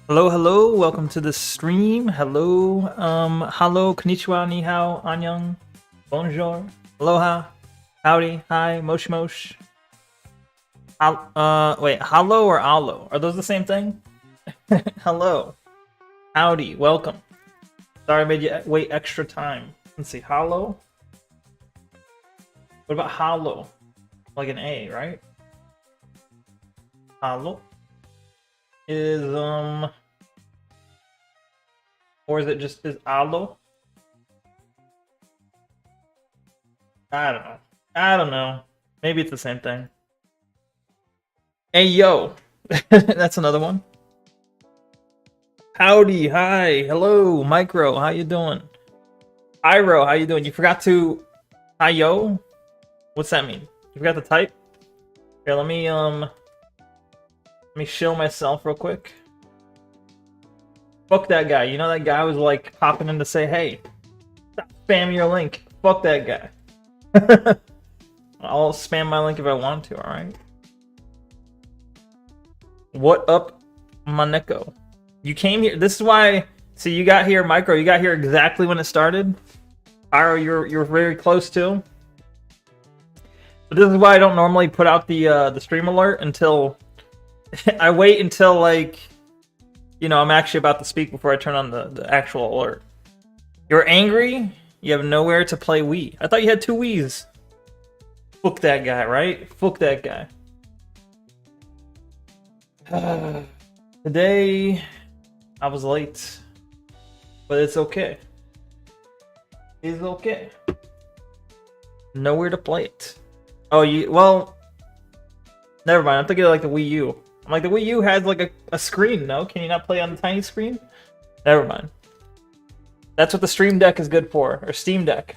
Hello, hello, welcome to the stream. Hello, hello, konnichiwa, ni hao, annyeong, bonjour, aloha, howdy, hi, mosh mosh. Wait, hello or alo? Are those the same thing? Hello, howdy, welcome. Sorry I made you wait extra time. Let's see, hello? What about hollow? Like an A, right? Hollow is, or is it just is alo? I don't know. I don't know. Maybe it's the same thing. Hey yo, that's another one. Howdy, hi, hello, Micro, how you doing? Iro, how you doing? You forgot to hi yo? What's that mean? You forgot to type? Here, let me show myself real quick. Fuck that guy. You know that guy was like popping in to say, hey, stop spamming your link. Fuck that guy. I'll spam my link if I want to, alright? What up, my Neko? You came here. This is why. See, you got here, Micro. You got here exactly when it started. Iro, you're very close too. But this is why I don't normally put out the stream alert until I wait until like, you know, I'm actually about to speak before I turn on the actual alert. You're angry? You have nowhere to play Wii. I thought you had 2 Wiis. Fuck that guy, right? Fuck that guy. Today, I was late. But it's okay. It's okay. Nowhere to play it. Oh, well, never mind. I'm thinking of like the Wii U. I'm like, the Wii U has like a screen, no? Can you not play on the tiny screen? Never mind. That's what the Stream Deck is good for, or Steam Deck.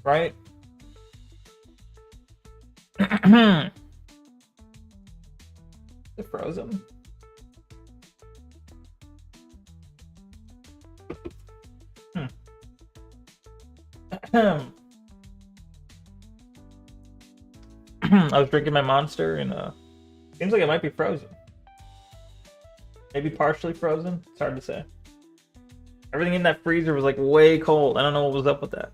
Right? Is it frozen? I was drinking my Monster and seems like it might be frozen. Maybe partially frozen. It's hard to say. Everything in that freezer was like way cold. I don't know what was up with that.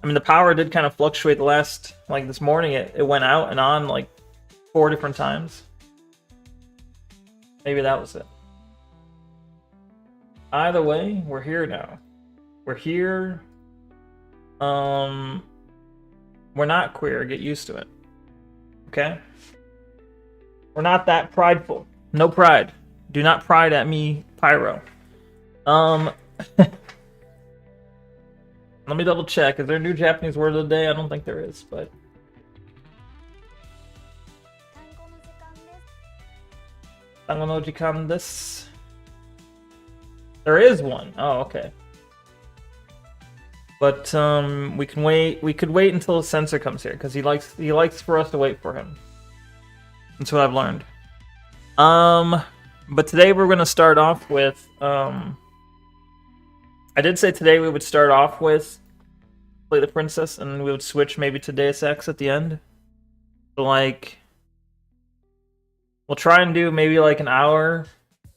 I mean, the power did kind of fluctuate the last, like this morning, it went out and on like 4 different times. Maybe that was it. Either way, we're here now. We're here. We're not queer. Get used to it. Okay? We're not that prideful. No pride. Do not pride at me, Pyro. Let me double check. Is there a new Japanese word of the day? I don't think there is, but... Tango no jikan desu. There is one. Oh, okay. But we can wait. We could wait until the censor comes here because he likes for us to wait for him. That's what I've learned. But today we're gonna start off with I did say today we would start off with Play the Princess and we would switch maybe to Deus Ex at the end. So like, we'll try and do maybe like an hour,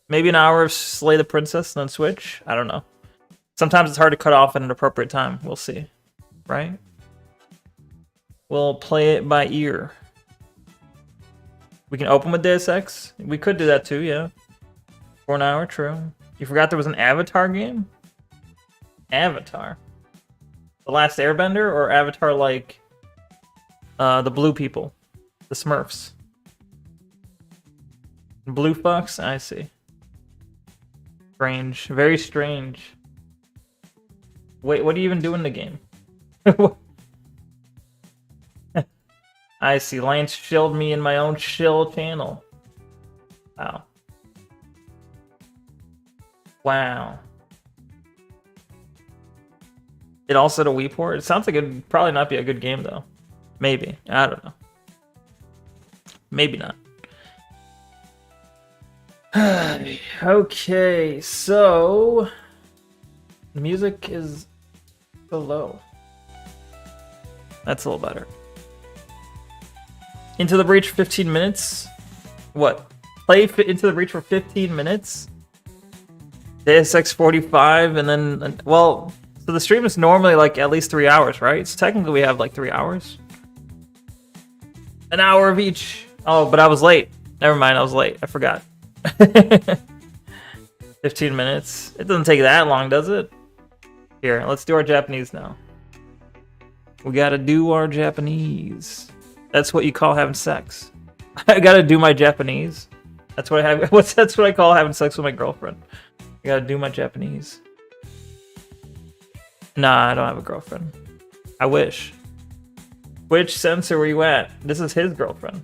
maybe an hour of Slay the Princess and then switch. I don't know. Sometimes it's hard to cut off at an appropriate time. We'll see, right? We'll play it by ear. We can open with Deus Ex. We could do that too, yeah. For an hour, true. You forgot there was an Avatar game? Avatar. The Last Airbender or Avatar like the blue people? The Smurfs. Blue Fox? I see. Strange. Very strange. Wait, what do you even do in the game? I see. Lance shilled me in my own shill channel. Wow. Wow. It also had a Wii port? It sounds like it'd probably not be a good game, though. Maybe. I don't know. Maybe not. Okay, so... The music is so low. That's a little better. Into the Breach for 15 minutes? What? Play Into the Breach for 15 minutes? Deus Ex 45, and then... Well, so the stream is normally like at least 3 hours, right? So technically we have like 3 hours. An hour of each. Oh, but I was late. Never mind, I was late. I forgot. 15 minutes. It doesn't take that long, does it? Here, let's do our Japanese now. We gotta do our Japanese. That's what you call having sex. I gotta do my Japanese. That's what I have. That's what I call having sex with my girlfriend. I gotta do my Japanese. Nah, I don't have a girlfriend. I wish. Which sensor were you at? This is his girlfriend.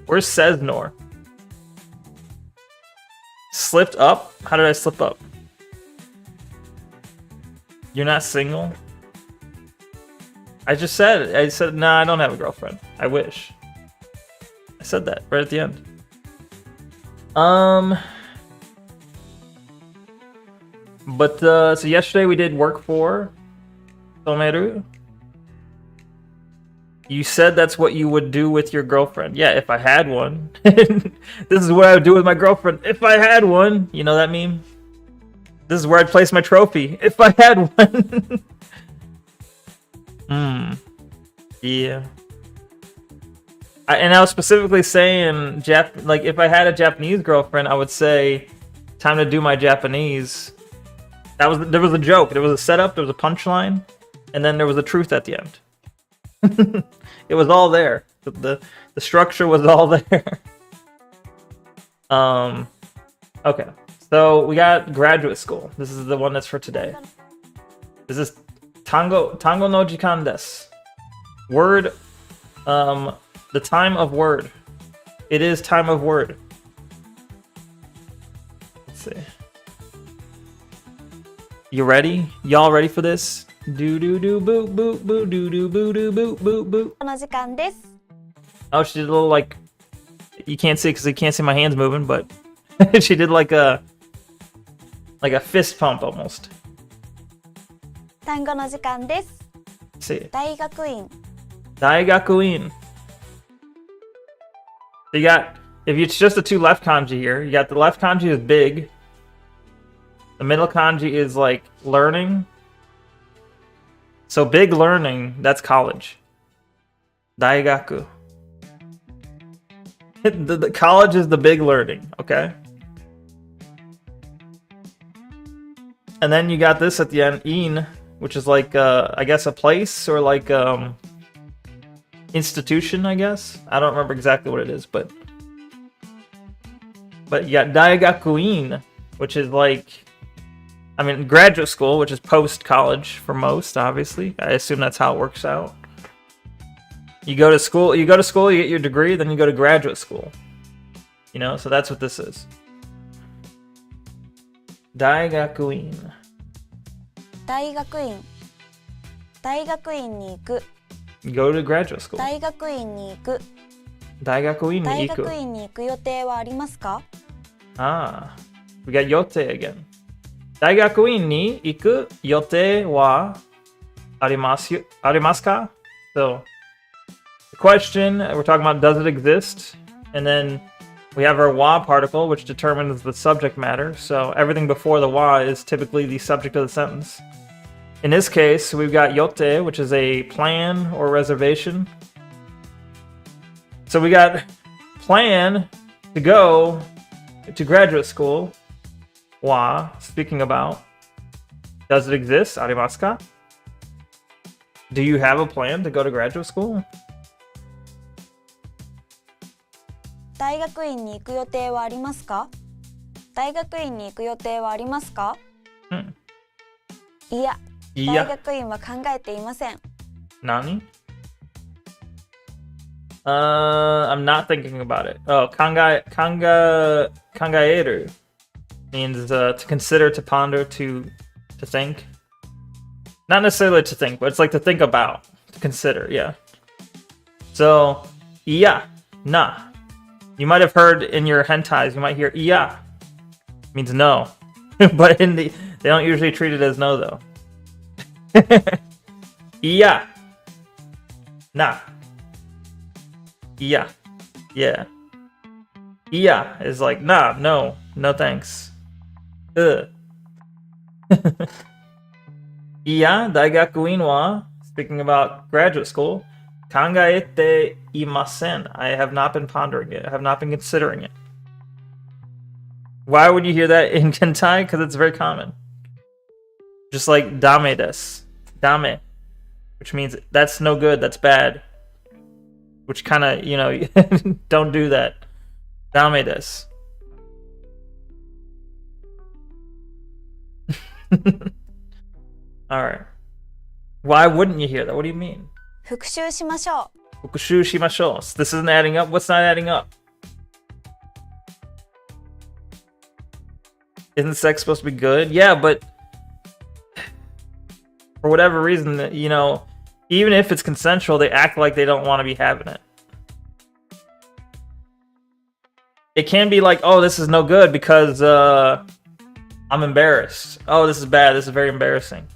Where's Seznor? Slipped up? How did I slip up? You're not single? I said, nah, I don't have a girlfriend. I wish. I said that right at the end. But, so yesterday we did work for Tomeru. You said that's what you would do with your girlfriend. Yeah, if I had one. This is what I would do with my girlfriend if I had one. You know that meme? This is where I'd place my trophy if I had one. Yeah. And I was specifically saying, like, if I had a Japanese girlfriend, I would say, time to do my Japanese. There was a joke. There was a setup. There was a punchline. And then there was a truth at the end. It was all there. The structure was all there. Okay. So we got graduate school. This is the one that's for today. This is Tango no Jikan desu. Word. The time of word. It is time of word. Let's see. You ready? Y'all ready for this? Do do do boop boop boop do do boo do boop boop boop. Oh, she did a little like, you can't see because you can't see my hands moving, but she did like a fist pump almost. 単語の時間です。 See. 大学院 Daigakuin. You got, if it's just the two left kanji here, you got the left kanji is big. The middle kanji is like learning. So big learning, that's college. Daigaku. The college is the big learning, okay? And then you got this at the end, in, which is like, I guess a place or like institution, I guess. I don't remember exactly what it is, but you got Daigakuin, which is like, I mean, graduate school, which is post-college for most, obviously. I assume that's how it works out. You go to school, you get your degree, then you go to graduate school. You know, so that's what this is. Daigakuin. 大学院大学院に行く Go to graduate school. 大学院に行く Daigakuin 大 ni 学 iku. 院に行く予定はありますか Ah, we got yote again. Daigakuin ni iku yote wa arimasu ka? So the question, we're talking about does it exist? And then we have our wa particle, which determines the subject matter. So everything before the wa is typically the subject of the sentence. In this case, we've got yotte, which is a plan or reservation. So we got plan to go to graduate school. Wa, speaking about. Does it exist? Arimasu ka? Do you have a plan to go to graduate school? 大学院に行く予定はありますか？大学院に行く予定はありますか？いや、大学院は考えていません。Nani? I'm not thinking about it. Oh, kangaeru means to consider, to ponder, to think. Not necessarily to think, but it's like to think about, to consider, yeah. So, iya, na. You might have heard in your hentais, you might hear iya. Means no. But they don't usually treat it as no, though. Iya. Na. Iya. Yeah. Iya is like, nah, no thanks. Iya, daigakuin wa, speaking about graduate school, kangaete imasen. I have not been pondering it. I have not been considering it. Why would you hear that in hentai? Because it's very common. Just like dame desu. Dame. Which means that's no good, that's bad. Which kind of, don't do that. Dame desu. Alright. Why wouldn't you hear that? What do you mean? 復習しましょう。復習しましょう. This isn't adding up? What's not adding up? Isn't sex supposed to be good? Yeah, but for whatever reason, even if it's consensual, they act like they don't want to be having it. It can be like, oh, this is no good because I'm embarrassed. Oh, this is bad. This is very embarrassing.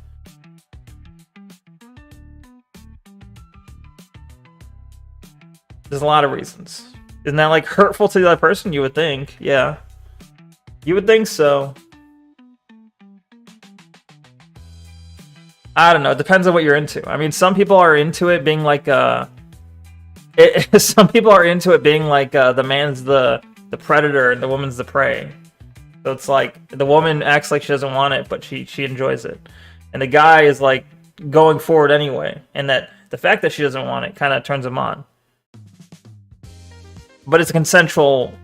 There's a lot of reasons. Isn't that like hurtful to the other person? You would think. Yeah. You would think so. I don't know. It depends on what you're into. I mean, some people are into it being like some people are into it being like the man's the predator and the woman's the prey. So it's like the woman acts like she doesn't want it, but she enjoys it. And the guy is like going forward anyway. And that the fact that she doesn't want it kind of turns him on. But it's a consensual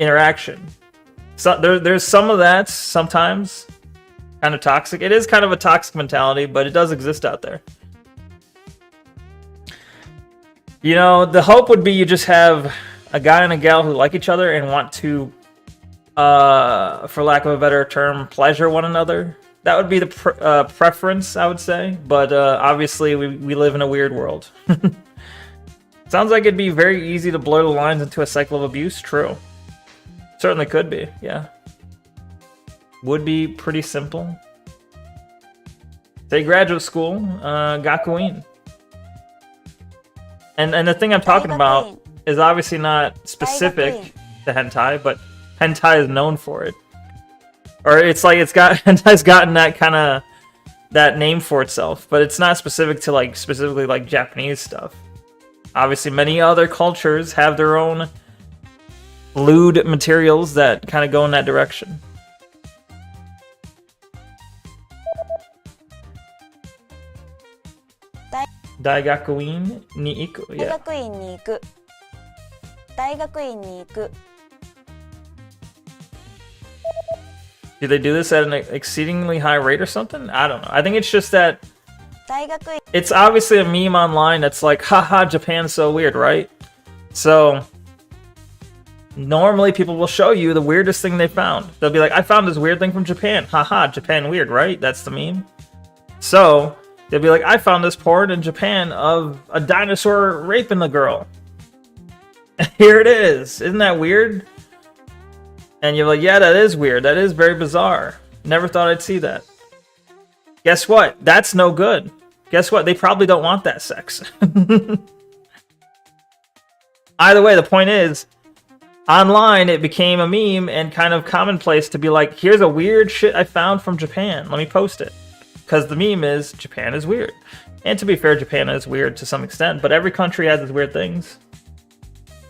interaction. So there's some of that sometimes. Kind of toxic. It is kind of a toxic mentality, but it does exist out there. The hope would be you just have a guy and a gal who like each other and want to, for lack of a better term, pleasure one another. That would be the preference, I would say. But obviously, we live in a weird world. Sounds like it'd be very easy to blur the lines into a cycle of abuse. True. Certainly could be, yeah. Would be pretty simple. Say graduate school, gakuin. And the thing I'm talking about is obviously not specific to hentai, but hentai is known for it. Or it's like hentai's gotten that kind of that name for itself, but it's not specific to like specifically like Japanese stuff. Obviously, many other cultures have their own lewd materials that kind of go in that direction. Daigakuin ni iku. Yeah. 大学院に行く。大学院に行く。 Do they do this at an exceedingly high rate or something? I don't know. I think it's just that 大学院 it's obviously a meme online that's like, haha, Japan's so weird, right? So normally people will show you the weirdest thing they found. They'll be like, I found this weird thing from Japan. Haha, Japan weird, right? That's the meme. So they'll be like, I found this porn in Japan of a dinosaur raping a girl. Here it is. Isn't that weird? And you're like, yeah, that is weird. That is very bizarre. Never thought I'd see that. Guess what? That's no good. guess what? They probably don't want that sex. Either way, the point is, online it became a meme and kind of commonplace to be like, here's a weird shit I found from Japan. Let me post it. Because the meme is, Japan is weird. And to be fair, Japan is weird to some extent, but every country has its weird things.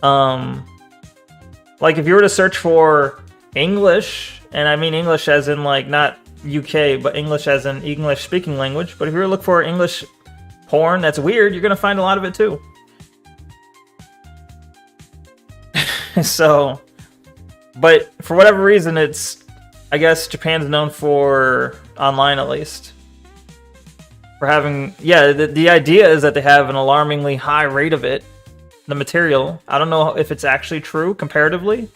Like if you were to search for English, and I mean English as in like not UK, but English as in English speaking language, but if you were to look for English porn that's weird, you're gonna find a lot of it too. So, but for whatever reason, I guess Japan's known for online at least. For having, yeah, the idea is that they have an alarmingly high rate of it, the material. I don't know if it's actually true comparatively.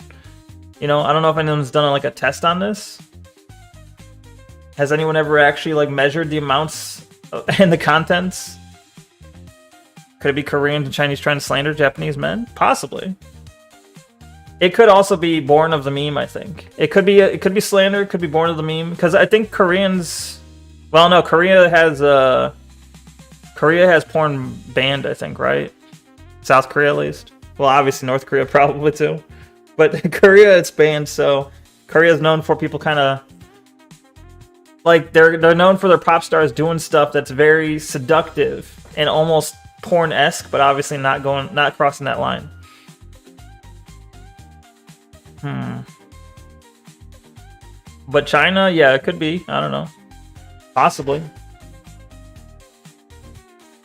You know, I don't know if anyone's done like a test on this. Has anyone ever actually like measured the amounts and the contents? Could it be Koreans and Chinese trying to slander Japanese men? Possibly. It could also be born of the meme, I think. It could be slander, it could be born of the meme. Because I think Koreans... Well, no, Korea has porn banned, I think, right? South Korea, at least. Well, obviously North Korea probably, too. But Korea, it's banned, so... Korea's known for people kind of... Like, they're known for their pop stars doing stuff that's very seductive and almost porn-esque, but obviously not crossing that line. But China, yeah, it could be. I don't know. Possibly.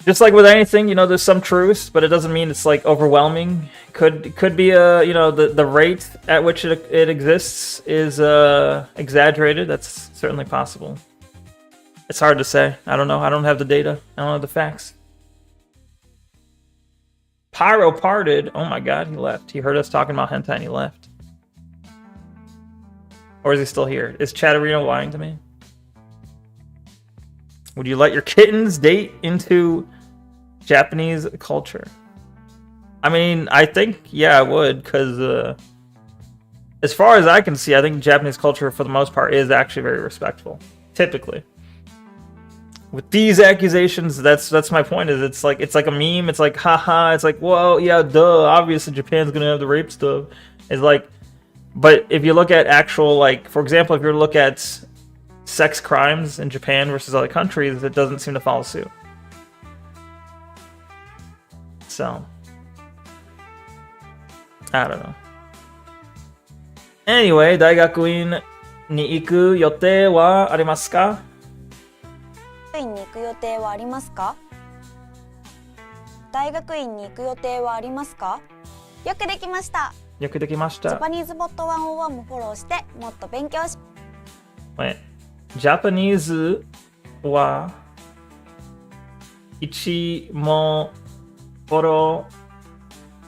Just like with anything, you know, there's some truth, but it doesn't mean it's like overwhelming. Could be the rate at which it exists is exaggerated. That's certainly possible. It's hard to say. I don't know. I don't have the data. I don't have the facts. Pyro parted. Oh my god, he left. He heard us talking about hentai and he left. Or is he still here? Is Chatterino lying to me? Would you let your kittens date into Japanese culture? I mean, I think, yeah, I would, because as far as I can see, I think Japanese culture, for the most part, is actually very respectful. Typically. With these accusations, that's my point, is it's like a meme, it's like, haha, it's like, well, yeah, duh, obviously Japan's gonna have the rape stuff. It's like, but if you look at actual, like, for example, if you look at sex crimes in Japan versus other countries, it doesn't seem to follow suit. So, I don't know. Anyway, 大学院に行く予定はありますか? 大学院に行く予定はありますか? 大学院に行く予定はありますか? よくできました。よくできました。ジャパニーズボット101もフォローしてもっと勉強し。ジャパニーズは1もフォロ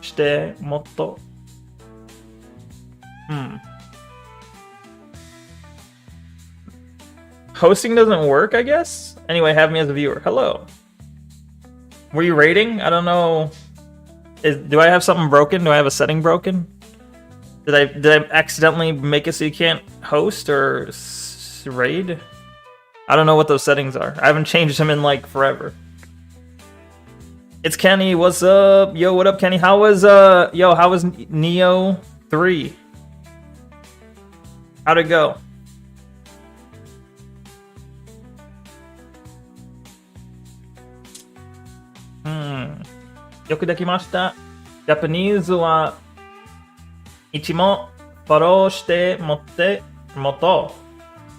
ーしてもっと。Hosting doesn't work, I guess? Anyway, have me as a viewer. Hello. Were you rating? I don't know. Do I have something broken? Do I have a setting broken? Did I accidentally make it so you can't host or raid? I don't know what those settings are. I haven't changed them in like forever. It's Kenny. What's up? Yo, what up, Kenny? How was Neo 3? How'd it go? Yoku dekimashita. Japanese wa ichimo foro shite moto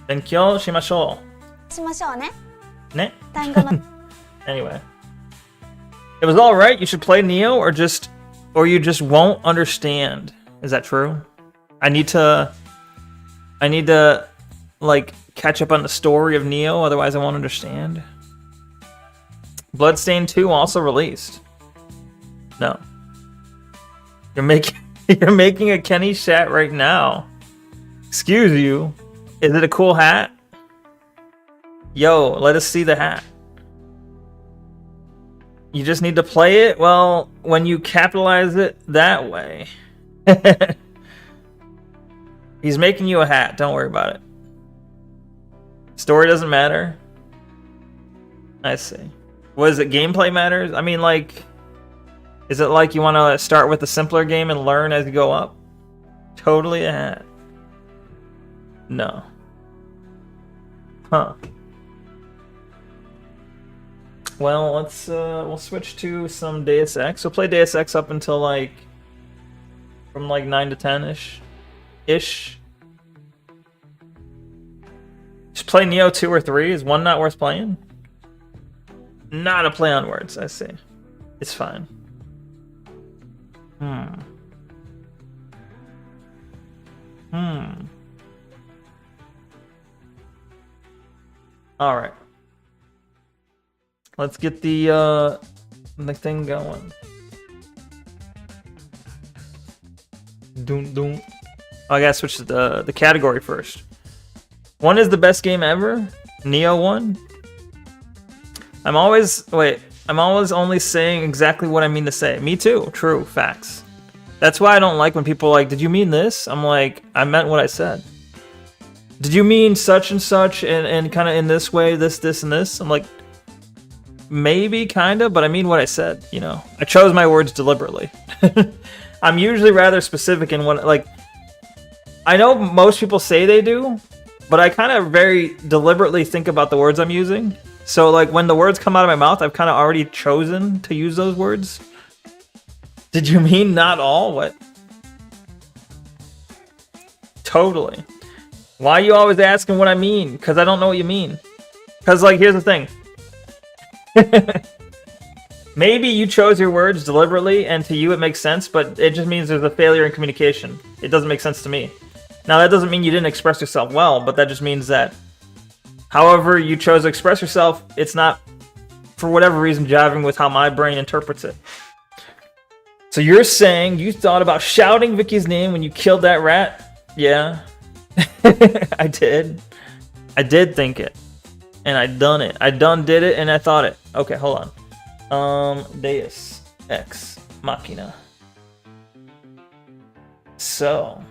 benkyou shimashou. しましょうね。Ne? 単語の Anyway. It was alright. You should play Neo or you just won't understand. Is that true? I need to like catch up on the story of Neo, otherwise I won't understand. Bloodstained 2 also released. No. You're making a Kenny chat right now. Excuse you. Is it a cool hat? Yo, let us see the hat. You just need to play it? Well, when you capitalize it that way. He's making you a hat. Don't worry about it. Story doesn't matter. I see. Was it gameplay matters? I mean, like, is it like you want to start with a simpler game and learn as you go up? Totally no. Huh. Well, let's we'll switch to some Deus Ex. We'll play Deus Ex up until like from like 9 to 10-ish. Just play Neo 2 or 3. Is 1 not worth playing? Not a play on words, I see. It's fine. Alright. Let's get the thing going. Doom doom. Oh, I gotta switch to the category first. 1 is the best game ever. Neo 1. I'm always only saying exactly what I mean to say. Me too. True. Facts. That's why I don't like when people are like, did you mean this? I'm like, I meant what I said. Did you mean such and such and kind of in this way, this, and this? I'm like, maybe, kind of, but I mean what I said, you know. I chose my words deliberately. I'm usually rather specific in what, like, I know most people say they do, but I kind of very deliberately think about the words I'm using. So, like, when the words come out of my mouth, I've kind of already chosen to use those words. Did you mean not all? What? Totally. Why are you always asking what I mean? Because I don't know what you mean. Because, like, here's the thing. Maybe you chose your words deliberately, and to you it makes sense, but it just means there's a failure in communication. It doesn't make sense to me. Now, that doesn't mean you didn't express yourself well, but that just means that however you chose to express yourself, it's not, for whatever reason, jiving with how my brain interprets it. So you're saying you thought about shouting Vicky's name when you killed that rat? Yeah. I did. I did think it. And I done it. I done did it and I thought it. Okay, hold on. Deus Ex Machina. So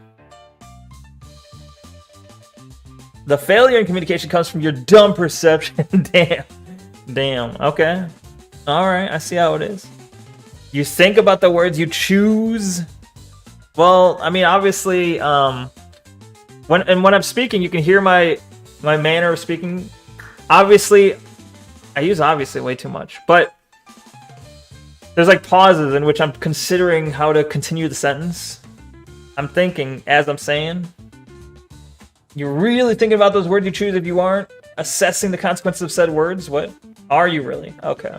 the failure in communication comes from your dumb perception. Damn. Okay. Alright, I see how it is. You think about the words you choose. Well, I mean, obviously, when I'm speaking, you can hear my manner of speaking. Obviously, I use obviously way too much, but there's like pauses in which I'm considering how to continue the sentence. I'm thinking as I'm saying. You're really thinking about those words you choose if you aren't assessing the consequences of said words? What? Are you really? Okay.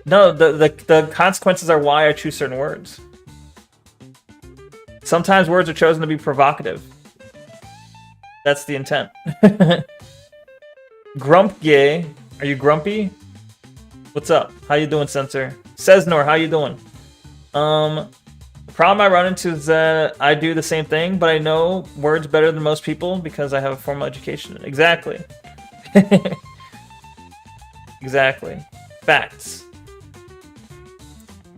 No, the consequences are why I choose certain words. Sometimes words are chosen to be provocative. That's the intent. Grump gay. Are you grumpy? What's up? How you doing, Censor? Sesnor, how you doing? The problem I run into is that I do the same thing, but I know words better than most people because I have a formal education. Exactly. Exactly. Facts.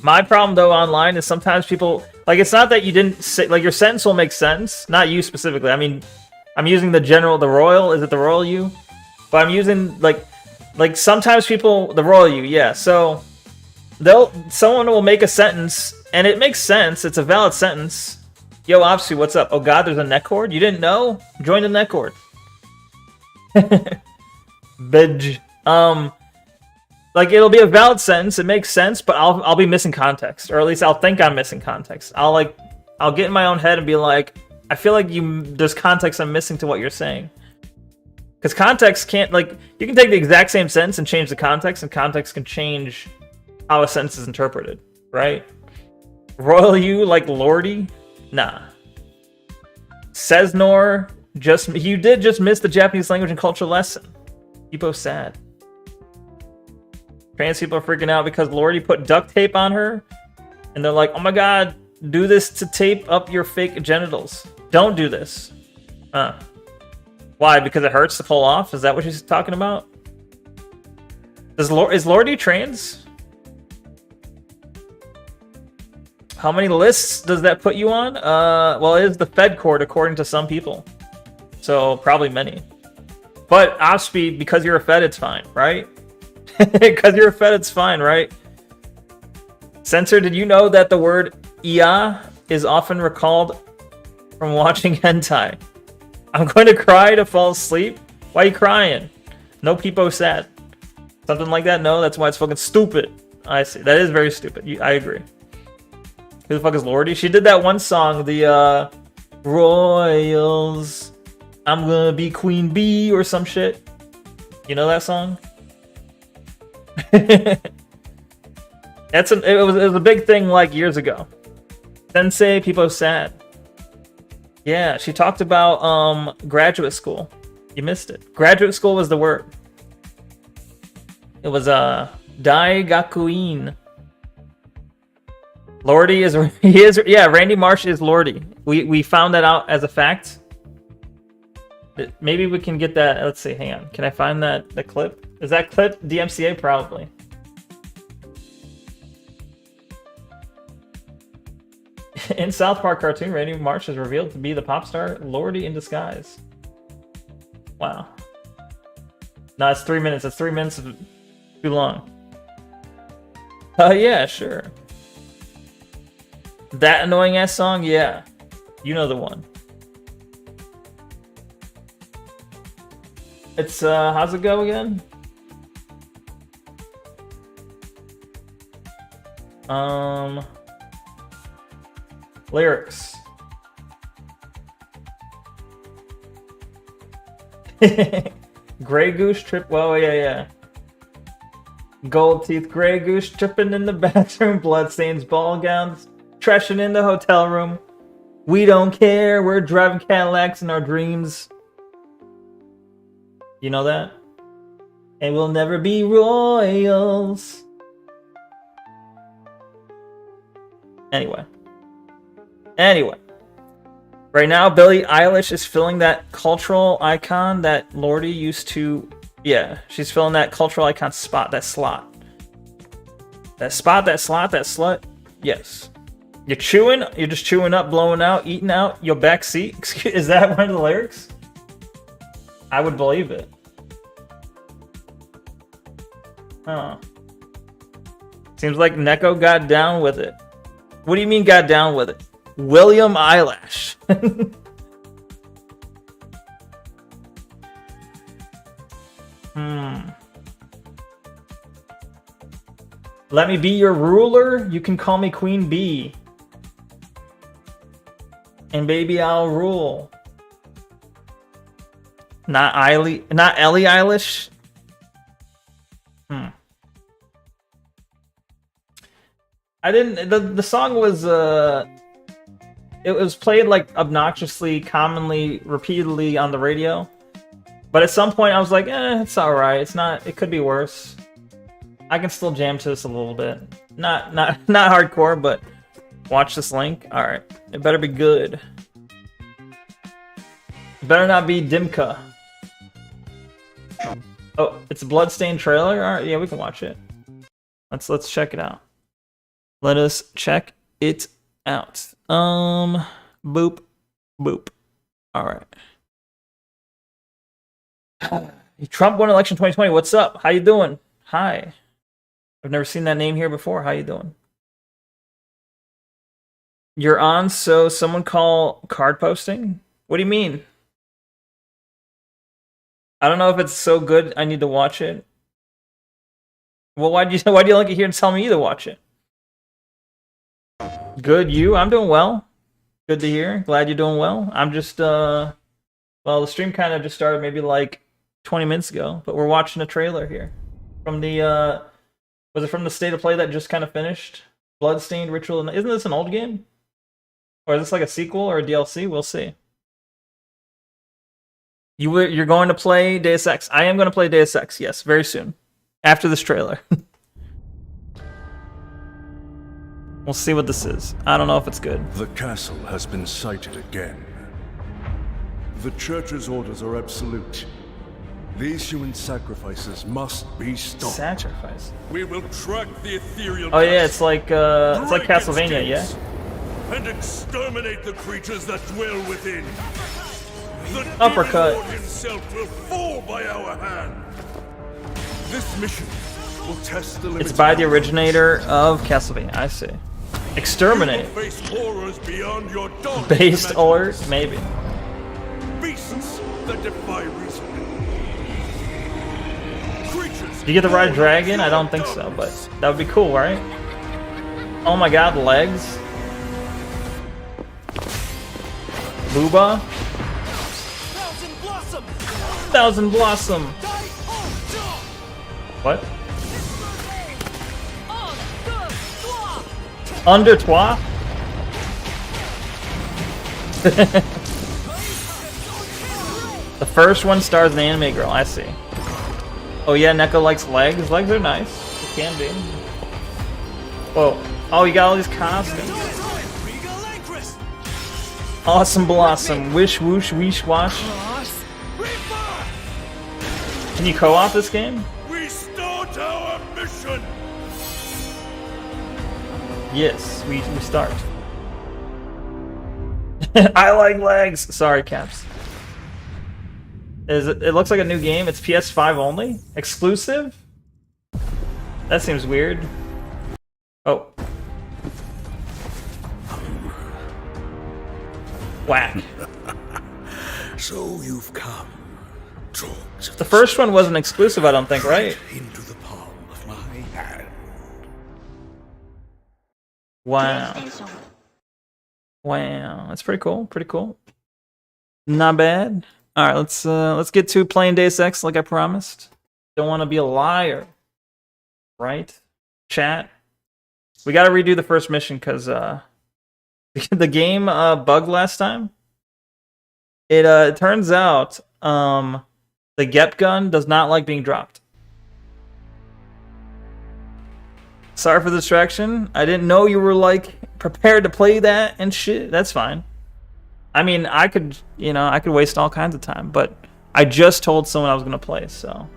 My problem, though, online is sometimes people... Like, it's not that you didn't say... Like, your sentence will make sense. Not you specifically. I mean, I'm using the general... The royal... Is it the royal you? But I'm using, like... Like, sometimes people... The royal you, yeah. So, someone will make a sentence, and it makes sense. It's a valid sentence. Yo, Opsu, what's up? Oh, God, there's a Nekord? You didn't know? Join the Nekord. Bidge. Like, it'll be a valid sentence, it makes sense, but I'll be missing context, or at least I'll think I'm missing context. I'll get in my own head and be like, I feel like there's context I'm missing to what you're saying. Because context can't, like, you can take the exact same sentence and change the context, and context can change how a sentence is interpreted, right? Royal you, like Lordy? Nah. Sesnor, you did just miss the Japanese language and culture lesson. You both sad. Trans people are freaking out because Lordy put duct tape on her. And they're like, oh my god, do this to tape up your fake genitals. Don't do this. Why? Because it hurts to pull off? Is that what she's talking about? Is Lordy trans? How many lists does that put you on? Well, it is the Fed court according to some people. So, probably many. But, Offspeed, because you're a Fed, it's fine, right? Because you're fed, it's fine, right? Censor, did you know that the word iya is often recalled from watching hentai? I'm going to cry to fall asleep. Why are you crying? No peepo sad. Something like that? No, that's why it's fucking stupid. I see. That is very stupid. I agree. Who the fuck is Lordy? She did that one song, the Royals. I'm gonna be Queen Bee or some shit. You know that song? It was a big thing like years ago. Sensei, people sad. Yeah, she talked about graduate school. You missed it. Graduate school was the word. It was Daigakuin. Lordy is Randy Marsh is Lordy. We found that out as a fact. Maybe we can get that. Let's see. Hang on. Can I find the clip? Is that clip DMCA? Probably. In South Park cartoon, Randy Marsh is revealed to be the pop star Lordy in disguise. Wow. No, it's 3 minutes. That's 3 minutes too long. Yeah, sure. That annoying ass song? Yeah. You know the one. It's, how's it go again? Lyrics. Grey Goose trip. Whoa, yeah. Gold teeth, Grey Goose tripping in the bathroom, bloodstains, ball gowns, trashing in the hotel room. We don't care, we're driving Cadillacs in our dreams. You know that? And we'll never be royals. Anyway. Right now, Billie Eilish is filling that cultural icon that Lordy used to... Yeah, she's filling that cultural icon spot, that slot. That spot, that slot, that slut. Yes. You're chewing, you're just chewing up, blowing out, eating out your back seat. Is that one of the lyrics? I would believe it. Huh. Seems like Neko got down with it. What do you mean got down with it? William Eyelash. Let me be your ruler. You can call me Queen Bee. And baby, I'll rule. Not Ellie Eilish. I didn't. The song was it was played like obnoxiously, commonly, repeatedly on the radio. But at some point, I was like, it's all right. It's not. It could be worse. I can still jam to this a little bit. Not hardcore, but watch this link. All right, it better be good. It better not be Dimka. Oh, it's a Bloodstained trailer. All right, yeah, we can watch it. Let's check it out. Let us check it out. Boop, boop. All right. Trump won election 2020. What's up? How you doing? Hi. I've never seen that name here before. How you doing? You're on, so someone call card posting? What do you mean? I don't know if it's so good I need to watch it. Well, why do you link it here and tell me to watch it? Good, you? I'm doing well. Good to hear. Glad you're doing well. I'm just, well, the stream kind of just started maybe like 20 minutes ago, but we're watching a trailer here. From the, was it from the State of Play that just kind of finished? Bloodstained Ritual. Isn't this an old game? Or is this like a sequel or a DLC? We'll see. You're going to play Deus Ex. I am going to play Deus Ex, yes, very soon. After this trailer. We'll see what this is. I don't know if it's good. The castle has been sighted again. The church's orders are absolute. These human sacrifices must be stopped. Sacrifice. We will track the ethereal. Oh yeah, it's like Castlevania, yeah. And exterminate the creatures that dwell within. The uppercut. Demon Lord himself will fall by our hand. This mission will test the It's limits by of the our originator of Castlevania. I see. Exterminate. You will face horrors beyond your daunting Based alert? imaginations. Maybe. Beasts that defy reason. Creatures. Do you get to ride a born dragon? of I don't think pure so, but darkness. that would be cool, right? Oh my god, legs. Booba. Thousand Blossom. What? Under toi? The first one stars an anime girl, I see. Oh yeah, Neko likes legs. Legs are nice. It can be. Whoa. Oh, you got all these costumes. Awesome Blossom. Wish whoosh weesh wash. Can you co-op this game? We start our mission. Yes, we start. I like legs. Sorry, Caps. It looks like a new game. It's PS5 only? Exclusive? That seems weird. Oh. Whack. So you've come. Dogs of The first one wasn't exclusive, I don't think, right? into the palm of my hand. Wow. Wow. That's pretty cool. Pretty cool. Not bad. Alright, let's get to playing Deus Ex like I promised. Don't want to be a liar. Right? Chat. We gotta redo the first mission because the game bugged last time. It turns out the Gep gun does not like being dropped. Sorry for the distraction. I didn't know you were like prepared to play that and shit. That's fine. I mean, I could waste all kinds of time, but I just told someone I was gonna play, so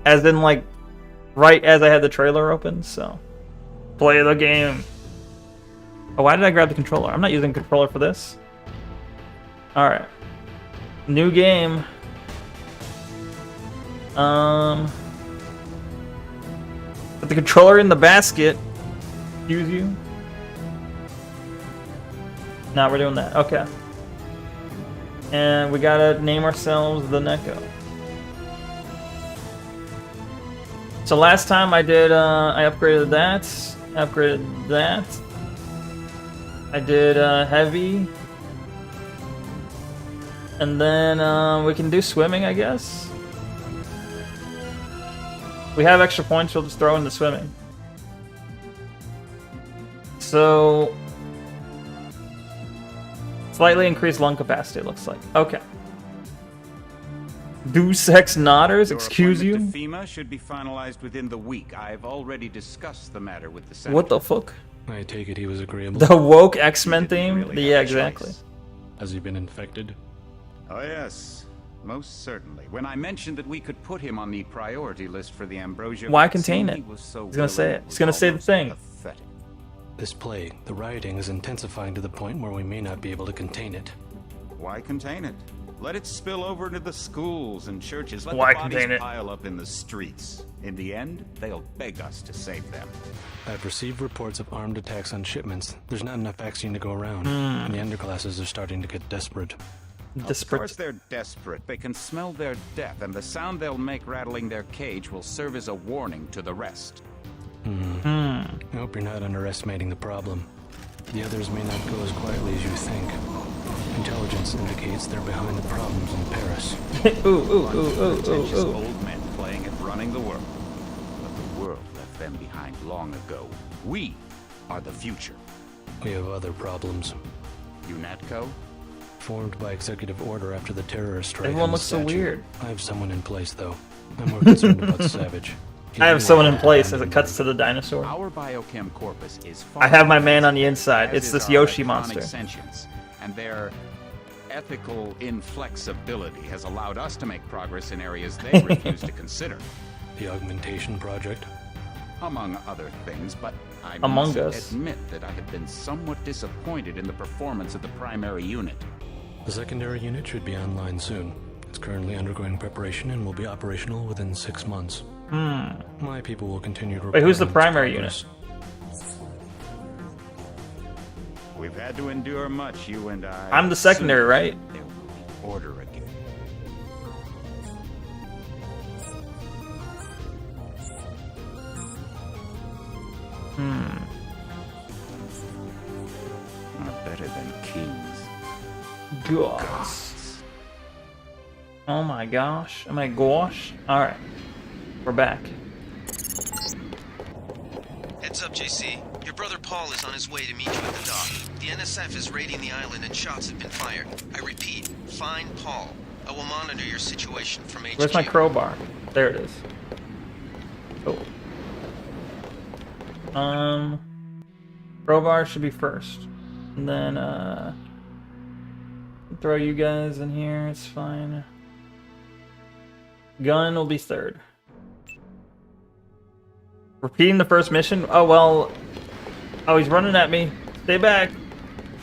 as in like right as I had the trailer open, so play the game. Oh, why did I grab the controller? I'm not using a controller for this. Alright. New game. Put the controller in the basket. Excuse you. Now we're doing that. Okay. And we gotta name ourselves the Neko. So last time I did, I upgraded that. I did heavy. And then we can do swimming, I guess. We have extra points, we'll just throw in the swimming. So slightly increased lung capacity, it looks like. Okay. Deus Ex Nodders, excuse you? Your appointment to FEMA should be finalized within the week. I've already discussed the matter with the Senate. What the fuck? I take it he was agreeable. The woke X-Men theme? really Yeah, have a exactly. choice. Has he been infected? Oh yes, most certainly. When I mentioned that we could put him on the priority list for the Ambrosia Why vaccine, contain it? he was so He's gonna say willing, it. He's was gonna say the almost thing. pathetic. This plague, the rioting is intensifying to the point where we may not be able to contain it. Why contain it? Let it spill over into the schools and churches. Let Why the bodies contain it? pile up in the streets. In the end, they'll beg us to save them. I've received reports of armed attacks on shipments. There's not enough vaccine to go around, and the underclasses are starting to get desperate. Of course they're desperate. They can smell their death, and the sound they'll make rattling their cage will serve as a warning to the rest. I hope you're not underestimating the problem. The others may not go as quietly as you think. Intelligence indicates they're behind the problems in Paris. Pretentious old men playing at running the world. But the world left them behind long ago. We are the future. We have other problems. UNATCO? Formed by executive order after the terrorist strike. Everyone on the looks so statue. weird. I have someone in place, though. I'm more concerned about Savage. I have someone in place as it cuts to the dinosaur. Our biochem corpus is far I have my man advanced, on the inside. as It's is this our Yoshi electronic monster. Sentience, and their ethical inflexibility has allowed us to make progress in areas they refuse to consider. The augmentation project. Among other things, but I Among must Us. admit that I have been somewhat disappointed in the performance of the primary unit. The secondary unit should be online soon. It's currently undergoing preparation and will be operational within 6 months. My people will continue to. Wait, who's the report on its primary progress. We've had to endure much, you and I. I'm the secondary, right? There will be order again. Not better than kings. Gosh. Oh my gosh. Oh my gosh. Alright. We're back. Heads up, JC. Your brother Paul is on his way to meet you at the dock. The NSF is raiding the island and shots have been fired. I repeat, find Paul. I will monitor your situation from HQ. Where's my crowbar? There it is. Oh. Crowbar should be first. And then, throw you guys in here, it's fine. Gun will be third. Repeating the first mission? Oh, well. Oh, he's running at me. Stay back.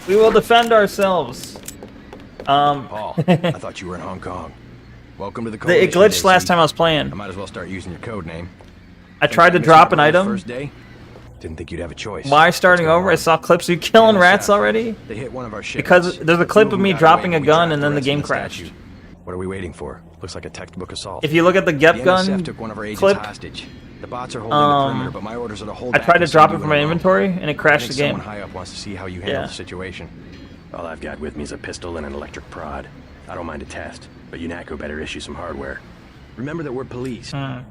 We will defend ourselves. Paul, I thought you were in Hong Kong. Welcome to the It coalition, glitched JC. last time I was playing. I might as well start using your code name. I tried to drop an item. First day? Didn't think you'd have a choice. Why starting What's going over? I on? saw clips of you killing NSF. rats already. They hit one of our ships. Because there's a clip of me dropping a gun and then the game crashed. What are we waiting for? Looks like a textbook assault. If you look at the the Gep NSF gun took one of our agents clip, hostage. The bots are holding the perimeter, but my orders are to hold I back tried to and drop send it you from my in alone. inventory and it I crashed think the game. someone high up wants to see how you handle Yeah. the situation. All I've got with me is a pistol and an electric prod. I don't mind a test, but UNACO better issue some hardware. Remember that we're police. I'll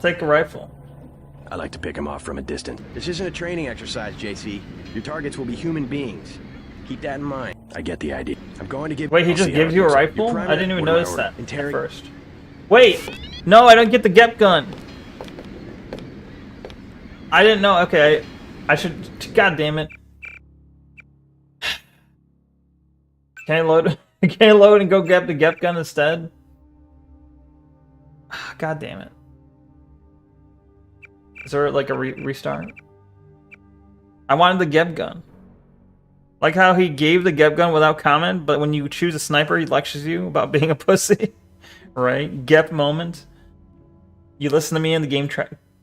take a rifle. I like to pick them off from a distance. This isn't a training exercise, JC. Your targets will be human beings. Keep that in mind. I get the idea. I'm going to give. Wait, he I'll just see how gives it you a goes. rifle? Your I primary- didn't even what am I notice that ordering? at first. Wait! No, I don't get the Gep gun. I didn't know. Okay, I should. God damn it. Can I load? Can I load and go get the Gep gun instead? God damn it. Is there like a restart? I wanted the Gep gun. Like how he gave the Gep gun without comment, but when you choose a sniper, he lectures you about being a pussy. Right? Gep moment. You listen to me and the game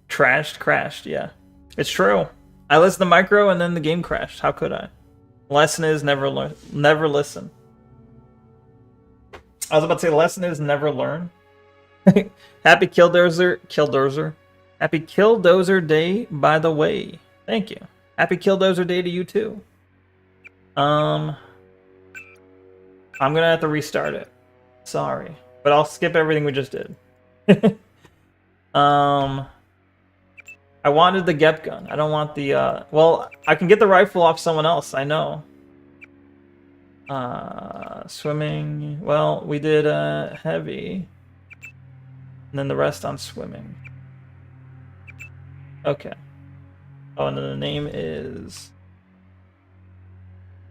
crashed. Yeah. It's true. I listened to Micro and then the game crashed. How could I? Lesson is never listen. I was about to say lesson is never learn. Happy Killdozer. Happy Killdozer Day, by the way. Thank you. Happy Killdozer Day to you too. I'm gonna have to restart it. Sorry. But I'll skip everything we just did. I wanted the Gep gun. I don't want the well, I can get the rifle off someone else, I know. Swimming. Well, we did heavy. And then the rest on swimming. Okay. Oh, and then the name is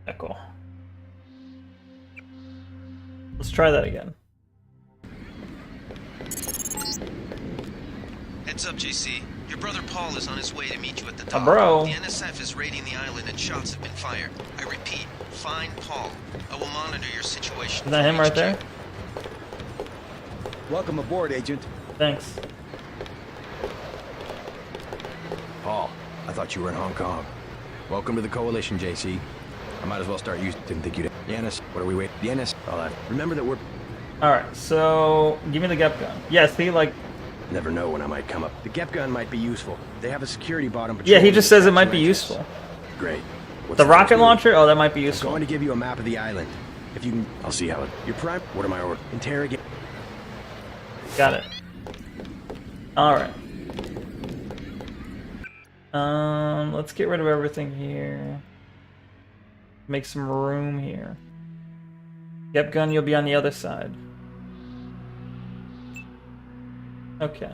Neko. Let's try that again. Heads up, JC. Your brother Paul is on his way to meet you at the dock. Bro. The NSF is raiding the island and shots have been fired. I repeat, find Paul. I will monitor your situation. Is that from him right HQ. there? Welcome aboard, Agent. Thanks. Paul, I thought you were in Hong Kong. Welcome to the coalition, JC. I might as well start using. Didn't think you'd. The NS. What are we waiting? The NS. All that. Remember that we're. Alright, so give me the Gep gun. Yeah, see, like, Never know when I might come up. The Gep gun might be useful. They have a security bottom. yeah, he just says it might be useful. Great. What's The first rocket move? launcher? Oh, that might be I'm useful. going to give you a map of the island. If you can, I'll see how it. Your prime. What am I ordering? Interrogate. Got it. Alright. Let's get rid of everything here. Make some room here. Gep gun, you'll be on the other side. Okay.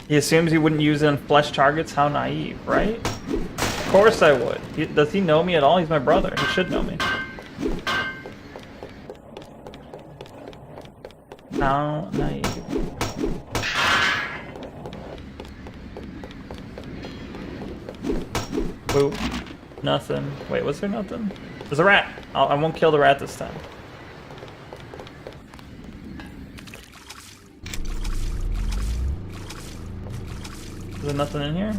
He assumes he wouldn't use it on flesh targets? How naive, right? Of course I would. Does he know me at all? He's my brother. He should know me. How naive. Boop. Nothing. Wait, was there nothing? There's a rat. I won't kill the rat this time. Is there nothing in here?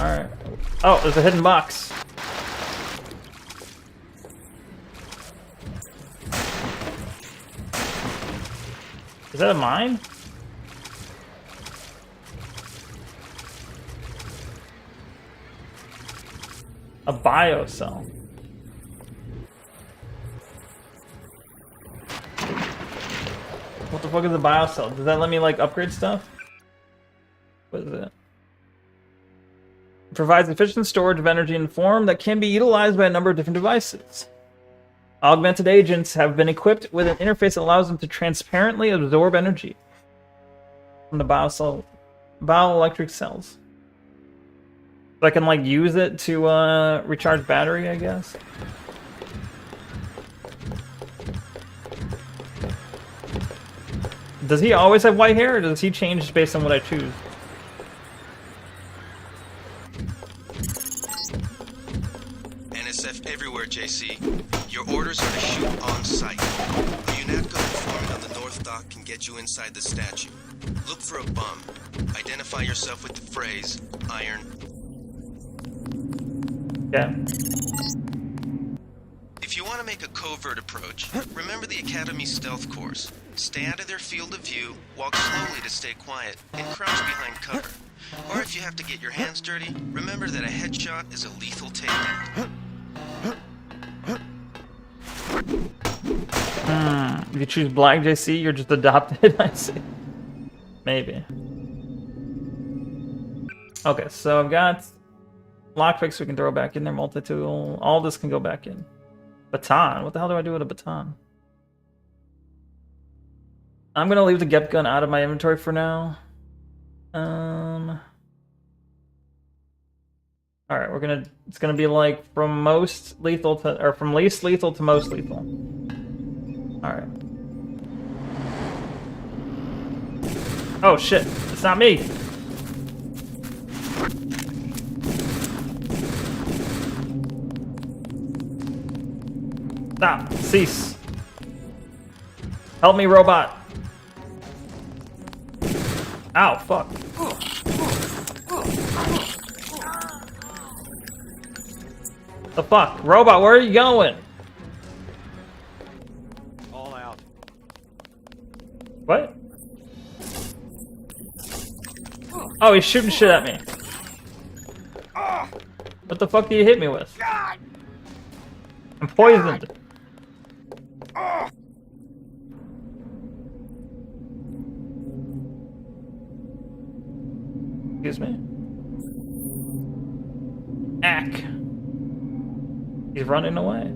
Alright. Oh, there's a hidden box. Is that a mine? A biocell. What the fuck is a biocell? Does that let me like upgrade stuff? What is it? It provides efficient storage of energy in form that can be utilized by a number of different devices. Augmented agents have been equipped with an interface that allows them to transparently absorb energy from the bioelectric cells. So I can like use it to recharge battery, I guess. Does he always have white hair, or does he change based on what I choose? NSF everywhere, JC. Your orders are to shoot on sight. A UNATCO informant on the North Dock can get you inside the statue. Look for a bum. Identify yourself with the phrase, Iron. Yeah. If you want to make a covert approach, remember the Academy stealth course. Stay out of their field of view, walk slowly to stay quiet, and crouch behind cover. Or if you have to get your hands dirty, remember that a headshot is a lethal takedown. If you choose black, JC, you're just adopted. I see. Maybe. Okay, so I've got lockpicks we can throw back in there, multi-tool. All this can go back in. Baton. What the hell do I do with a baton? I'm gonna leave the Gep gun out of my inventory for now. All right, it's gonna be like from most lethal to, or from least lethal to most lethal. All right. Oh shit! It's not me. Stop. Cease. Help me, robot. Ow, fuck. The fuck? Robot, where are you going? All out. What? Oh, he's shooting shit at me. What the fuck do you hit me with? I'm poisoned. Excuse me. Ack. He's running away.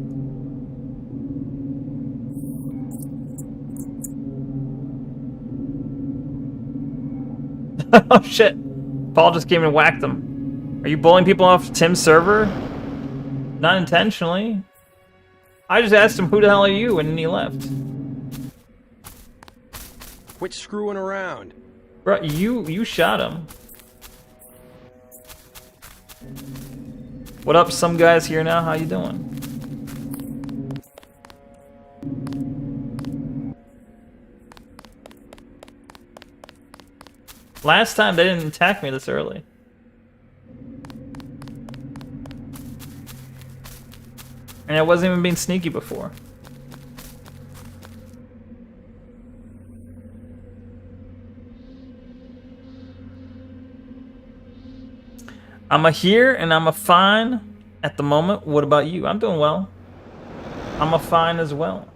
Oh shit. Paul just came and whacked him. Are you bullying people off Tim's server? Not intentionally. I just asked him, who the hell are you? And he left. Quit screwing around. Bro, you shot him. What up, some guys here now? How you doing? Last time they didn't attack me this early. And I wasn't even being sneaky before. I'm a here and I'm a fine at the moment. What about you? I'm doing well. I'm a fine as well.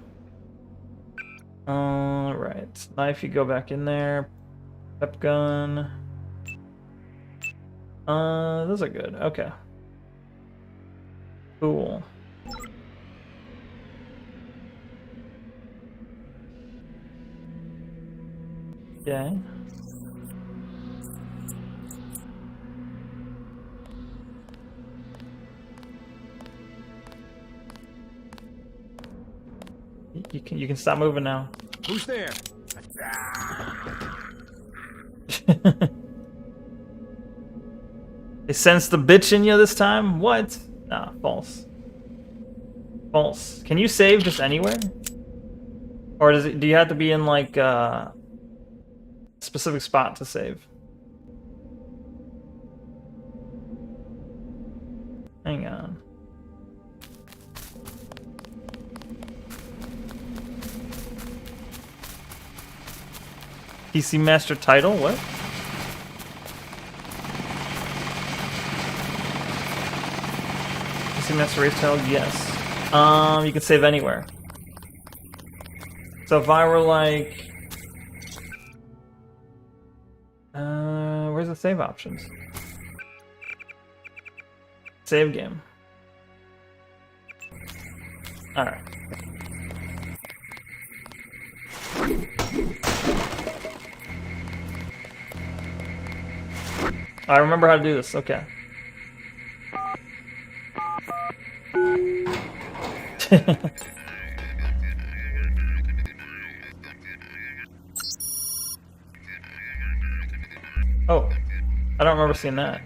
Alright. Knife, you go back in there. Pep gun. Those are good. Okay. Cool. Okay. You can stop moving now. Who's there? They sensed the bitch in you this time? What? Nah, false. False. Can you save just anywhere? Or do you have to be in like a specific spot to save? Hang on. PC Master title? What? PC Master race title? Yes. You can save anywhere. So if I were like, where's the save options? Save game. All right. I remember how to do this. Okay. Oh, I don't remember seeing that.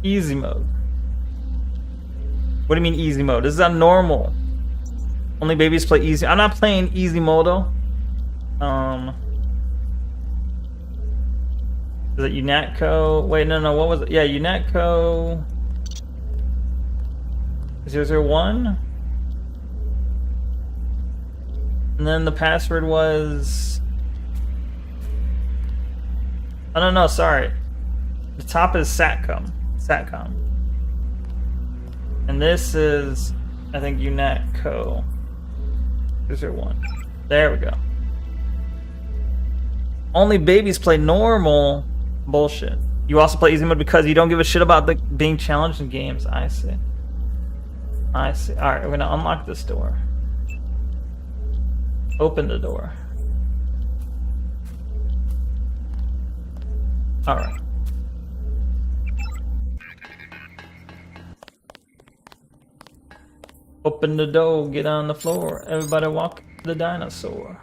Easy mode. What do you mean easy mode? This is on normal. Only babies play easy. I'm not playing easy mode though. Is it Unatco? Wait, no, what was it? Yeah, Unatco 001. And then the password was... Oh, no, sorry. The top is Satcom. And this is, I think, Unatco 001. There we go. Only babies play normal. Bullshit. You also play easy mode because you don't give a shit about being challenged in games. I see. Alright, we're gonna unlock this door. Open the door. Alright. Open the door, get on the floor. Everybody walk the dinosaur.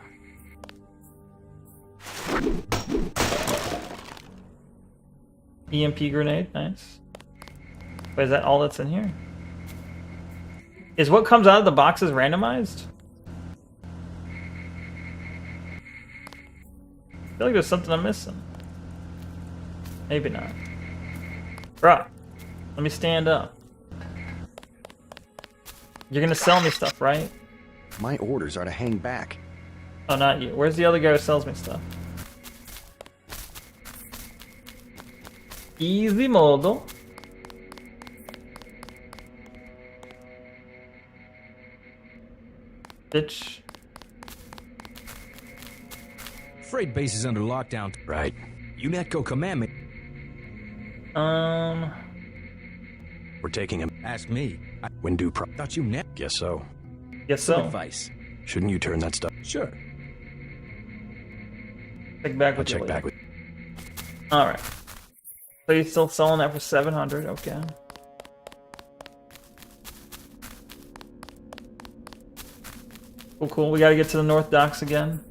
EMP grenade, nice. Wait, is that all that's in here? Is what comes out of the boxes randomized? I feel like there's something I'm missing. Maybe not. Bruh, let me stand up. You're gonna sell me stuff, right? My orders are to hang back. Oh, not you. Where's the other guy who sells me stuff? Easy modo. Bitch. Freight base is under lockdown. Right. UNETCO command me. We're taking him. Ask me. I When do thought you net. Guess so. Yes, Some so. advice. Shouldn't you turn that stuff? Sure. Check back I'll with you check later. back with. Alright. So you're still selling that for 700, okay. Cool. We gotta get to the North Docks again.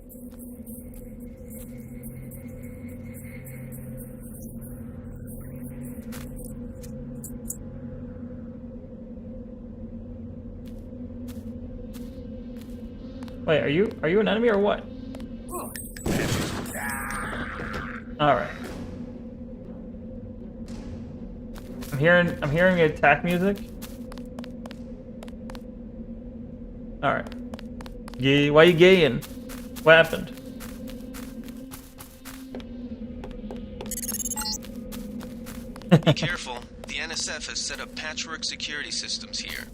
Wait, are you an enemy or what? Alright. I'm hearing attack music. Alright. Gay, why you gaying? What happened? Be careful. The NSF has set up patchwork security systems here.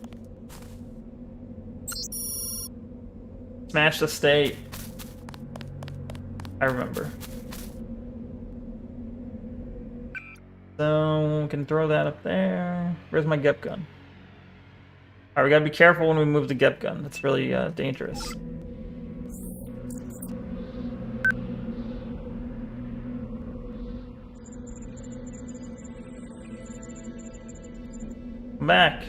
Smash the state. I remember. So, we can throw that up there. Where's my GEP gun? Alright, we gotta be careful when we move the GEP gun. That's really dangerous. Come back.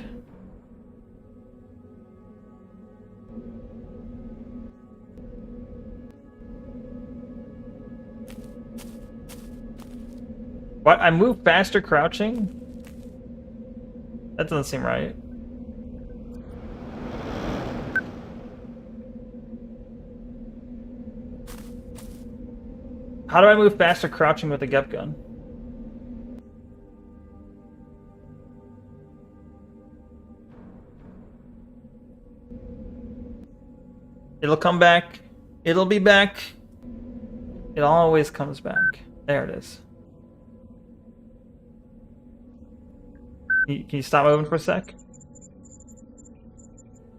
What? I move faster crouching? That doesn't seem right. How do I move faster crouching with a GEP gun? It'll come back. It'll be back. It always comes back. There it is. Can you stop moving for a sec?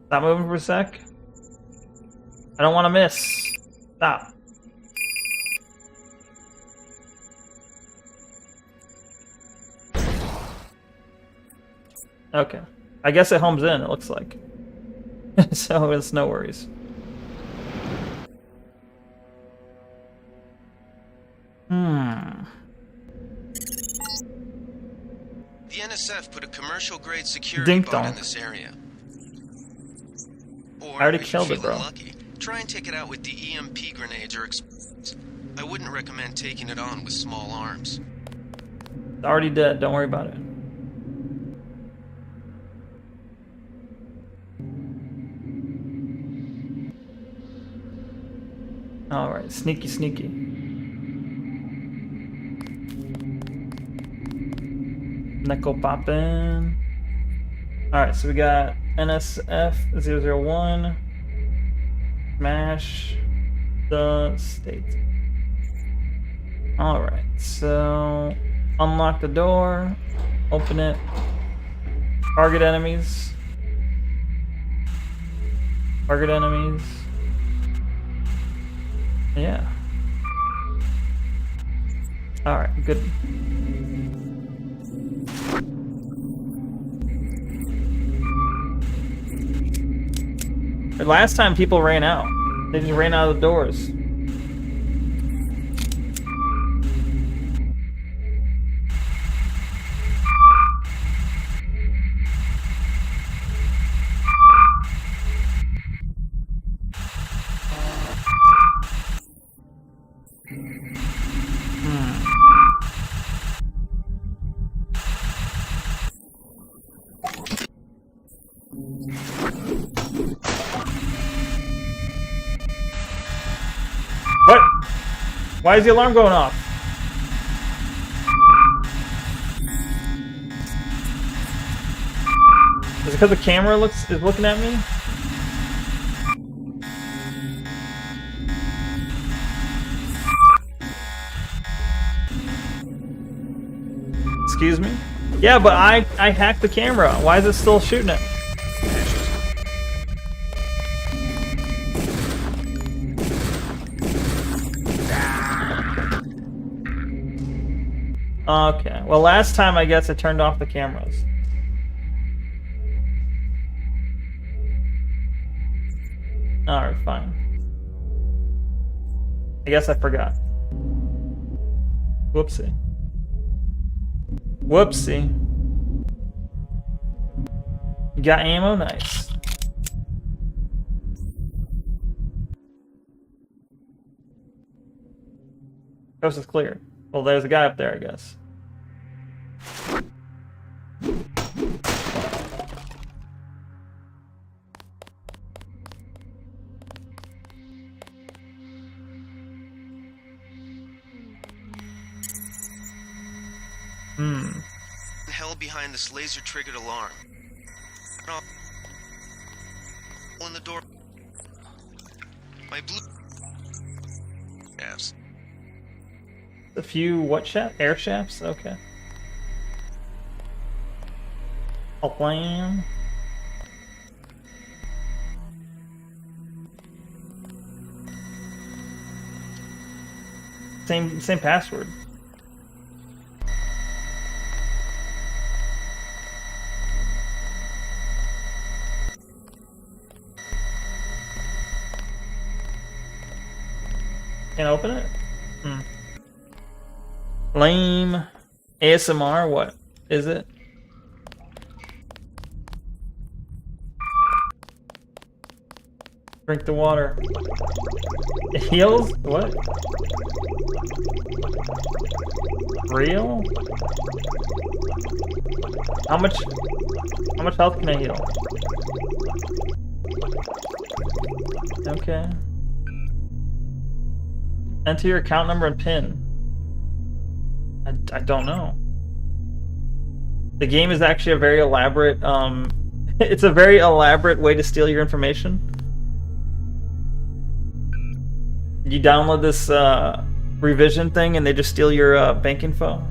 Stop moving for a sec. I don't want to miss. Stop. Okay. I guess it homes in, it looks like. So it's no worries. The NSF put a commercial-grade security bot in this area. Or, I already if you're killed it, bro. lucky, try and take it out with the EMP grenades or explosives. I wouldn't recommend taking it on with small arms. It's already dead, don't worry about it. Alright, sneaky, sneaky. Neko poppin'. Alright, so we got NSF 001. Smash the state. Alright, so unlock the door, open it, target enemies. Target enemies. Yeah. Alright, good. The last time people ran out. They just ran out of the doors. What? Why is the alarm going off? Is it because the camera is looking at me? Excuse me? Yeah, but I hacked the camera. Why is it still shooting it? Okay. Well, last time I guess I turned off the cameras. Alright, fine. I guess I forgot. Whoopsie. Whoopsie. You got ammo? Nice. Coast is clear. Well, there's a guy up there, I guess. Hell behind this laser-triggered alarm. On the door. My blue. Yes. A few what shaft? Air shafts? Okay. A plan. Same password. Can't open it? Lame. ASMR? What is it? Drink the water. It heals? What? Real? How much health can I heal? Okay. Enter your account number and PIN. I don't know. The game is actually a very elaborate, it's a very elaborate way to steal your information. You download this, revision thing and they just steal your, bank info.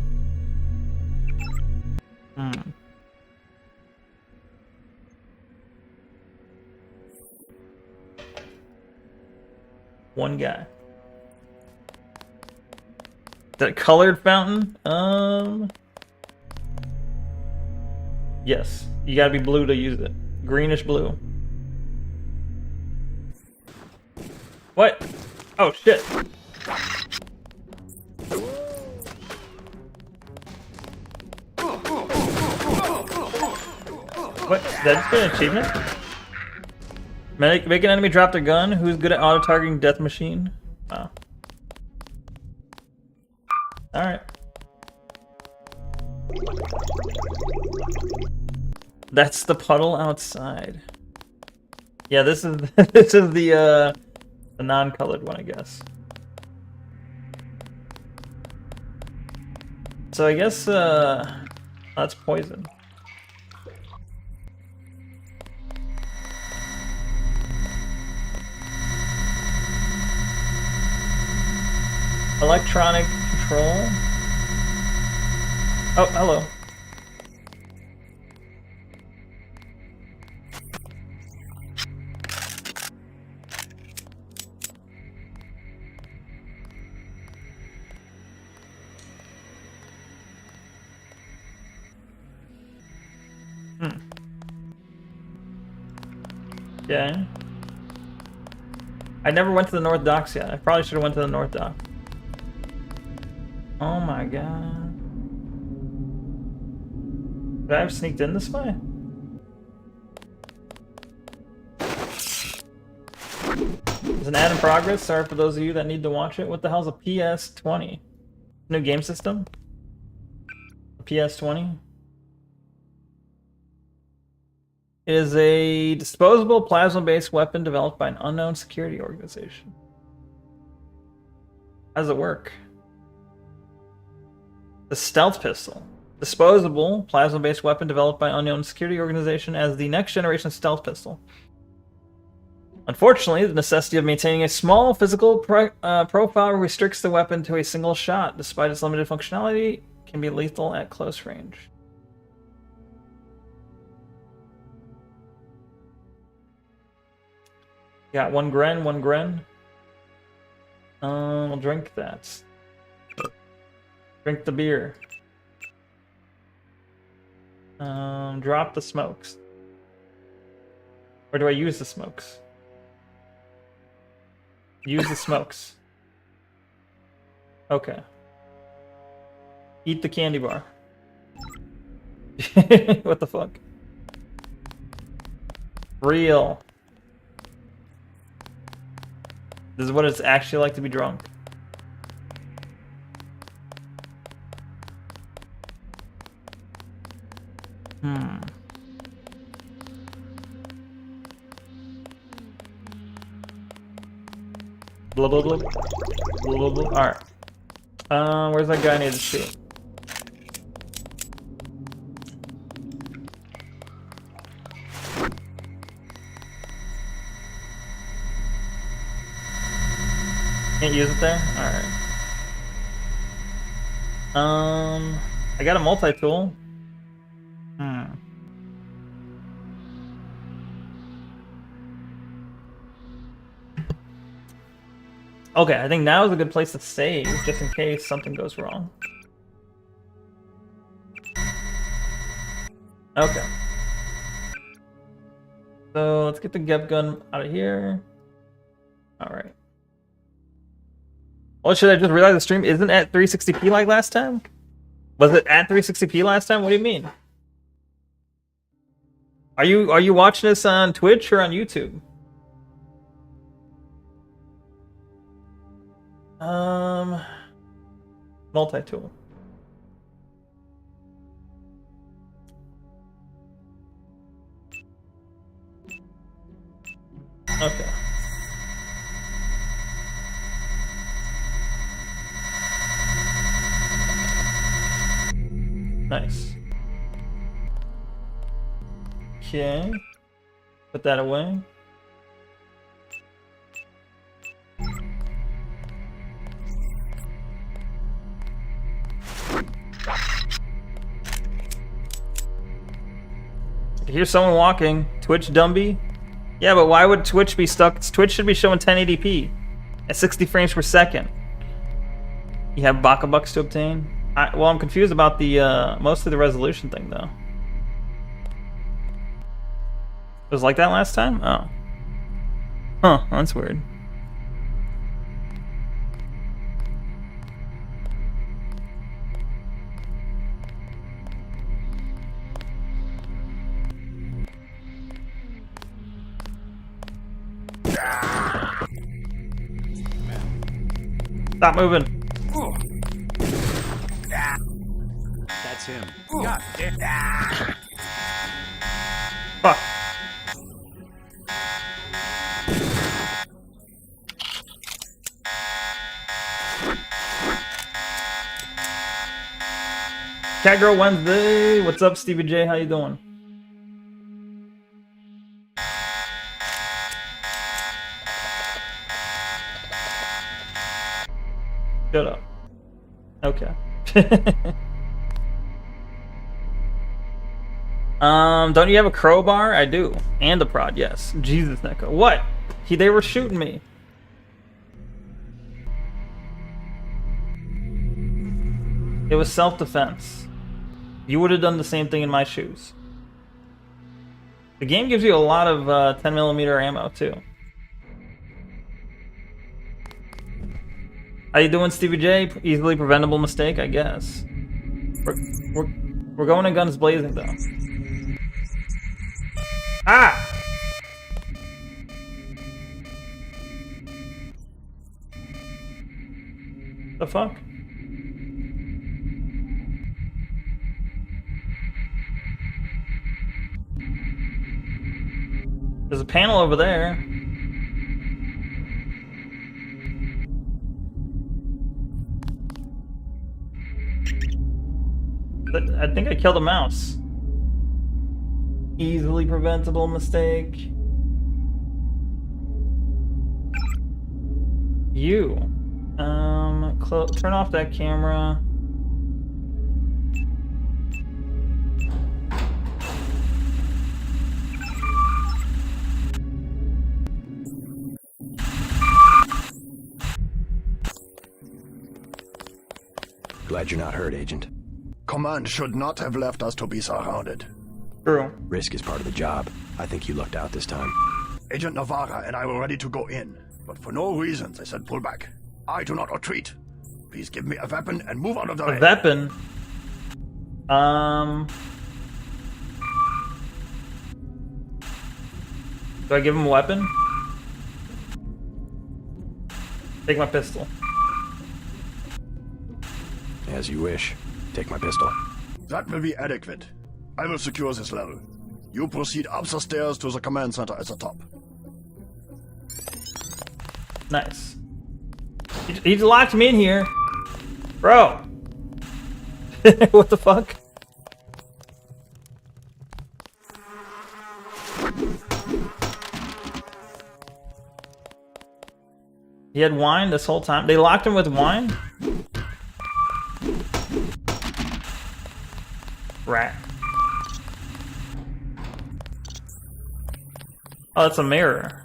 One guy. That colored fountain? Yes. You gotta be blue to use it. Greenish blue. What? Oh shit. What? Did that just get an achievement? Make an enemy drop their gun. Who's good at auto-targeting death machine? Wow. Alright. That's the puddle outside. Yeah, this is this is the non-colored one, I guess. So I guess that's poison. Electronic control. Oh, hello. Okay. I never went to the North Docks yet. I probably should have went to the North Dock. Oh my god. Could I have sneaked in this way? It's an ad in progress. Sorry for those of you that need to watch it. What the hell's a PS20? New game system? A PS20? It is a disposable plasma-based weapon developed by an unknown security organization. How does it work? The stealth pistol. Disposable plasma-based weapon developed by unknown security organization as the next generation stealth pistol. Unfortunately, the necessity of maintaining a small physical profile restricts the weapon to a single shot. Despite its limited functionality, it can be lethal at close range. Got one Gren. We'll drink that. Drink the beer. Drop the smokes. Or do I use the smokes? Use the smokes. Okay. Eat the candy bar. What the fuck? Real. This is what it's actually like to be drunk. Blah blah blah. Blah blah blah. Alright. Where's that guy I need to shoot? Can't use it there? Alright. I got a multi-tool. Okay, I think now is a good place to save, just in case something goes wrong. Okay. So, let's get the Gep gun out of here. Alright. Well, should I just realize the stream isn't at 360p like last time? Was it at 360p last time? What do you mean? Are you watching this on Twitch or on YouTube? Multi-tool. Okay. Nice. Okay. Put that away. I hear someone walking. Twitch Dumby. Yeah, but why would Twitch be stuck? Twitch should be showing 1080p at 60 frames per second. You have Baka Bucks to obtain? Well, I'm confused about the mostly the resolution thing though. It was like that last time? Oh. Huh, that's weird. Stop moving. That's him. God damn. Fuck. Catgirl Wednesday. What's up, Stevie J? How you doing? Shut up. Okay. Don't you have a crowbar? I do. And a prod, yes. Jesus, Neko. What? They were shooting me. It was self-defense. You would have done the same thing in my shoes. The game gives you a lot of 10mm ammo, too. How you doing, Stevie J? Easily preventable mistake, I guess. We're going in guns blazing, though. Ah! The fuck? There's a panel over there. I think I killed a mouse. Easily preventable mistake. You. Turn off that camera. Glad you're not hurt, Agent. Command should not have left us to be surrounded. True. Risk is part of the job. I think you lucked out this time. Agent Navarra and I were ready to go in, but for no reason they said pull back. I do not retreat. Please give me a weapon and move out of the way. A weapon? Do I give him a weapon? Take my pistol. As you wish. Take my pistol. That will be adequate. I will secure this level. You proceed up the stairs to the command center at the top. Nice. He locked me in here. Bro. What the fuck? He had wine this whole time? They locked him with wine? Rat. Oh, that's a mirror.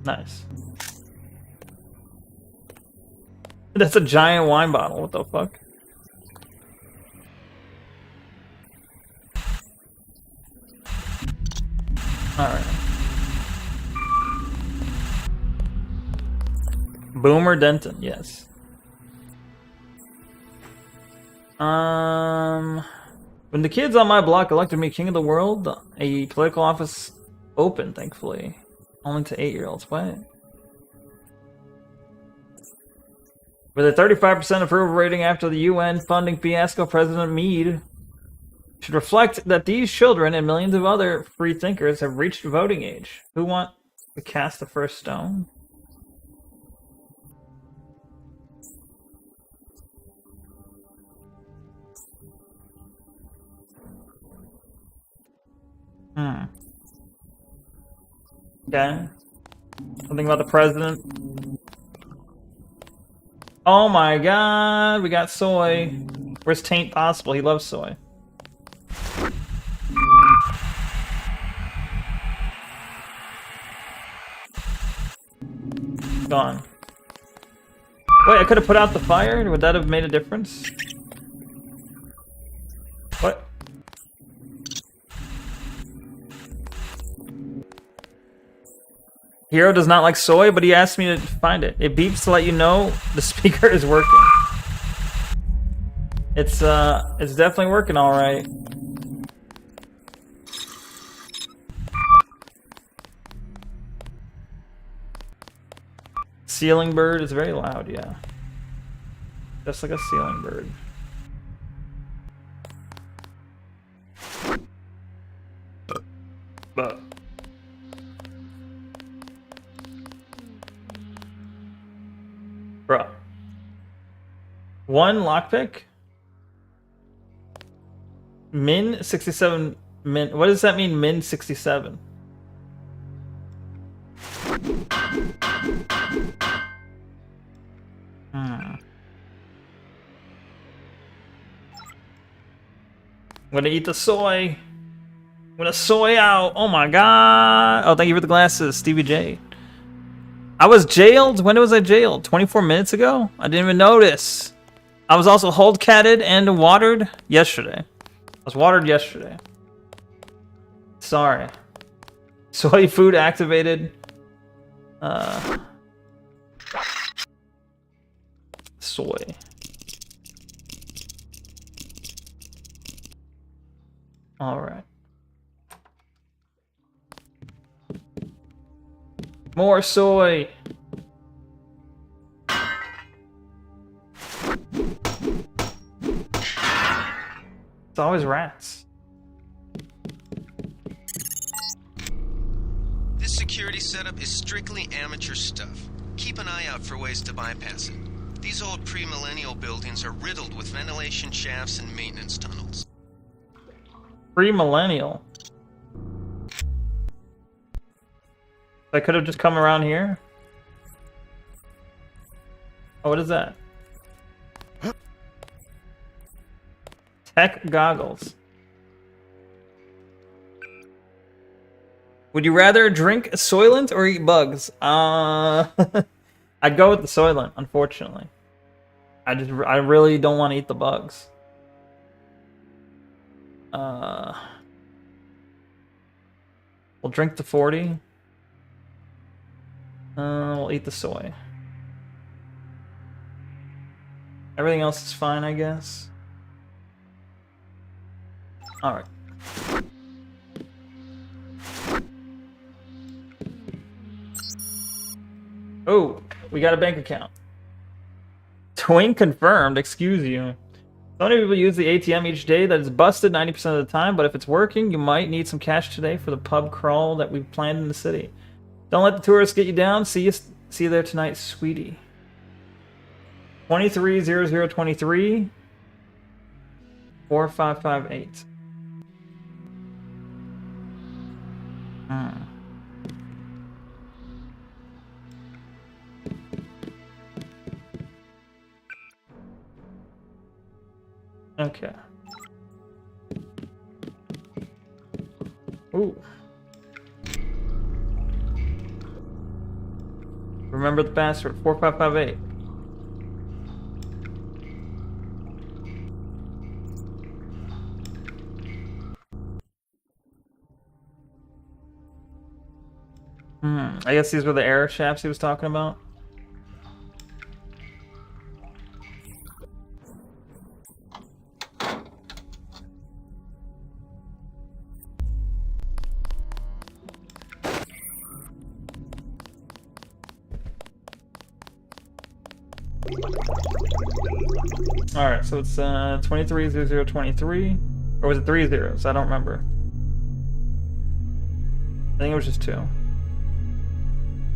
Nice. That's a giant wine bottle. What the fuck? Alright. Boomer Denton, yes. When the kids on my block elected me king of the world, a political office opened, thankfully. Only to 8-year-olds. What? With a 35% approval rating after the UN funding fiasco, President Meade should reflect that these children and millions of other free thinkers have reached voting age. Who want to cast the first stone? Okay. Something about the president. Oh my god, we got soy. Where's Taint Possible? He loves soy. Gone. Wait, I could have put out the fire? Would that have made a difference? What? Hero does not like soy, but he asked me to find it. It beeps to let you know the speaker is working. It's definitely working all right. Ceiling bird is very loud, yeah. Just like a ceiling bird. But bruh. One lockpick? Min 67 min. What does that mean, min 67? I'm gonna eat the soy. I'm gonna soy out. Oh my god. Oh, thank you for the glasses, Stevie J. I was jailed? When was I jailed? 24 minutes ago? I didn't even notice. I was also hold-catted and watered yesterday. I was watered yesterday. Sorry. Soy food activated. Soy. Alright. More soy. It's always rats. This security setup is strictly amateur stuff. Keep an eye out for ways to bypass it. These old pre-millennial buildings are riddled with ventilation shafts and maintenance tunnels. Pre-millennial. I could have just come around here. Oh, what is that? Tech goggles. Would you rather drink Soylent or eat bugs? I'd go with the Soylent, unfortunately. I really don't want to eat the bugs. We'll drink the 40. We'll eat the soy. Everything else is fine, I guess. Alright. Oh, we got a bank account. Twink confirmed, excuse you. So many people use the ATM each day that is busted 90% of the time, but if it's working, you might need some cash today for the pub crawl that we've planned in the city. Don't let the tourists get you down. See you there tonight, sweetie. 230023 4558. Okay. Ooh. Remember the password, 4558. I guess these were the air shafts he was talking about. Alright, so it's 230023. Or was it 3 zeros? I don't remember. I think it was just 2.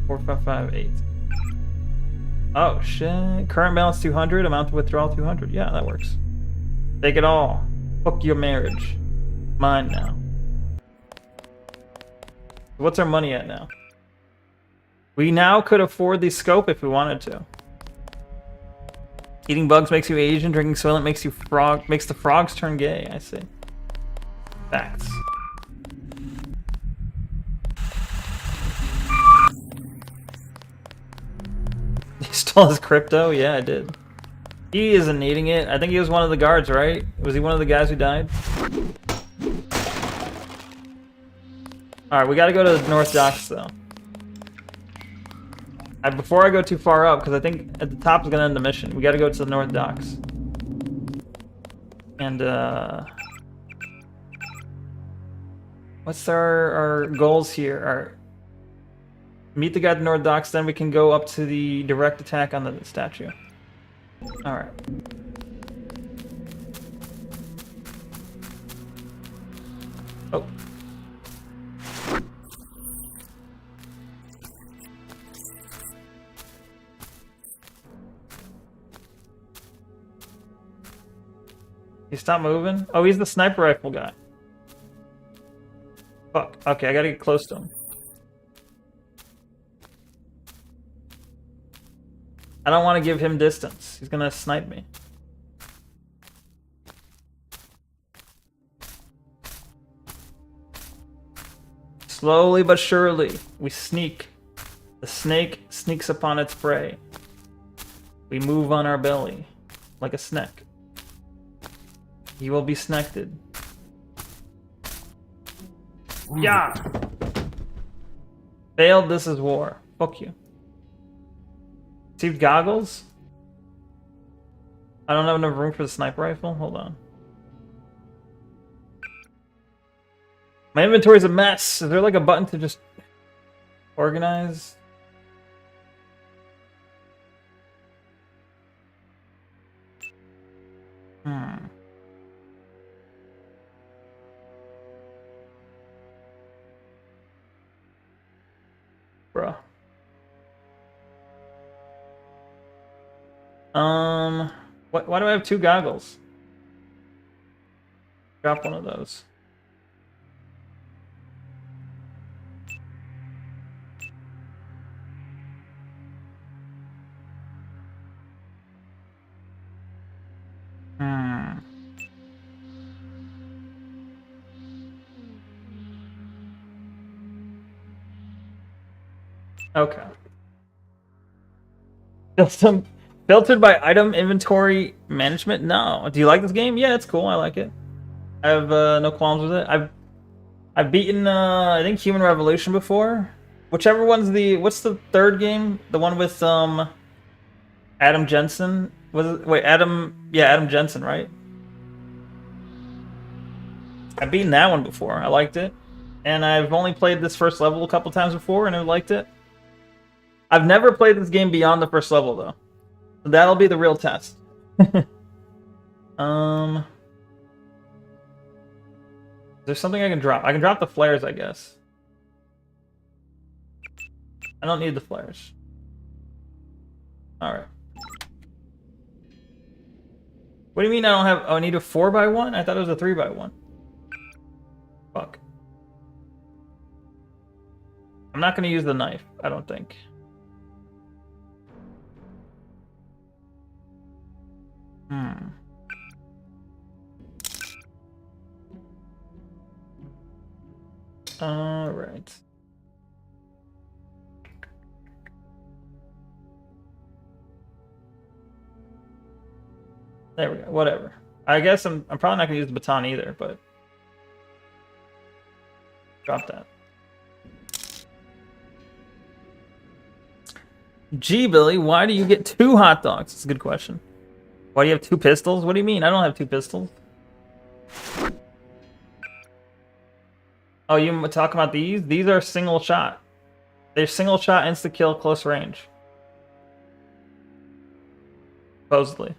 4558. Oh shit. Current balance 200, amount to withdrawal 200. Yeah, that works. Take it all. Fuck your marriage. Mine now. What's our money at now? We now could afford the scope if we wanted to. Eating bugs makes you Asian, drinking Soylent makes the frogs turn gay. I see. Facts. He stole his crypto? Yeah, I did. He isn't needing it. I think he was one of the guards, right? Was he one of the guys who died? Alright, we gotta go to the North Docks, though. Before I go too far up, because I think at the top is gonna end the mission, we gotta go to the North Docks. And, what's our goals here? Meet the guy at the North Docks, then we can go up to the direct attack on the statue. Alright. Oh. He stopped moving? Oh, he's the sniper rifle guy. Fuck. Okay, I gotta get close to him. I don't want to give him distance. He's gonna snipe me. Slowly but surely, we sneak. The snake sneaks upon its prey. We move on our belly, like a snack. He will be snacked. Yeah! Failed, this is war. Fuck you. Received goggles? I don't have enough room for the sniper rifle? Hold on. My inventory's a mess. Is there like a button to just organize? Bruh. Why do I have 2 goggles? Drop one of those. Okay. Filtered by item inventory management? No. Do you like this game? Yeah, it's cool. I like it. I have no qualms with it. I've beaten I think Human Revolution before. Whichever one's what's the third game? The one with Adam Jensen? Adam Jensen, right? I've beaten that one before. I liked it. And I've only played this first level a couple times before and I liked it. I've never played this game beyond the first level though. So that'll be the real test. There's something I can drop. I can drop the flares, I guess. I don't need the flares. Alright. What do you mean I don't have... Oh, I need a 4x1? I thought it was a 3x1. Fuck. I'm not going to use the knife, I don't think. Alright. There we go. Whatever. I guess I'm probably not gonna use the baton either, but drop that. Gee, Billy, why do you get 2 hot dogs? That's a good question. Why do you have 2 pistols? What do you mean? I don't have 2 pistols. Oh, you talk about these? These are single shot. They're single shot, insta kill, close range. Supposedly.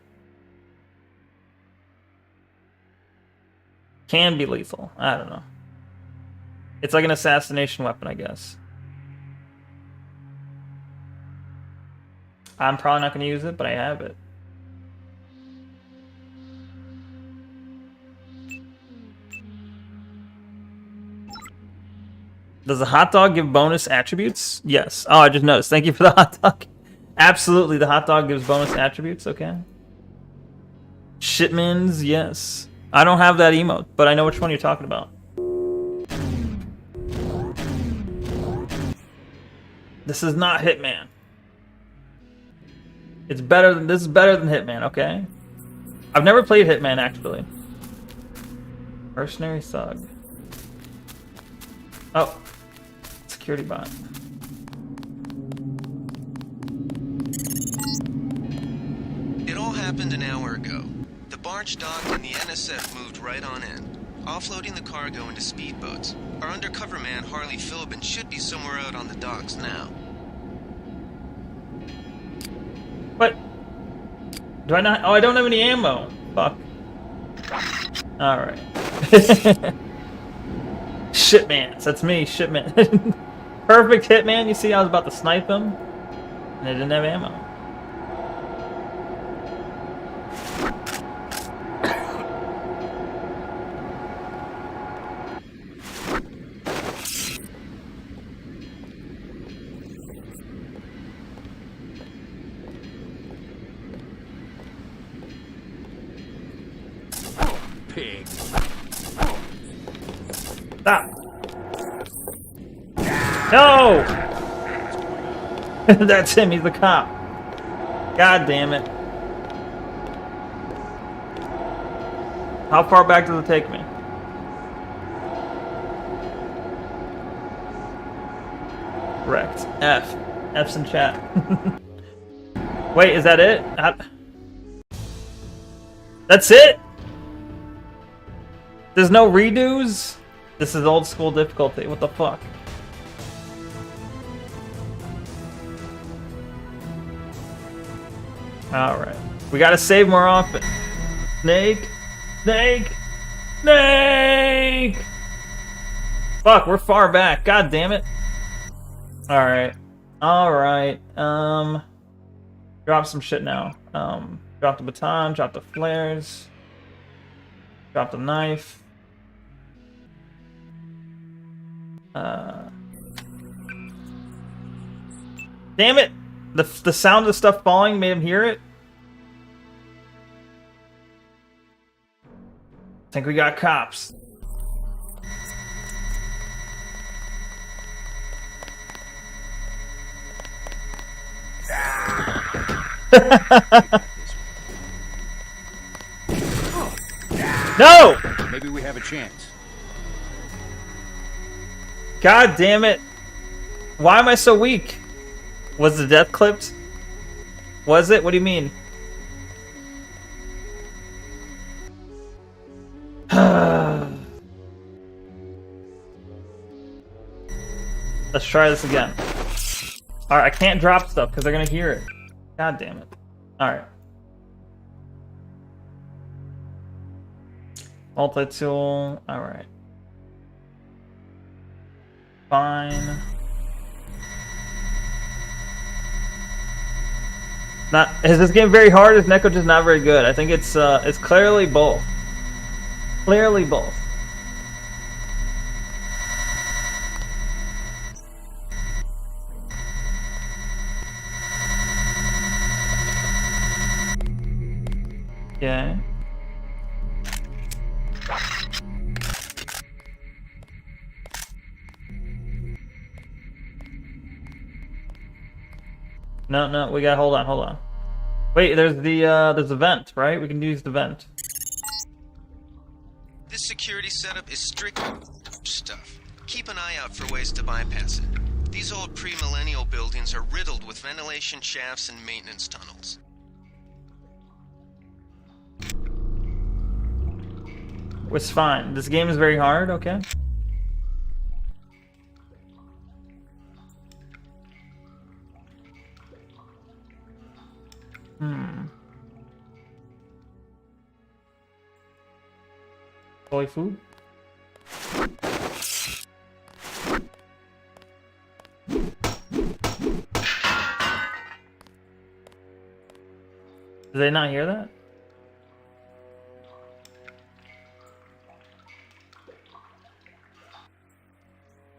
Can be lethal. I don't know. It's like an assassination weapon, I guess. I'm probably not going to use it, but I have it. Does a hot dog give bonus attributes? Yes. Oh, I just noticed. Thank you for the hot dog. Absolutely, the hot dog gives bonus attributes. Okay. Shipmans, yes. I don't have that emote, but I know which one you're talking about. This is not Hitman. It's better than this is better than Hitman, okay? I've never played Hitman actually. Mercenary thug. Oh. Security bot. It all happened an hour ago. The barge docked and the NSF moved right on in, offloading the cargo into speedboats. Our undercover man, Harley Philbin, should be somewhere out on the docks now. What? Do I not? Oh, I don't have any ammo. Fuck. Alright. Shitman. That's me, Shitman. Perfect Hitman. You see, I was about to snipe him, and I didn't have ammo. Pig. Stop. No! That's him, he's the cop. God damn it. How far back does it take me? Correct. F. F's in chat. Wait, is that it? That's it? There's no redos? This is old school difficulty. What the fuck? Alright. We gotta save more often. Snake! Snake! Snake! Fuck, we're far back. God damn it. Alright. Alright. Drop some shit now. Drop the baton, drop the flares. Drop the knife. Damn it! The sound of stuff falling made him hear it. I think we got cops. No! Maybe we have a chance. God damn it. Why am I so weak? Was the death clipped? Was it? What do you mean? Let's try this again. Alright, I can't drop stuff because they're gonna hear it. God damn it. Alright. Multi-tool. Alright. Fine. Is this game very hard? Is Neko just not very good? I think it's clearly both. Clearly both. Okay. No, we got hold on. Wait, there's the vent, right? We can use the vent. This security setup is strict stuff. Keep an eye out for ways to bypass it. These old pre-millennial buildings are riddled with ventilation shafts and maintenance tunnels. It's fine. This game is very hard, okay? Soy food. Did they not hear that?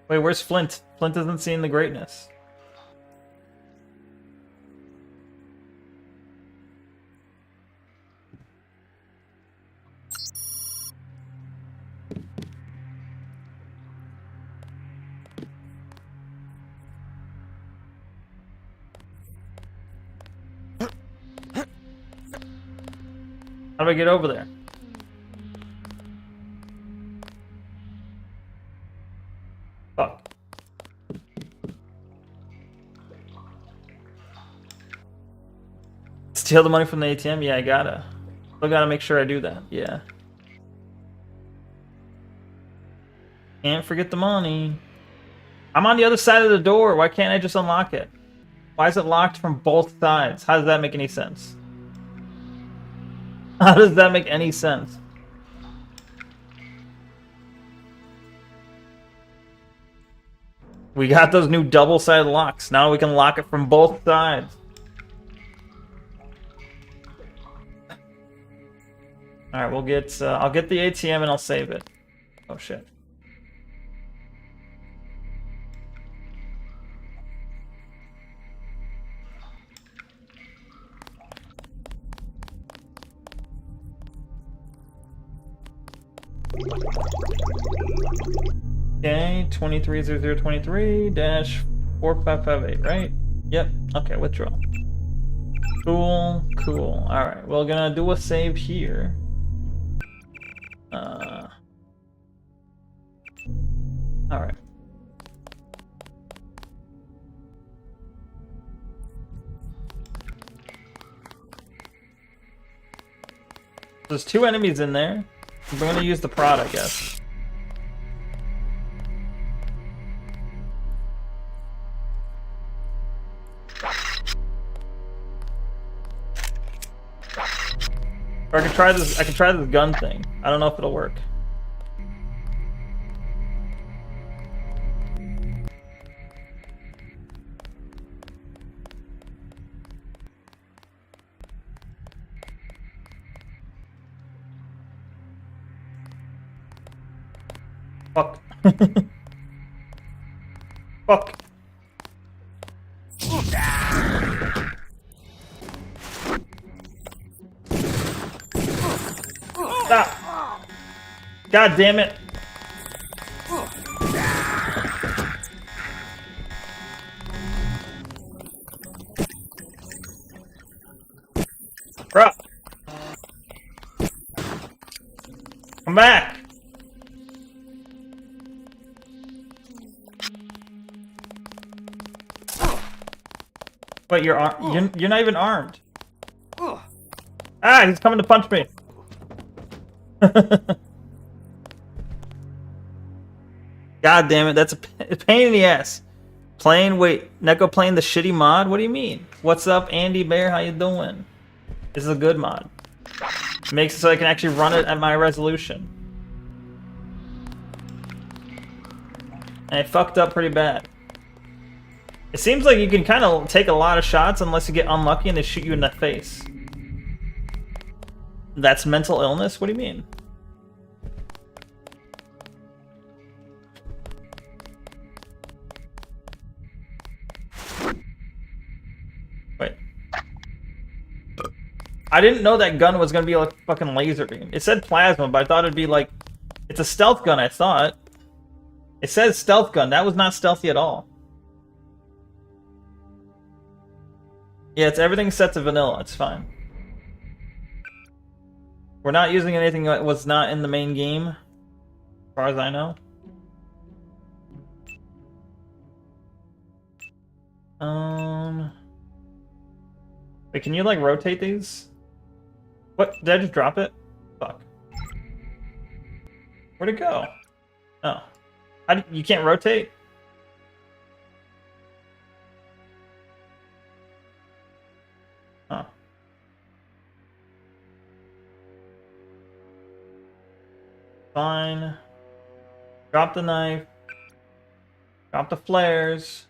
Wait, where's Flint? Flint isn't seeing the greatness. How do I get over there? Fuck. Steal the money from the ATM? Yeah, I gotta. Still gotta make sure I do that. Yeah. Can't forget the money. I'm on the other side of the door. Why can't I just unlock it? Why is it locked from both sides? How does that make any sense? How does that make any sense? We got those new double-sided locks. Now we can lock it from both sides. All right, we'll get. I'll get the ATM and I'll save it. Oh shit. Okay, 230023-4558, right? Yep. Okay, withdraw. Cool, cool. All right, we're gonna do a save here. All right. There's 2 enemies in there. We're gonna use the prod, I guess. Or I could try this. I could try this gun thing. I don't know if it'll work. Fuck. Fuck. Stop. God damn it. Bro. Come back. Wait, you're not even armed. Ah, he's coming to punch me. God damn it, that's a pain in the ass. Wait, Neko playing the shitty mod? What do you mean? What's up, Andy Bear? How you doing? This is a good mod. Makes it so I can actually run it at my resolution. And I fucked up pretty bad. It seems like you can kind of take a lot of shots unless you get unlucky and they shoot you in the face. That's mental illness? What do you mean? Wait. I didn't know that gun was gonna be like fucking laser beam. It said plasma, but I thought it'd be like... It's a stealth gun, I thought. It says stealth gun. That was not stealthy at all. Yeah, it's everything set to vanilla. It's fine. We're not using anything that was not in the main game, as far as I know. Wait, can you like rotate these? What? Did I just drop it? Fuck. Where'd it go? Oh. You can't rotate? Huh. Fine. Drop the knife. Drop the flares.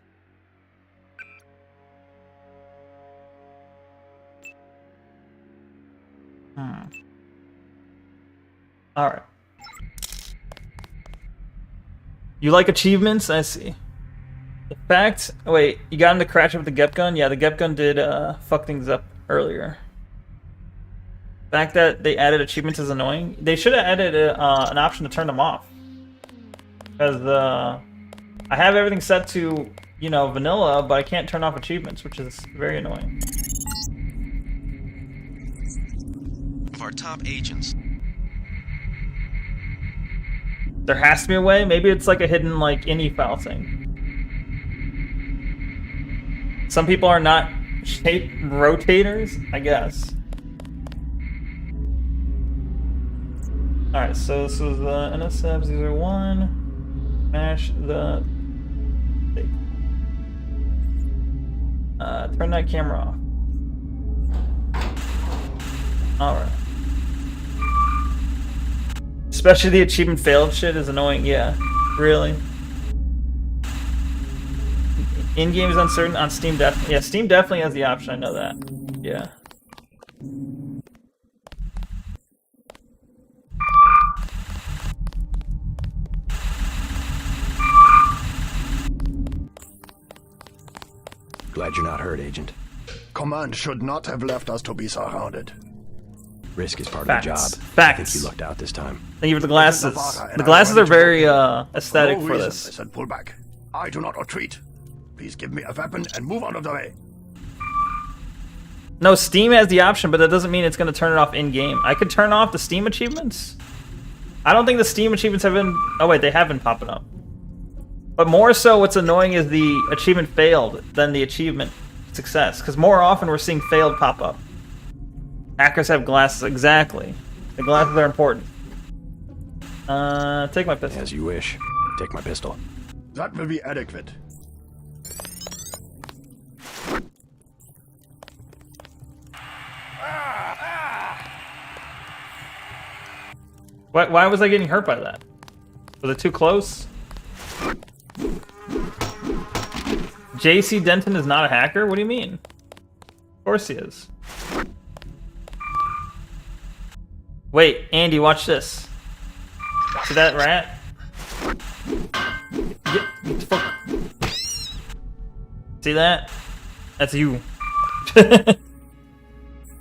Alright. You like achievements? I see. In fact, wait, you got him to crash up with the Gep gun? Yeah, the Gep gun did fuck things up earlier. The fact that they added achievements is annoying. They should have added an option to turn them off. Because I have everything set to, you know, vanilla, but I can't turn off achievements, which is very annoying. Of our top agents. There has to be a way. Maybe it's like a hidden like ini file thing. Some people are not shape rotators, I guess. Alright, so this was the NSF-001. Smash the... turn that camera off. Alright. Especially the achievement failed shit is annoying, yeah. Really. In-game is uncertain, on Steam definitely. Yeah, Steam definitely has the option, I know that. Yeah. Glad you're not hurt, Agent. Command should not have left us to be surrounded. Risk is part Facts. of the job. Facts. I think you lucked out this time. Thank you for the glasses. The glasses are very aesthetic for this. I said pull back. I do not retreat. Please give me a weapon and move out of the way. No, Steam has the option, but that doesn't mean it's going to turn it off in-game. I could turn off the Steam achievements. I don't think the Steam achievements have been... Oh wait, they have been popping up. But more so, what's annoying is the achievement failed than the achievement success. Because more often we're seeing failed pop up. Hackers have glasses, exactly. The glasses are important. Take my pistol. As you wish. Take my pistol. That will be adequate. Why was I getting hurt by that? Was it too close? JC Denton is not a hacker? What do you mean? Of course he is. Wait, Andy, watch this. See that rat? Get the fuck. See that? That's you.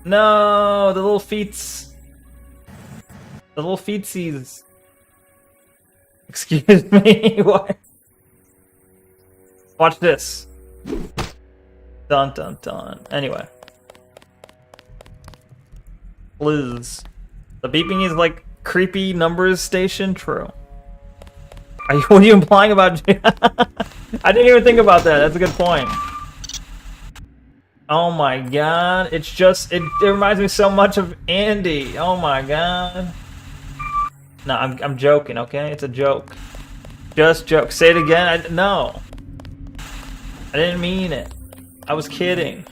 No, the little feets. The little feetsies. Excuse me. What? Watch this. Dun dun dun. Anyway. Liz. The beeping is like creepy numbers station? True. What are you implying about... I didn't even think about that. That's a good point. Oh my god. It's just... It reminds me so much of Andy. Oh my god. No, I'm joking, okay? It's a joke. Just joke. Say it again. No. I didn't mean it. I was kidding.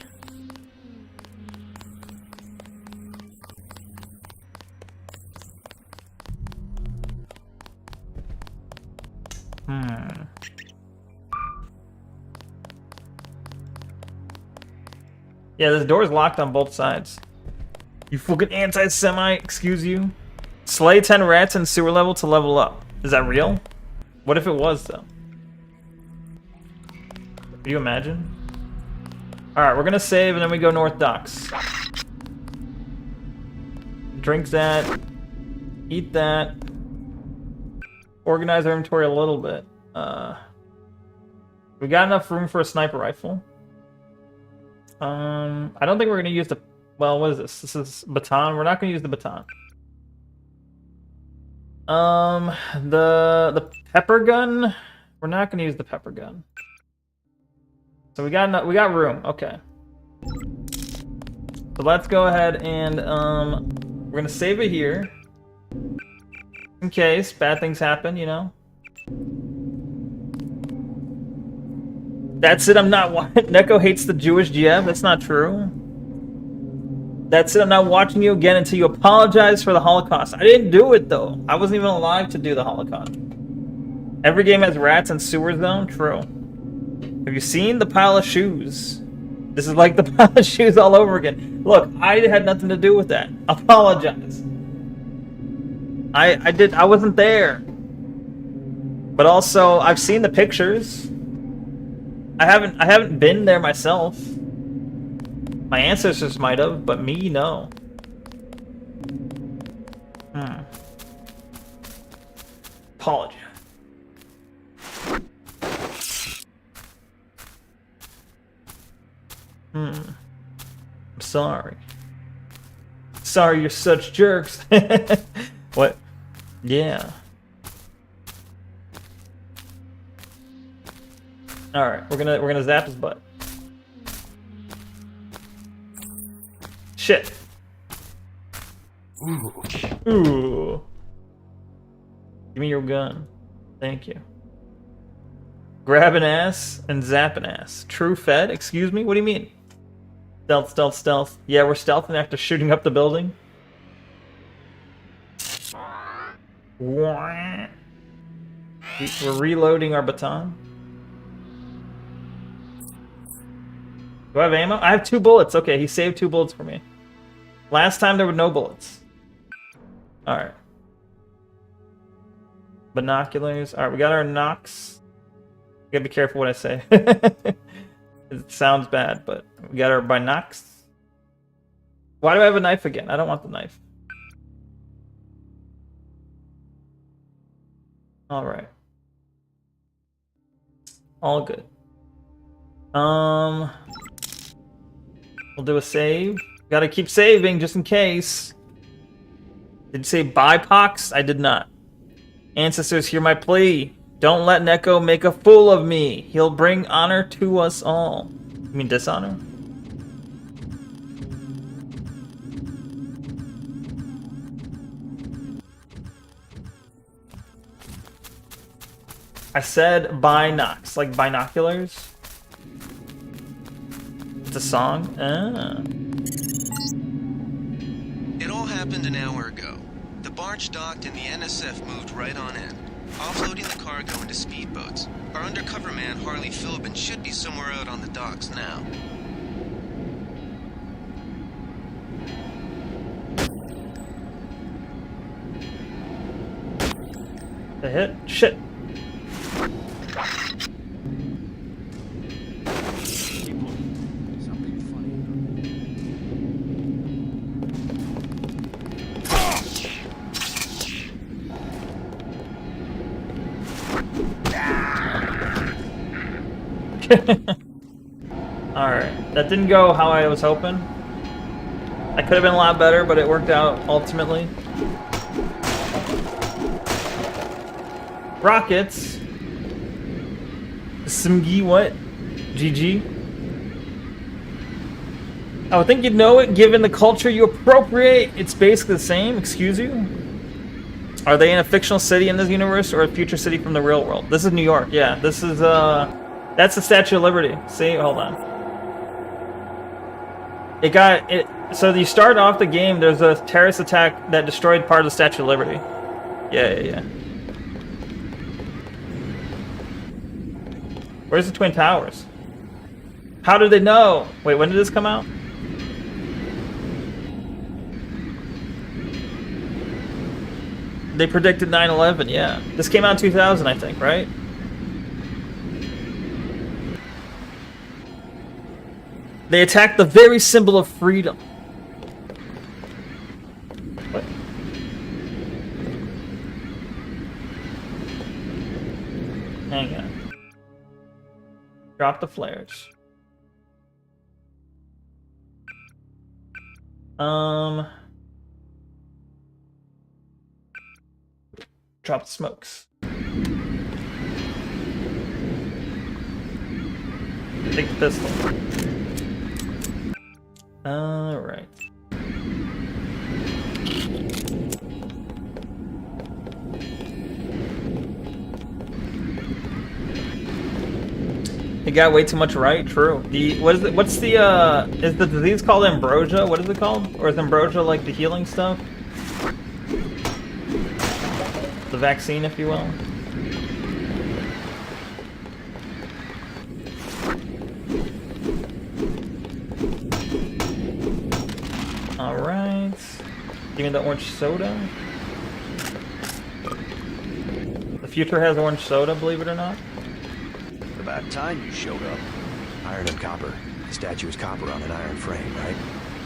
Yeah, this door's locked on both sides. You fucking anti-Semite, excuse you. Slay 10 rats in sewer level to level up. Is that real? What if it was, though? Can you imagine? Alright, we're gonna save and then we go North Docks. Drink that. Eat that. Organize our inventory a little bit. We got enough room for a sniper rifle. I don't think we're gonna use the... Well, what is this? This is baton. We're not gonna use the baton. The pepper gun. We're not gonna use the pepper gun. So we got room. Okay. So let's go ahead and we're gonna save it here in case bad things happen. You know. That's it. I'm not. Neko hates the Jewish GF. That's not true. That's it. I'm not watching you again until you apologize for the Holocaust. I didn't do it, though. I wasn't even alive to do the Holocaust. Every game has rats and sewer zone? True. Have you seen the pile of shoes? This is like the pile of shoes all over again. Look, I had nothing to do with that. Apologize. I wasn't there. But also, I've seen the pictures. I haven't been there myself. My ancestors might have, but me, no. Apologize. I'm sorry. Sorry you're such jerks. What? Yeah. Alright, we're gonna zap his butt. Shit. Ooh. Give me your gun. Thank you. Grab an ass and zap an ass. True Fed? Excuse me? What do you mean? Stealth, stealth, stealth. Yeah, we're stealthing after shooting up the building. We're reloading our baton. Do I have ammo? I have 2 bullets. Okay, he saved 2 bullets for me. Last time there were no bullets. Alright. Binoculars. Alright, we got our Nox. Gotta be careful what I say. It sounds bad, but we got our binocs. Why do I have a knife again? I don't want the knife. Alright. All good. We'll do a save. Gotta keep saving just in case. Did you say BIPOX? I did not. Ancestors, hear my plea. Don't let Neko make a fool of me. He'll bring honor to us all. You mean dishonor? I said binocs, like binoculars. It's a song? Ah. It all happened an hour ago. The barge docked and the NSF moved right on in, offloading the cargo into speedboats. Our undercover man, Harley Philbin, should be somewhere out on the docks now. The hit? Shit. Alright, that didn't go how I was hoping. I could have been a lot better, but it worked out ultimately. Rockets. Simgi what? GG. I would think you'd know it given the culture you appropriate. It's basically the same, excuse you. Are they in a fictional city in this universe or a future city from the real world? This is New York, yeah. This is that's the Statue of Liberty. See, hold on. It got it. So you start off the game. There's a terrorist attack that destroyed part of the Statue of Liberty. Yeah. Where's the Twin Towers? How did they know? Wait, when did this come out? They predicted 9/11. Yeah, this came out in 2000, I think, right? They attacked the very symbol of freedom. What? Hang on. Drop the flares. Drop the smokes. Take the pistol. Alright. He got way too much right. True. What's the is the disease called ambrosia? What is it called? Or is ambrosia like the healing stuff? The vaccine, if you will. All right. Give me the orange soda. The future has orange soda, believe it or not. About time you showed up. Iron and copper. The statue is copper on an iron frame, right?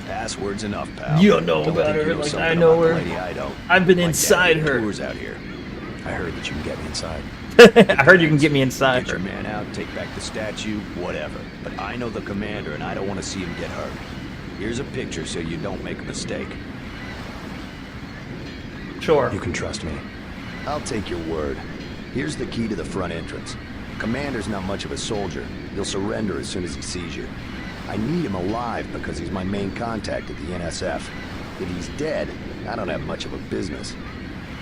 Password's enough, pal. You don't know Don't about think her you like something I know about the her. lady I don't. I've been My inside dad her. tours out here. I heard that you can get me inside. I heard you can get me inside Get your her. man out, take back the statue, whatever. But I know the commander, and I don't want to see him get hurt. Here's a picture so you don't make a mistake. Sure. You can trust me. I'll take your word. Here's the key to the front entrance. Commander's not much of a soldier. He'll surrender as soon as he sees you. I need him alive because he's my main contact at the NSF. If he's dead, I don't have much of a business.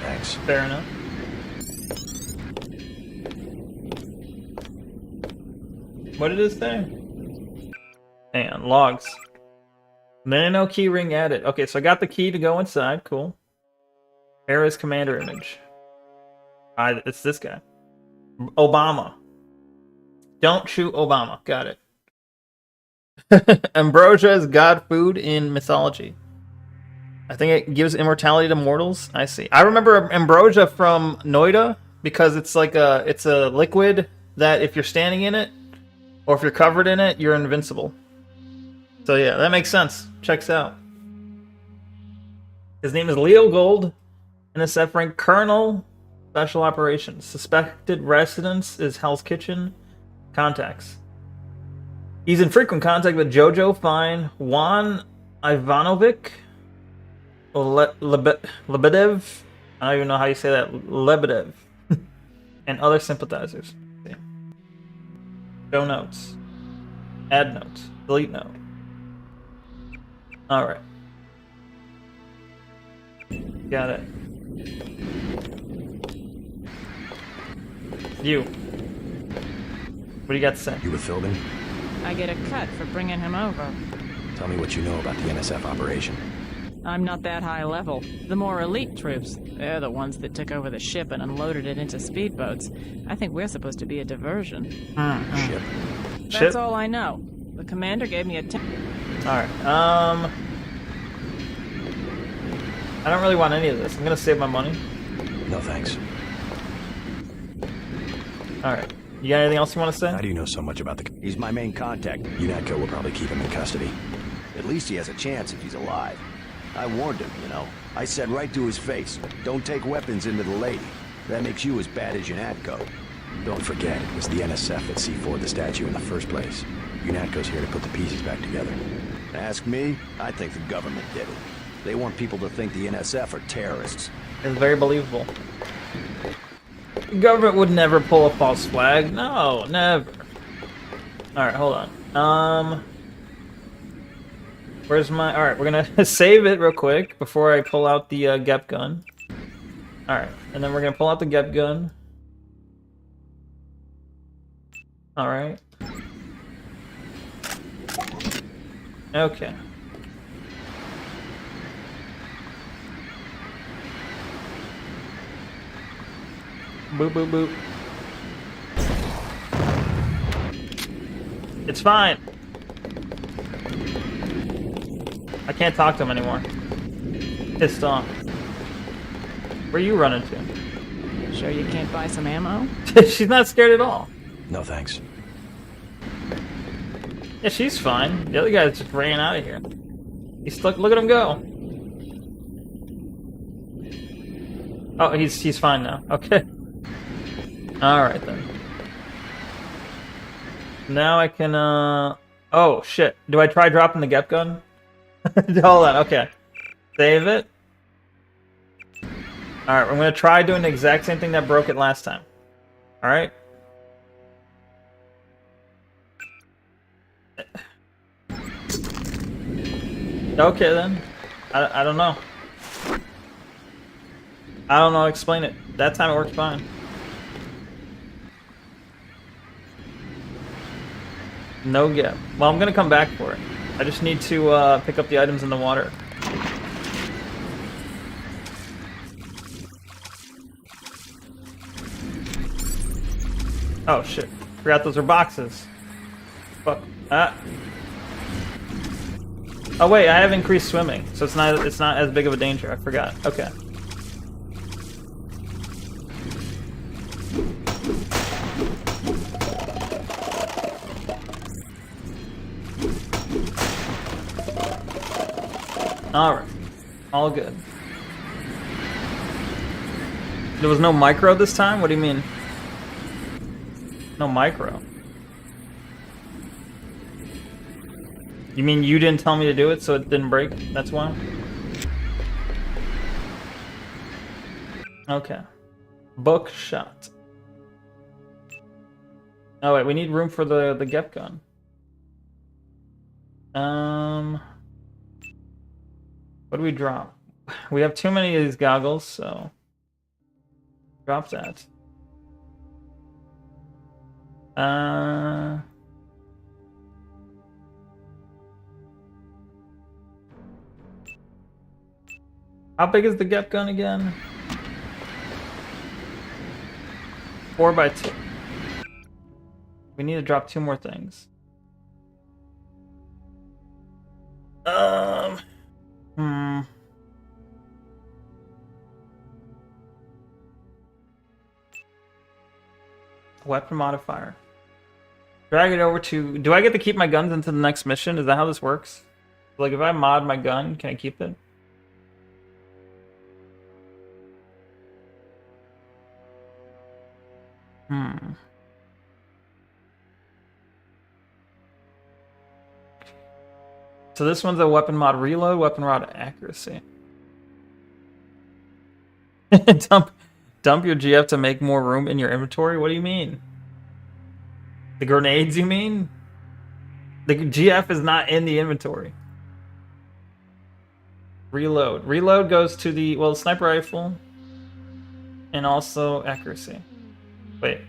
Thanks. Fair enough. What did it say? Hang on, logs. Nano key ring added. Okay, so I got the key to go inside. Cool. Era's commander image. It's this guy. Obama. Don't shoot Obama. Got it. Ambrosia is god food in mythology. I think it gives immortality to mortals. I see. I remember ambrosia from Noida because it's like it's a liquid that if you're standing in it or if you're covered in it, you're invincible. So yeah, that makes sense. Checks out. His name is Leo Gold, NSF rank Colonel, Special Operations. Suspected residence is Hell's Kitchen. Contacts. He's in frequent contact with Jojo Fine, Juan Ivanovic, Lebedev, I don't even know how you say that, Lebedev, and other sympathizers. See. Show notes. Add notes. Delete note. Alright. Got it. You. What do you got to say? You with Philbin? I get a cut for bringing him over. Tell me what you know about the NSF operation. I'm not that high level. The more elite troops, they're the ones that took over the ship and unloaded it into speedboats. I think we're supposed to be a diversion. Ship. That's Ship? all I know. The commander gave me a Alright, I don't really want any of this. I'm gonna save my money. No thanks. Alright. You got anything else you want to say? How do you know so much about the... He's my main contact. Neko will probably keep him in custody. At least he has a chance if he's alive. I warned him, you know. I said right to his face, don't take weapons into the lady. That makes you as bad as Unatco. Don't forget, it was the NSF that C4'd the statue in the first place. Unatco's here to put the pieces back together. Ask me, I think the government did it. They want people to think the NSF are terrorists. It's very believable. The government would never pull a false flag. No, never. Alright, hold on. Where's my... Alright, we're gonna save it real quick before I pull out the Gep gun. Alright, and then we're gonna pull out the Gep gun. Alright. Okay. Boop, boop, boop. It's fine. I can't talk to him anymore. Pissed off. Where are you running to? Sure you can't buy some ammo? She's not scared at all. No thanks. Yeah, she's fine. The other guy just ran out of here. He's stuck. Look at him go. Oh, he's fine now. Okay. Alright then. Now I can, oh, shit. Do I try dropping the Gep gun? Hold on, okay. Save it. Alright, I'm gonna try doing the exact same thing that broke it last time. Alright? Okay then. I don't know. I don't know how to explain it. That time it worked fine. No gap. Well, I'm gonna come back for it. I just need to pick up the items in the water. Oh shit. Forgot those are boxes. Fuck. Ah. Oh wait, I have increased swimming, so it's not as big of a danger. I forgot. Okay. Alright. All good. There was no micro this time? What do you mean? No micro. You mean you didn't tell me to do it, so it didn't break? That's why? Okay. Book shot. Oh wait, we need room for the Gep gun. What do we drop? We have too many of these goggles, so drop that. How big is the Gep gun again? 4x2. We need to drop 2 more things. Weapon modifier. Drag it over to... Do I get to keep my guns into the next mission? Is that how this works? Like, if I mod my gun, can I keep it? So this one's a weapon mod reload, weapon mod accuracy. Dump your GF to make more room in your inventory? What do you mean? The grenades, you mean? The GF is not in the inventory. Reload. Reload goes to the, well, sniper rifle. And also accuracy. Wait.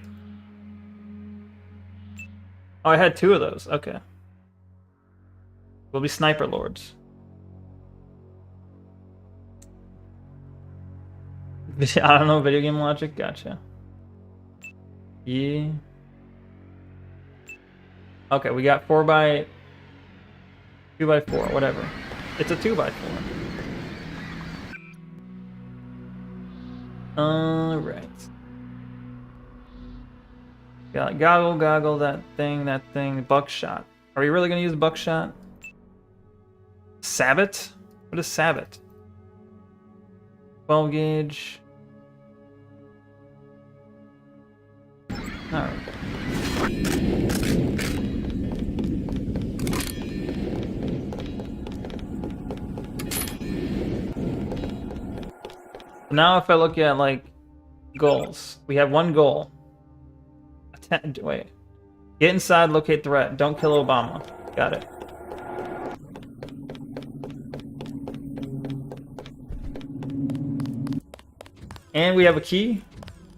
Oh, I had 2 of those. Okay. We'll be sniper lords. I don't know, video game logic? Gotcha. Yeah. Okay, we got 2x4, whatever. It's a 2x4. Alright. Got goggle, that thing, buckshot. Are we really gonna use buckshot? Sabot? What is Sabot? 12 gauge. Alright. Now if I look at like goals, we have 1 goal. Wait. Get inside, locate threat. Don't kill Obama. Got it. And we have a key,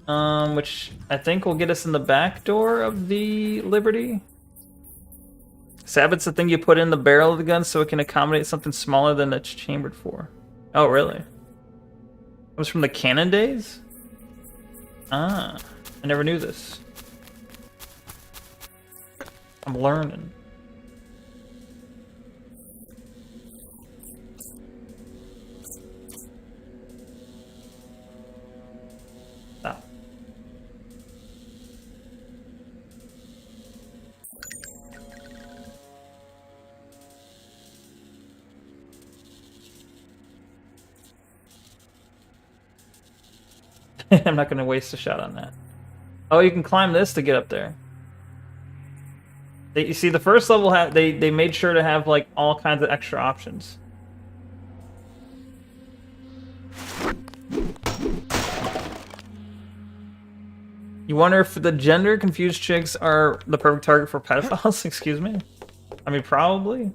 which I think will get us in the back door of the Liberty. Sabot's the thing you put in the barrel of the gun so it can accommodate something smaller than it's chambered for. Oh, really? It was from the cannon days? Ah, I never knew this. I'm learning. Stop. I'm not going to waste a shot on that. Oh, you can climb this to get up there. You see, the first level they made sure to have like all kinds of extra options. You wonder if the gender confused chicks are the perfect target for pedophiles? Excuse me? I mean, probably.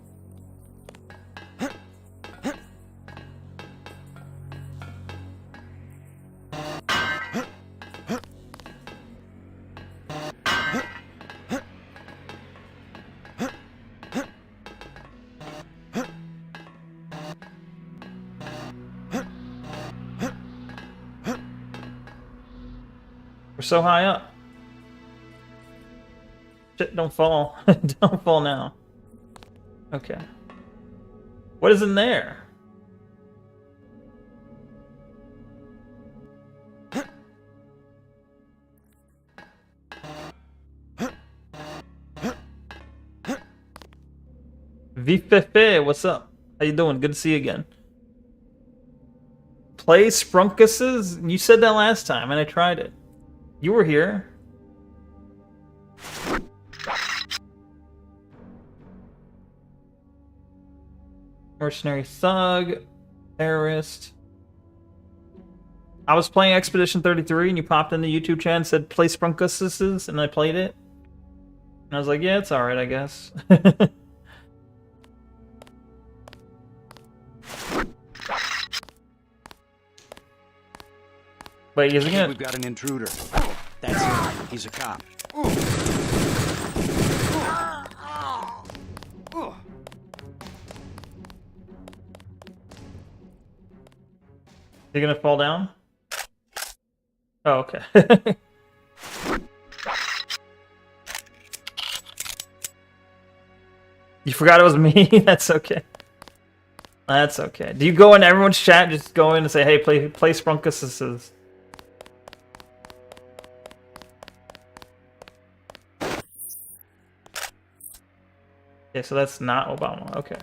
We're so high up. Shit, don't fall. Don't fall now. Okay. What is in there? Vifefe, what's up? How you doing? Good to see you again. Play Sprunkuses? You said that last time, and I tried it. You were here. Mercenary Thug. Terrorist. I was playing Expedition 33, and you popped in the YouTube chat and said, play Sprunkuses, and I played it. And I was like, yeah, it's alright, I guess. Wait, is it gonna... We've got an intruder. That's him. He's a cop. Is he gonna fall down? Oh, okay. You forgot it was me? That's okay. That's okay. Do you go in everyone's chat, just go in and say, hey, play Sprunkuses? Okay, so that's not Obama. Okay.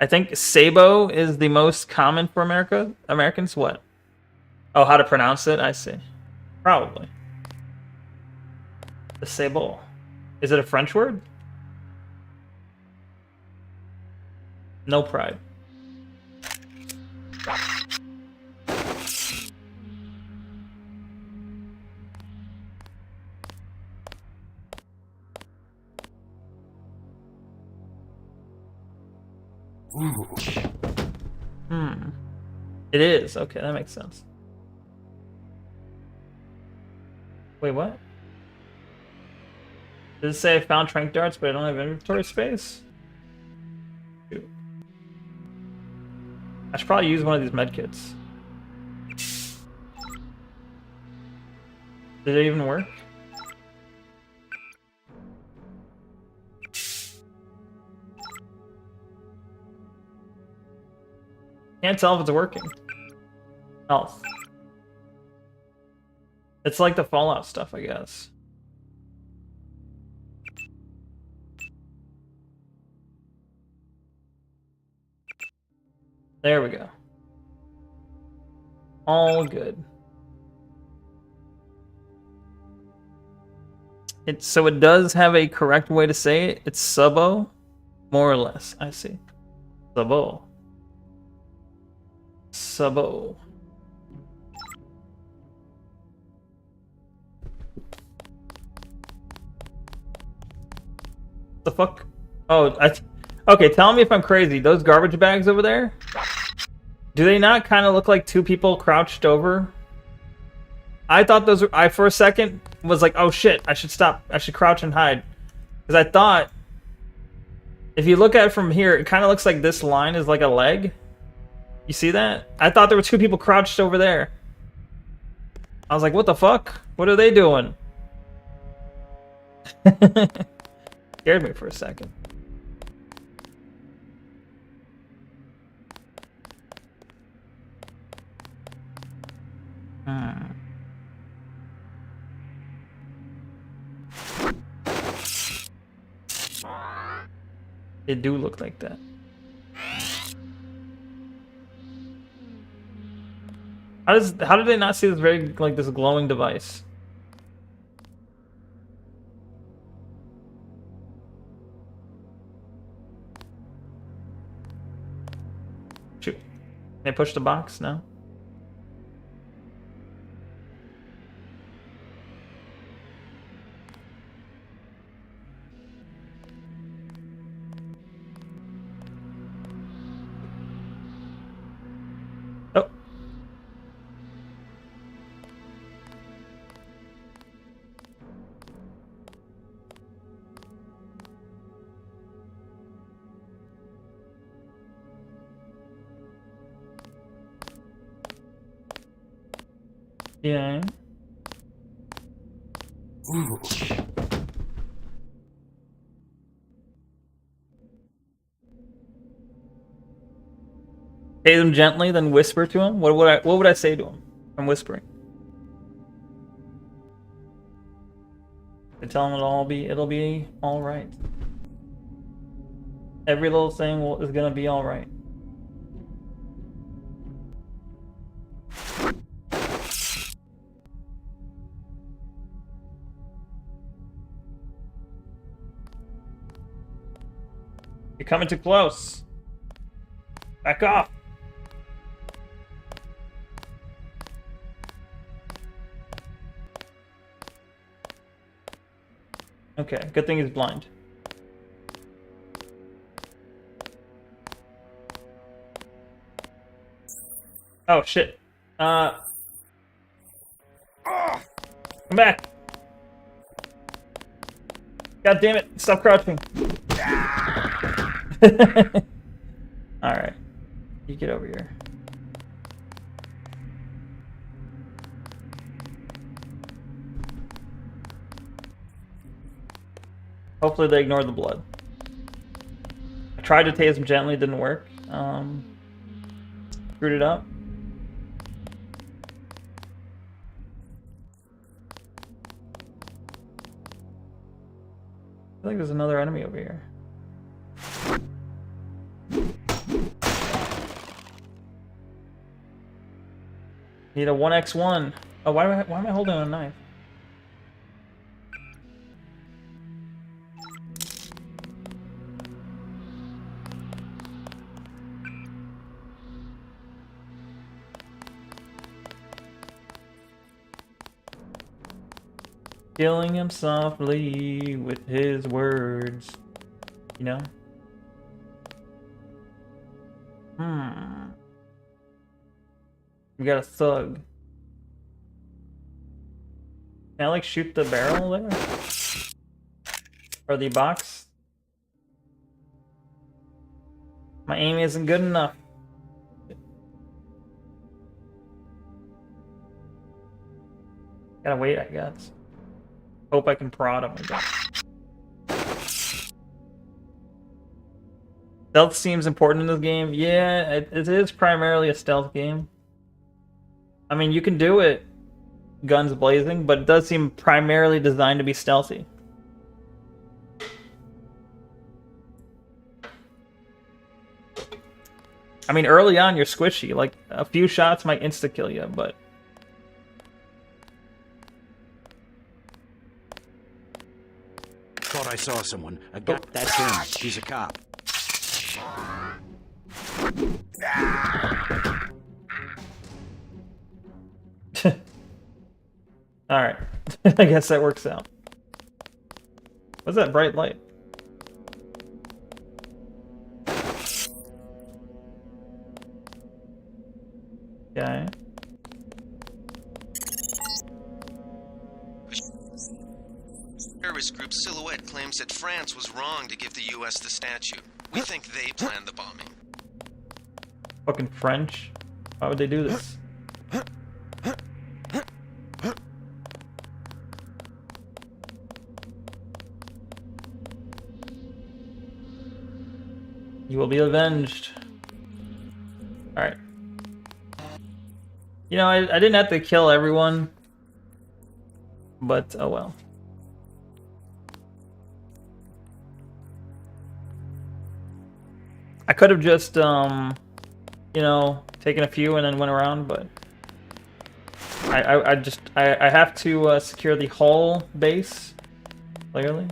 I think Sabo is the most common for Americans. What? Oh, how to pronounce it? I see. Probably. The Sabo. Is it a French word? No pride. It is. Okay, that makes sense. Wait, what? Did it say I found trank darts, but I don't have inventory space? Shoot. I should probably use one of these medkits. Did it even work? Can't tell if it's working. Health. It's like the Fallout stuff, I guess. There we go. All good. So it does have a correct way to say it. It's Sabo, more or less. I see. Sabo. Sabo. The fuck? Oh, okay, tell me if I'm crazy. Those garbage bags over there? Do they not kind of look like two people crouched over? I thought those were... I, for a second, was like, oh shit, I should stop. I should crouch and hide. Because I thought... If you look at it from here, it kind of looks like this line is like a leg. You see that? I thought there were two people crouched over there. I was like, what the fuck? What are they doing? Scared me for a second. It do look like that. How did they not see this this glowing device? Shoot. They pushed the box now. Oh. Yeah. Ooh. Say them gently, then whisper to him. What would I say to him? I'm whispering. To tell him it'll be all right. Every little thing is gonna be all right. You're coming too close. Back off. Okay, good thing he's blind. Oh shit. Come back. God damn it, stop crouching. Alright. You get over here. Hopefully they ignore the blood. I tried to tase him gently, didn't work. Screwed it up. I feel like there's another enemy over here. Need a 1x1. Oh, why am I holding a knife? Killing him softly with his words. You know? We got a thug. Can I like shoot the barrel there? Or the box? My aim isn't good enough. Gotta wait, I guess. Hope I can prod him again. Stealth seems important in this game. Yeah, it is primarily a stealth game. I mean, you can do it guns blazing, but it does seem primarily designed to be stealthy. I mean, early on, you're squishy. Like, a few shots might insta-kill you, but... Thought I saw someone. I got that's him. He's a cop. Alright. I guess that works out. What's that bright light? Okay. Terrorist group Silhouette claims that France was wrong to give the US the statue. We think they planned the bombing. Fucking French. Why would they do this? You will be avenged. Alright. You know, I didn't have to kill everyone. But, oh well. I could have just, you know, taken a few and then went around, but... I have to secure the hull base, clearly.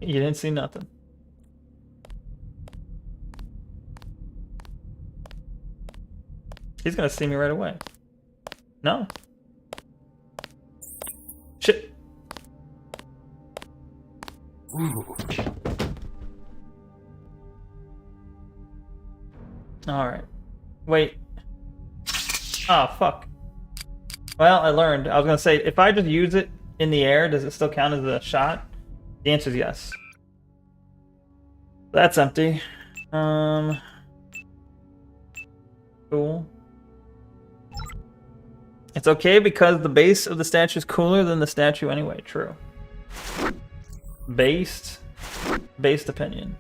You didn't see nothing. He's gonna see me right away. No. Shit. Ooh. Alright. Wait. Oh, fuck. Well, I learned. I was gonna say, if I just use it in the air, does it still count as a shot? The answer is yes. That's empty. Cool. It's okay because the base of the statue is cooler than the statue anyway. True. Based opinion.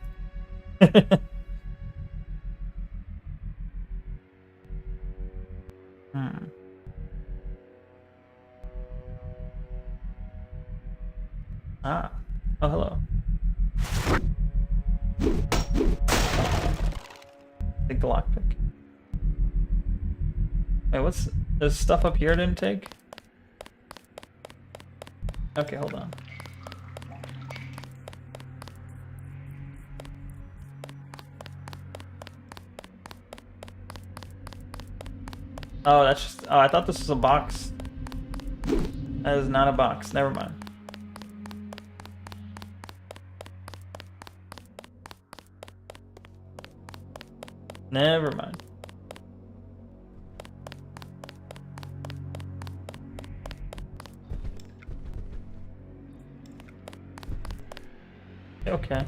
Ah. Oh, hello. Take the lockpick. Wait, what's... There's stuff up here I didn't take? Okay, hold on. Oh, that's just... Oh, I thought this was a box. That is not a box. Never mind. Never mind. Okay.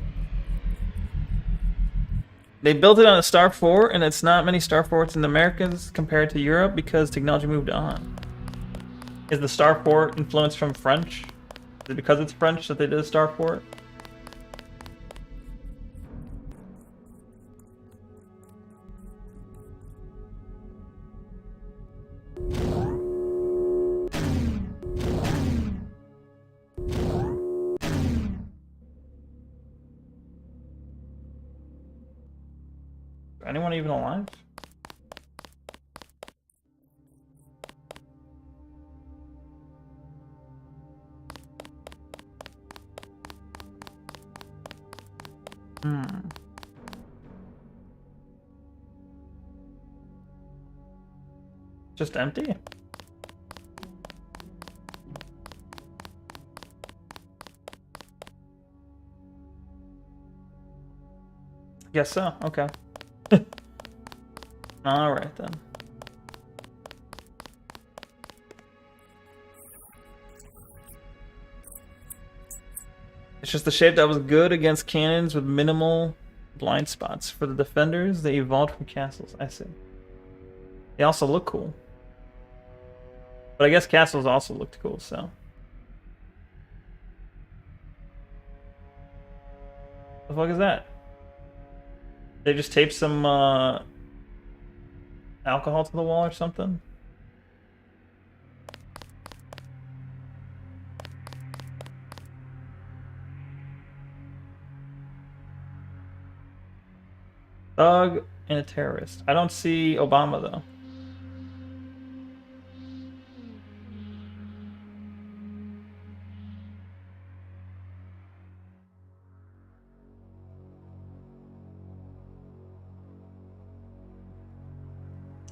They built it on a Star Fort, and it's not many Star Forts in the Americas compared to Europe because technology moved on. Is the Star Fort influenced from French? Is it because it's French that they did a Star Fort? Anyone even alive? Just empty? Guess so, okay. Alright then. It's just the shape that was good against cannons with minimal blind spots. For the defenders, they evolved from castles. I see. They also look cool. But I guess castles also looked cool, so. The fuck is that? They just taped some alcohol to the wall or something? Thug and a terrorist. I don't see Obama though.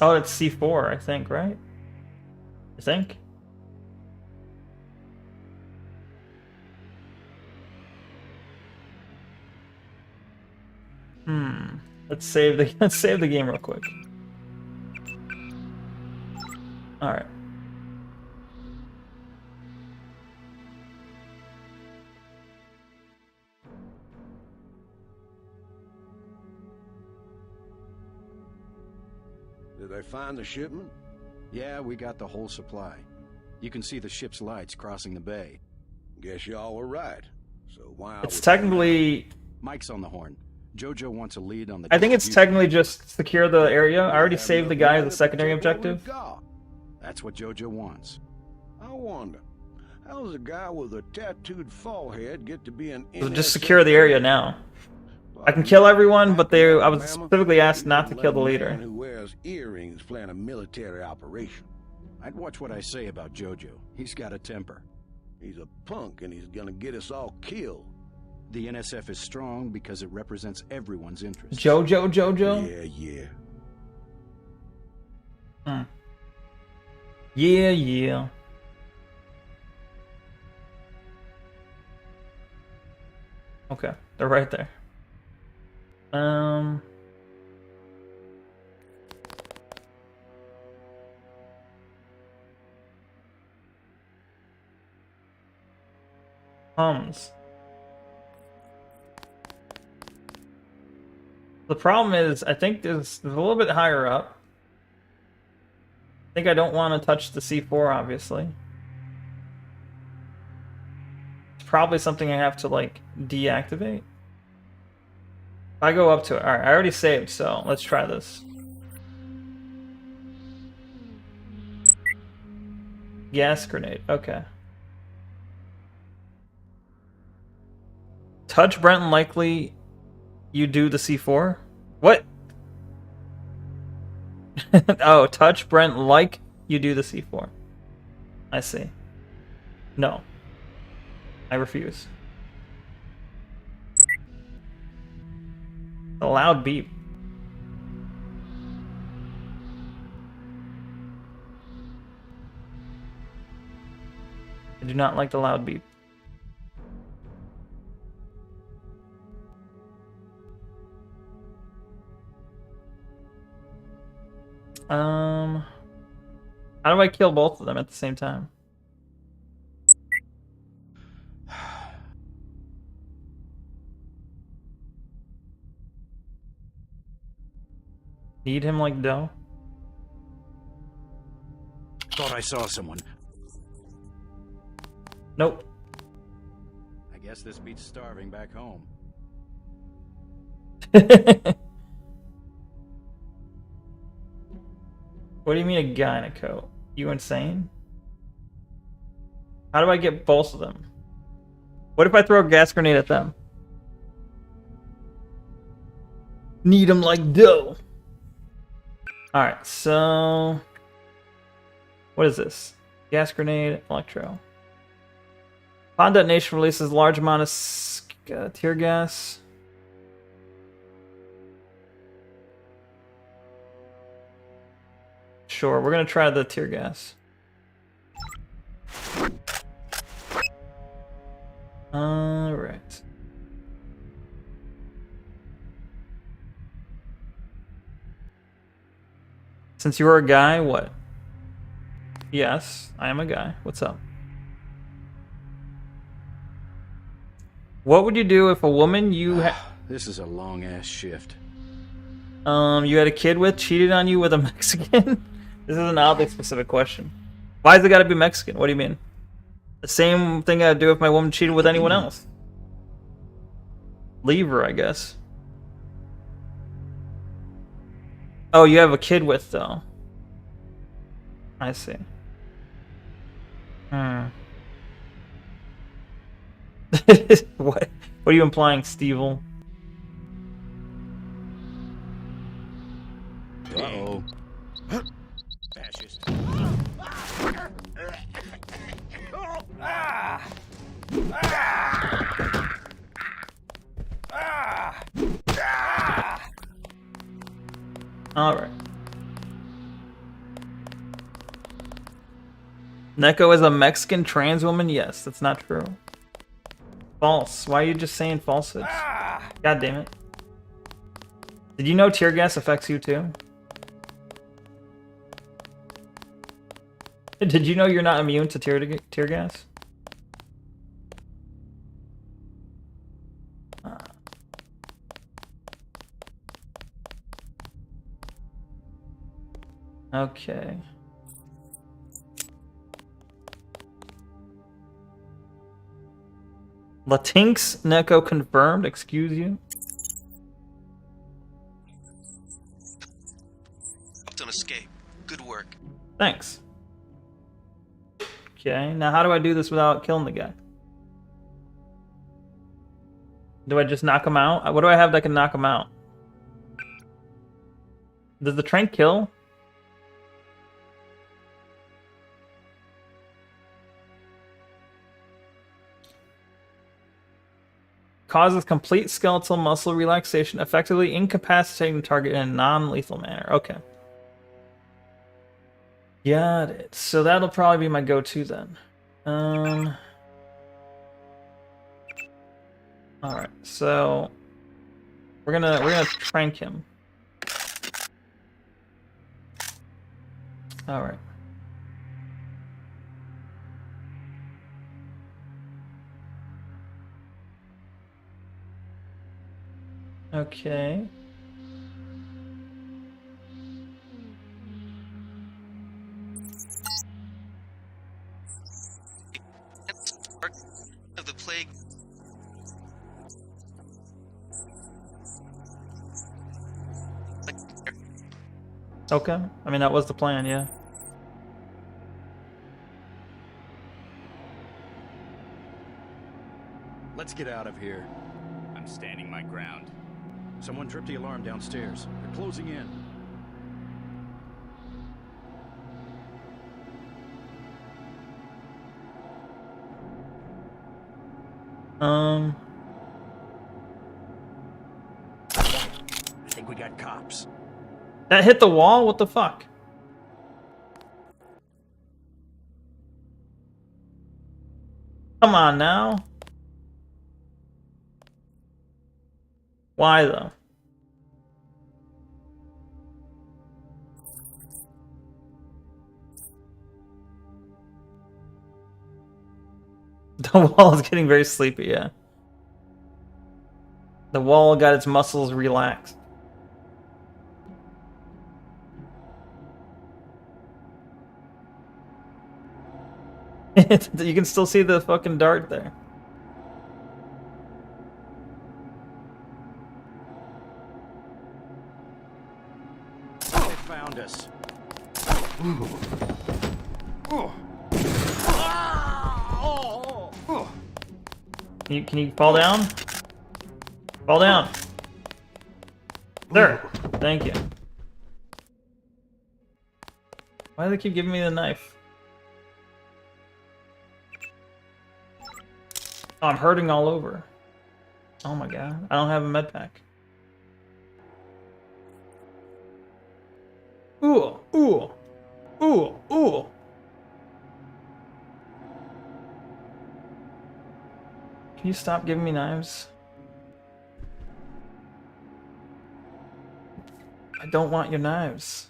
Oh, it's C4, I think, right? I think. Let's save the game real quick. All right. Did they find the shipment? Yeah, we got the whole supply. You can see the ship's lights crossing the bay. Guess y'all were right. So why? It's technically... Mike's on the horn. Jojo wants a lead on the... I think it's technically just secure the area. I already saved the guy as a secondary objective. That's what Jojo wants. I wonder, how does a guy with a tattooed forehead get to be an... So just secure the area now. I can kill everyone, but I was specifically asked not to kill the leader. Who wears earrings playing a military operation? I'd watch what I say about Jojo. He's got a temper. He's a punk and he's gonna get us all killed. The NSF is strong because it represents everyone's interests. Jojo? Yeah. Yeah. Okay, they're right there. hums. The problem is, I think there's a little bit higher up. I think I don't want to touch the C4, obviously. It's probably something I have to, like, deactivate. If I go up to it. Alright, I already saved, so let's try this. Gas grenade, okay. Touch Brent and likely you do the C4? What? Oh, touch Brent like you do the C4. I see. No. I refuse. A loud beep. I do not like the loud beep. How do I kill both of them at the same time? Need him like dough? Thought I saw someone. Nope. I guess this beats starving back home. What do you mean a guy in a coat? You insane? How do I get both of them? What if I throw a gas grenade at them? Need them like dough. Alright, so... What is this? Gas grenade, electro. Upon detonation releases large amount of tear gas. Sure, we're gonna try the tear gas. Alright. Since you're a guy, what? Yes, I am a guy. What's up? What would you do if a woman you This is a long ass shift. you had a kid with cheated on you with a Mexican? This is an oddly specific question. Why has it got to be Mexican? What do you mean? The same thing I'd do if my woman cheated with anyone else. Leave her, I guess. Oh, you have a kid with, though. I see. What are you implying, Stevel? Uh-oh. Fascist. Alright. Neko is a Mexican trans woman? Yes, that's not true. False. Why are you just saying falsehoods? God damn it. Did you know tear gas affects you too? Did you know you're not immune to tear gas? Okay. Latinx Neko confirmed. Excuse you. Helped him escape. Good work. Thanks. Okay, now how do I do this without killing the guy? Do I just knock him out? What do I have that can knock him out? Does the train kill? Causes complete skeletal muscle relaxation, effectively incapacitating the target in a non-lethal manner. Okay. Got it. So that'll probably be my go-to then. Alright, so we're gonna trank him. Alright. Okay. Of the plague. Okay. I mean, that was the plan, yeah. Let's get out of here. I'm standing my ground. Someone tripped the alarm downstairs. They're closing in. I think we got cops. That hit the wall? What the fuck? Come on now. Why though? The wall is getting very sleepy, yeah. The wall got its muscles relaxed. You can still see the fucking dart there. They found us. Can you fall down? Fall down. There. Thank you. Why do they keep giving me the knife? Oh, I'm hurting all over. Oh my god. I don't have a med pack. Ooh, ooh, ooh, ooh. Can you stop giving me knives? I don't want your knives.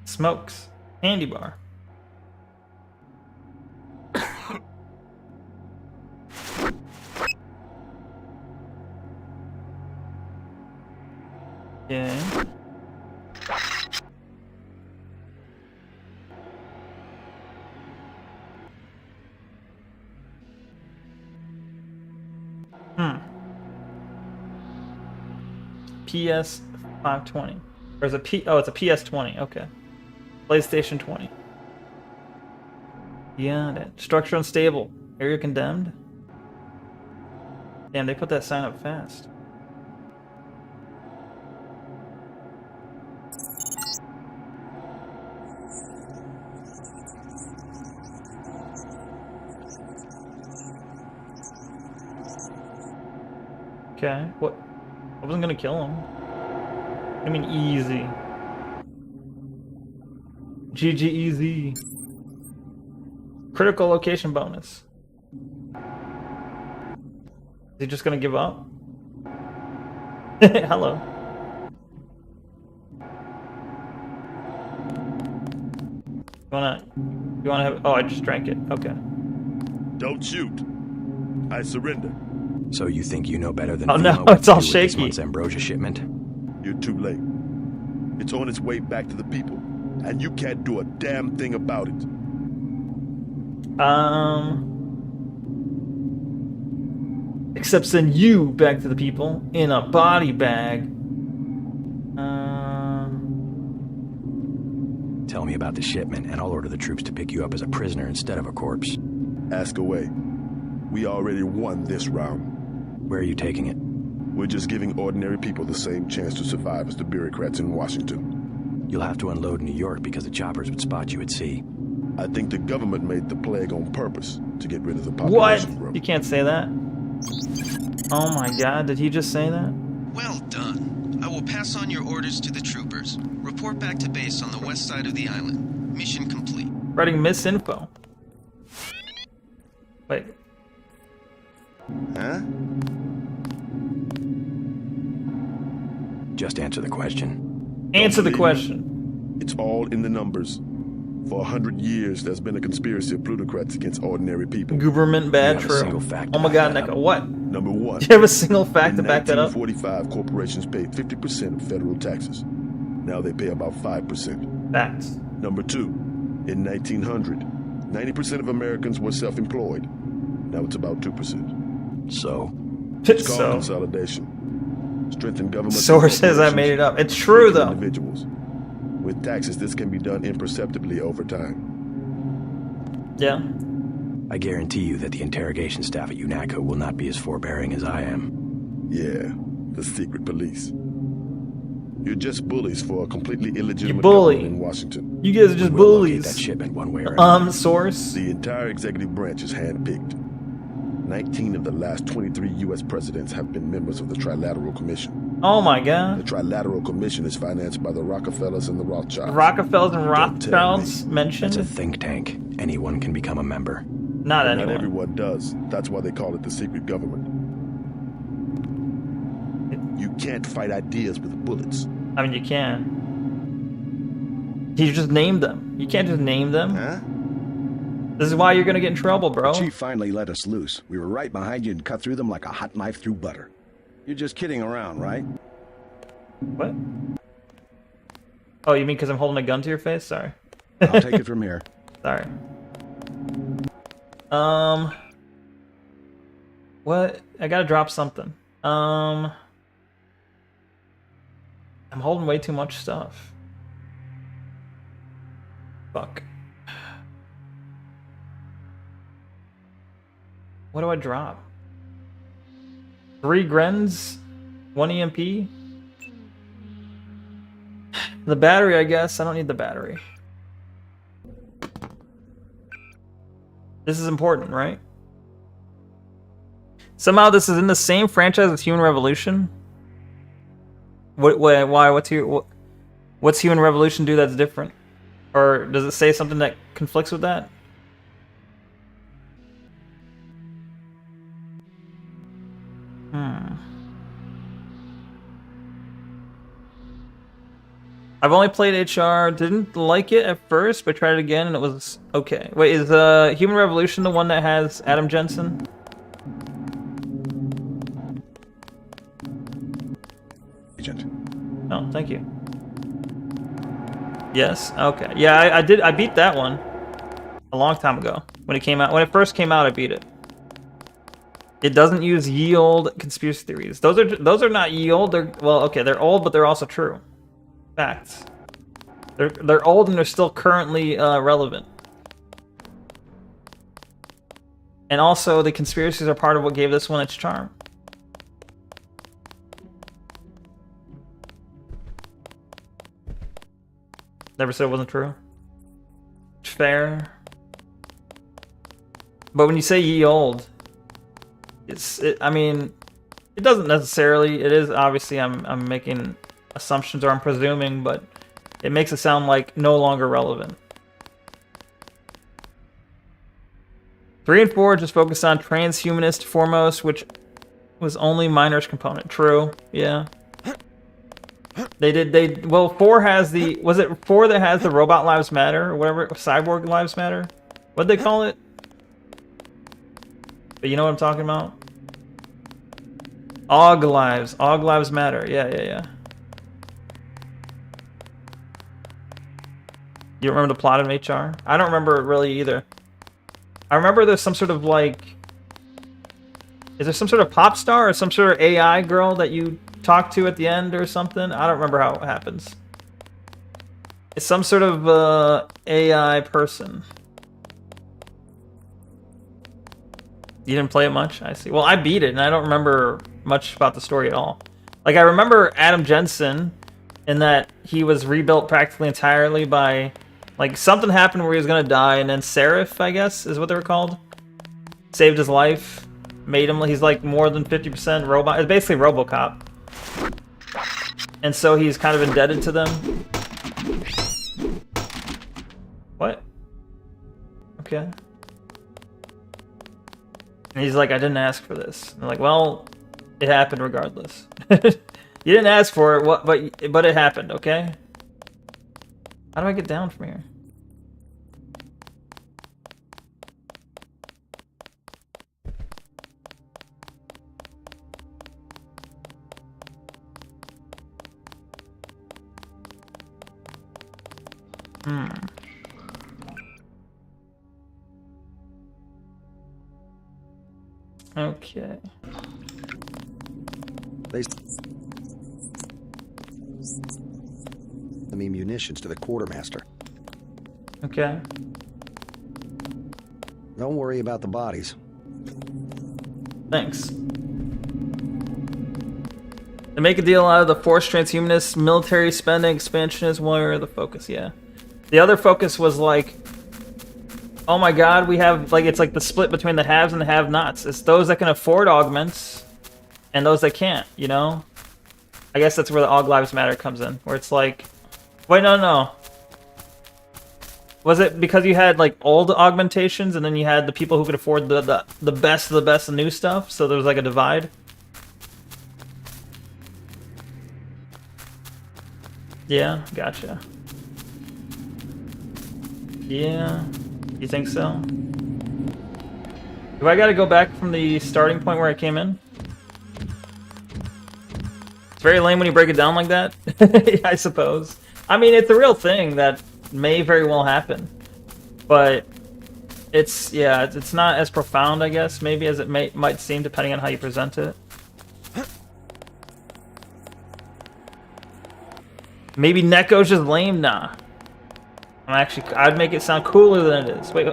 Smokes. Candy bar. Okay. PS 520. There's a P. Oh, it's a PS 20. Okay. PlayStation 20. Yeah, that structure unstable. Area condemned. Damn, they put that sign up fast. Okay, what? I wasn't gonna kill him. I mean, easy. GG easy. Critical location bonus. Is he just gonna give up? Hello. You wanna have? Oh, I just drank it. Okay. Don't shoot. I surrender. So you think you know better than Oh no, FEMA what it's to all do with this shaky. month's ambrosia shipment? You're too late. It's on its way back to the people, and you can't do a damn thing about it. Except send you back to the people in a body bag. Tell me about the shipment, and I'll order the troops to pick you up as a prisoner instead of a corpse. Ask away. We already won this round. Where are you taking it? We're just giving ordinary people the same chance to survive as the bureaucrats in Washington. You'll have to unload in New York because the choppers would spot you at sea. I think the government made the plague on purpose to get rid of the What? population growth. You can't say that. Oh my god, did he just say that? Well done. I will pass on your orders to the troopers. Report back to base on the west side of the island. Mission complete. Writing misinfo. Wait. Huh? Just answer the question. Answer the believe me? question. It's all in the numbers. For 100 years, there's been a conspiracy of plutocrats against ordinary people. Government bad, You have a true. single fact Oh my to god, back that Neko, up. what? Number one. Do you have a single fact to In back that up? 1945, corporations paid 50% of federal taxes. Now they pay about 5%. Facts. Number two. In 1900, 90% of Americans were self-employed. Now it's about 2%. So, It's called So, consolidation. Strengthen government. source says I made it up. It's true weaken though. Individuals. With taxes, this can be done imperceptibly over time. Yeah. I guarantee you that the interrogation staff at UNATCO will not be as forbearing as I am. Yeah, the secret police. You're just bullies for a completely illegitimate bully. government in Washington. You guys are just We'll locate that bullies. shipment one way or another. Source. The entire executive branch is handpicked. 19 of the last 23 U.S. presidents have been members of the Trilateral Commission. Oh my The god. Trilateral Commission is financed by the Rockefellers and the Rothschilds. Rockefellers and Don't tell Rothschilds me. mentioned? It's a think tank. Anyone can become a member. Not Not anyone. everyone does. That's why they call it the secret government. You can't fight ideas with bullets. I mean, you can. You just name them. You can't just name them. Huh? This is why you're gonna get in trouble, bro. Chief finally let us loose. We were right behind you and cut through them like a hot knife through butter. You're just kidding around, right? What? Oh, you mean because I'm holding a gun to your face? Sorry. I'll take it from here. Sorry. What? I gotta drop something. I'm holding way too much stuff. Fuck. What do I drop? 3 Grens? 1 EMP? The battery, I guess. I don't need the battery. This is important, right? Somehow this is in the same franchise as Human Revolution. Why? What's Human Revolution do that's different? Or does it say something that conflicts with that? I've only played HR, didn't like it at first, but tried it again and it was okay. Wait, is Human Revolution the one that has Adam Jensen? Agent. Oh, thank you. Yes. Okay. Yeah, I did. I beat that one a long time ago when it came out. When it first came out, I beat it. It doesn't use ye olde conspiracy theories. Those are not ye olde. They're, well, okay, they're old, but they're also true. Facts. They're old and they're still currently relevant. And also, the conspiracies are part of what gave this one its charm. Never said it wasn't true. Fair. But when you say ye olde, I mean, it doesn't necessarily. It is obviously I'm making assumptions or I'm presuming, but it makes it sound like no longer relevant. 3 and 4 just focus on transhumanist foremost, which was only Minor's component. True, yeah. Well, 4 has the, was it 4 that has the Robot Lives Matter or whatever, Cyborg Lives Matter? What'd they call it? But you know what I'm talking about? AUG Lives Matter. Yeah. You don't remember the plot of HR? I don't remember it really either. I remember there's some sort of like... Is there some sort of pop star or some sort of AI girl that you talk to at the end or something? I don't remember how it happens. It's some sort of AI person. You didn't play it much? I see. Well, I beat it and I don't remember much about the story at all. Like, I remember Adam Jensen in that he was rebuilt practically entirely by... Like, something happened where he was gonna die, and then Seraph, I guess, is what they were called. Saved his life. Made him... He's like more than 50% robot. It's basically RoboCop. And so he's kind of indebted to them. What? Okay. And he's like, I didn't ask for this. And I'm like, well, it happened regardless. You didn't ask for it, but it happened, okay? How do I get down from here? Okay. They me munitions to the quartermaster. Okay. Don't worry about the bodies. Thanks. They make a deal out of the forced transhumanists, military spending, expansionist, where the focus, yeah. The other focus was like, oh my god, we have, like, it's like the split between the haves and the have-nots. It's those that can afford augments and those that can't, you know? I guess that's where the Aug Lives Matter comes in, where it's like, wait, no. Was it because you had, like, old augmentations and then you had the people who could afford the best of the best of new stuff, so there was like a divide? Yeah, gotcha. Yeah, you think so? Do I gotta go back from the starting point where I came in? It's very lame when you break it down like that, I suppose. I mean, it's a real thing that may very well happen. But it's, yeah, it's not as profound, I guess, maybe as it might seem, depending on how you present it. Maybe Neko's just lame? Nah. I'd make it sound cooler than it is. Wait,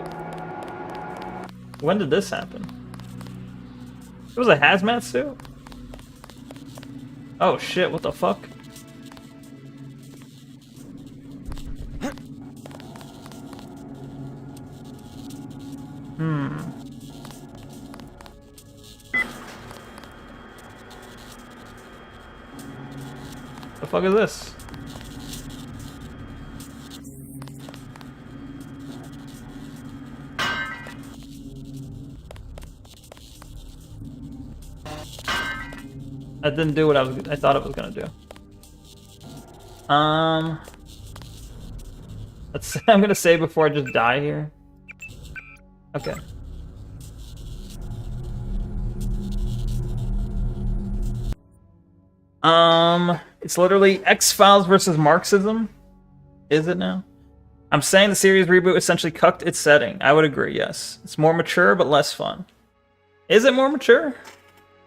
when did this happen? It was a hazmat suit? Oh shit, what the fuck? The fuck is this? That didn't do what I thought it was gonna do. I'm gonna say before I just die here. Okay. It's literally X-Files versus Marxism. Is it now? I'm saying the series reboot essentially cucked its setting. I would agree, yes. It's more mature, but less fun. Is it more mature?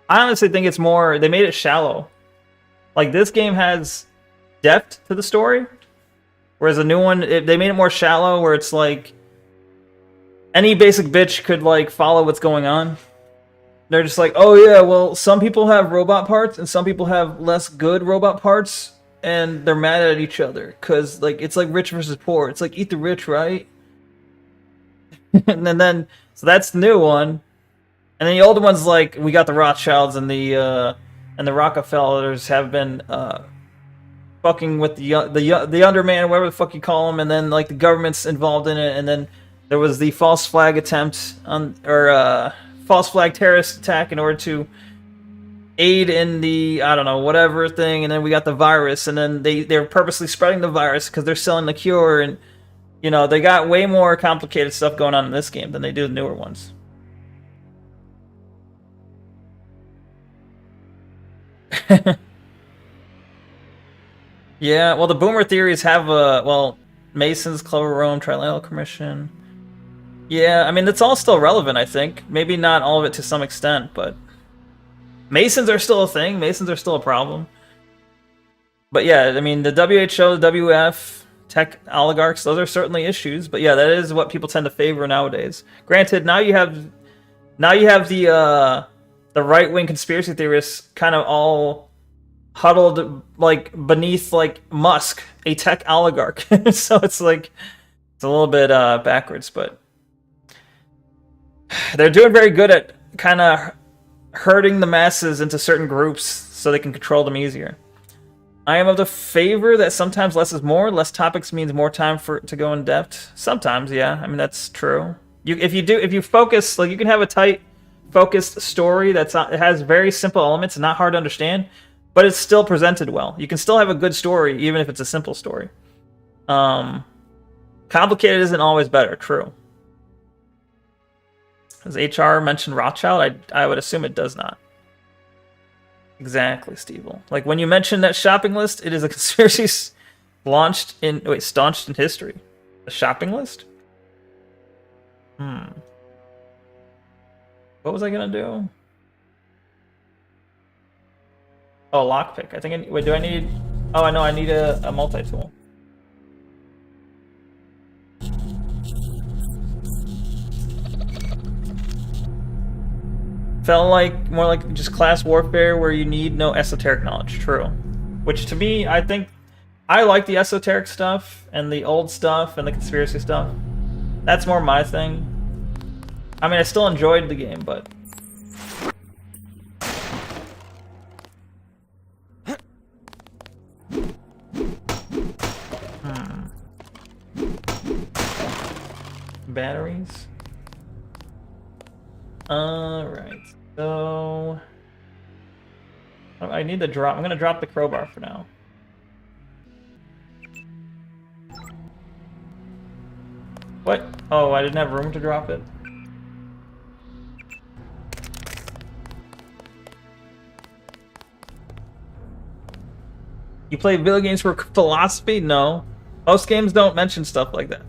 I honestly think it's more... They made it shallow. Like, this game has depth to the story. Whereas a new one, they made it more shallow, where it's like... Any basic bitch could, like, follow what's going on. They're just like, oh yeah, well, some people have robot parts, and some people have less good robot parts, and they're mad at each other. Because, like, it's like rich versus poor. It's like, eat the rich, right? And then, so that's the new one. And then the older one's like, we got the Rothschilds and the Rockefellers have been fucking with the underman, whatever the fuck you call them, and then like the government's involved in it, and then there was the false flag attempt on, or false flag terrorist attack in order to aid in the, I don't know, whatever thing, and then we got the virus, and then they're purposely spreading the virus because they're selling the cure, and you know, they got way more complicated stuff going on in this game than they do the newer ones. Yeah, well, the boomer theories have well, Masons, Clover Rome, Trilateral Commission. Yeah, I mean, it's all still relevant, I think. Maybe not all of it to some extent, but Masons are still a thing. Masons are still a problem. But yeah, I mean, the WHO, the WF, tech oligarchs, those are certainly issues. But yeah, that is what people tend to favor nowadays. Granted, now you have the right-wing conspiracy theorists kind of all huddled like beneath like Musk, a tech oligarch. So it's like it's a little bit backwards, but they're doing very good at kind of herding the masses into certain groups so they can control them easier. I am of the favor that sometimes less is more. Less topics means more time to go in depth. Sometimes, yeah. I mean, that's true. If you focus, like, you can have a tight focused story it has very simple elements, not hard to understand, but it's still presented well. You can still have a good story even if it's a simple story. Complicated isn't always better, true. Does HR mention Rothschild? I would assume it does not. Exactly, Steve. Like when you mention that shopping list, it is a conspiracy staunched in history. A shopping list? What was I gonna do? Oh, lockpick. I think wait, do I need... Oh, I know, I need a multi-tool. Felt like more like just class warfare where you need no esoteric knowledge. True. Which to me, I think I like the esoteric stuff and the old stuff and the conspiracy stuff. That's more my thing. I mean, I still enjoyed the game, but... Batteries? Alright, so... I need to drop... I'm gonna drop the crowbar for now. What? Oh, I didn't have room to drop it? You play video games for philosophy? No. Most games don't mention stuff like that.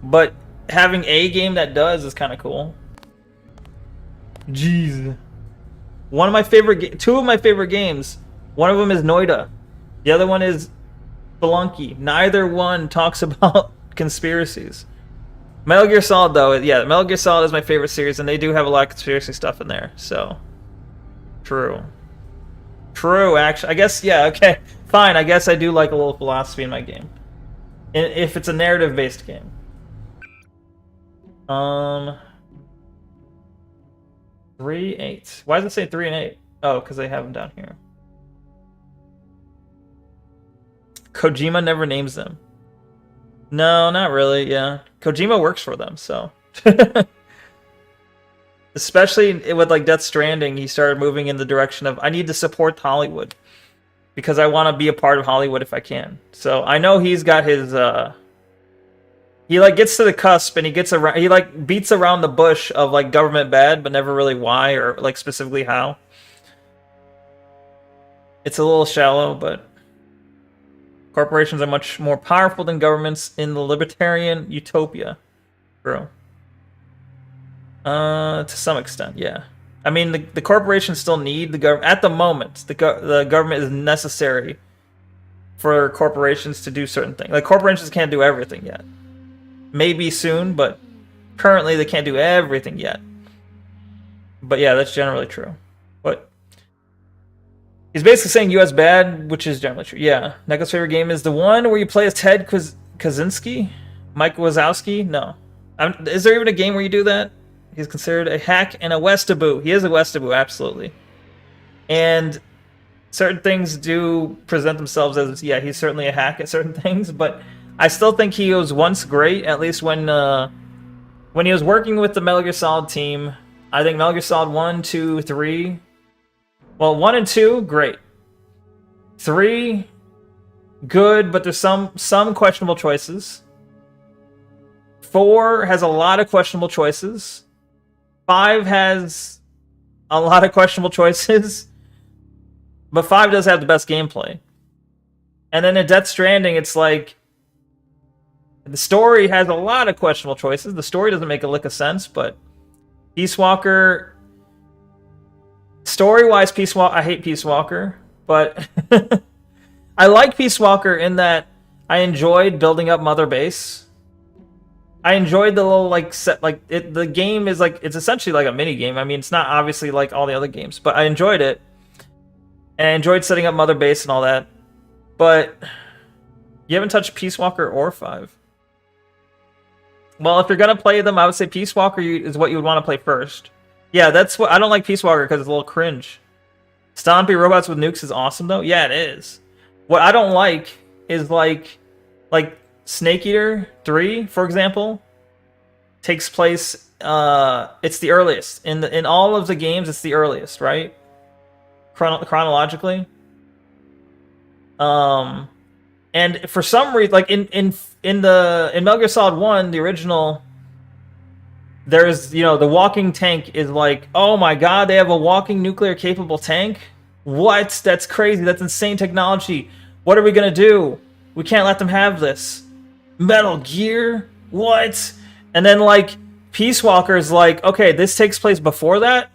But having a game that does is kind of cool. Jeez. One of my favorite... Two of my favorite games. One of them is Noida. The other one is Spelunky. Neither one talks about conspiracies. Metal Gear Solid, though, yeah, Metal Gear Solid is my favorite series, and they do have a lot of conspiracy stuff in there, so... True. True, actually. I guess, yeah, okay. Fine, I guess I do like a little philosophy in my game. If it's a narrative-based game. 3, 8. Why does it say 3 and 8? Oh, because they have them down here. Kojima never names them. No, not really, yeah. Kojima works for them, so... Especially with like Death Stranding, he started moving in the direction of, I need to support Hollywood. Because I want to be a part of Hollywood if I can. So I know he's got his... He like gets to the cusp and he gets around... He like beats around the bush of like government bad, but never really why or like specifically how. It's a little shallow, but... Corporations are much more powerful than governments in the libertarian utopia. Bro. To some extent, yeah. I mean, the corporations still need the government. At the moment, the government is necessary for corporations to do certain things. Like, corporations can't do everything yet. Maybe soon, but currently they can't do everything yet. But yeah, that's generally true. But he's basically saying US bad, which is generally true. Yeah. Neko's favorite game is the one where you play as Ted Kaczynski? Mike Wazowski? No. Is there even a game where you do that? He's considered a hack and a Westaboo. He is a Westaboo, absolutely. And certain things do present themselves as, yeah, he's certainly a hack at certain things, but I still think he was once great, at least when he was working with the Metal Gear Solid team. I think Metal Gear Solid 1, 2, 3... Well, 1 and 2, great. 3, good, but there's some questionable choices. 4 has a lot of questionable choices. 5 has a lot of questionable choices. But 5 does have the best gameplay. And then in Death Stranding, it's like... The story has a lot of questionable choices. The story doesn't make a lick of sense, but... Peace Walker... Story-wise, Peace Walker... I hate Peace Walker, but... I like Peace Walker in that I enjoyed building up Mother Base. I enjoyed the little, like, set... Like, the game is, like... It's essentially like a mini-game. I mean, it's not obviously like all the other games, but I enjoyed it. And I enjoyed setting up Mother Base and all that. But... You haven't touched Peace Walker or 5. Well, if you're gonna play them, I would say Peace Walker is what you would want to play first. Yeah, that's what... I don't like Peace Walker because it's a little cringe. Stompy Robots with Nukes is awesome, though. Yeah, it is. What I don't like is, like Snake Eater 3, for example. takes place. It's the earliest in all of the games. It's the earliest, right? Chronologically. And for some reason, like in Metal Gear Solid 1, the original, there's, you know, the walking tank is like, oh my god, they have a walking nuclear capable tank? What? That's crazy. That's insane technology. What are we gonna do? We can't let them have this. Metal Gear? What? And then like Peace Walker is like, okay, this takes place before that,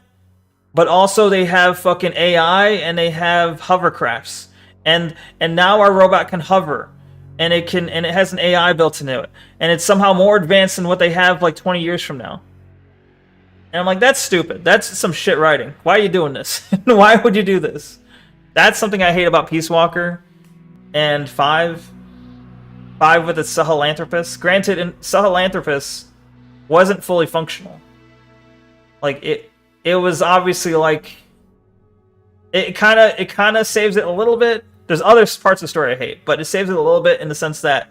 but also they have fucking AI and they have hovercrafts. And now our robot can hover, and it has an AI built into it, and it's somehow more advanced than what they have like 20 years from now. And I'm like, that's stupid. That's some shit writing. Why are you doing this? Why would you do this? That's something I hate about Peace Walker and 5 with its Sahelanthropus. Granted, Sahelanthropus wasn't fully functional. Like it was obviously like it kind of saves it a little bit. There's other parts of the story I hate, but it saves it a little bit in the sense that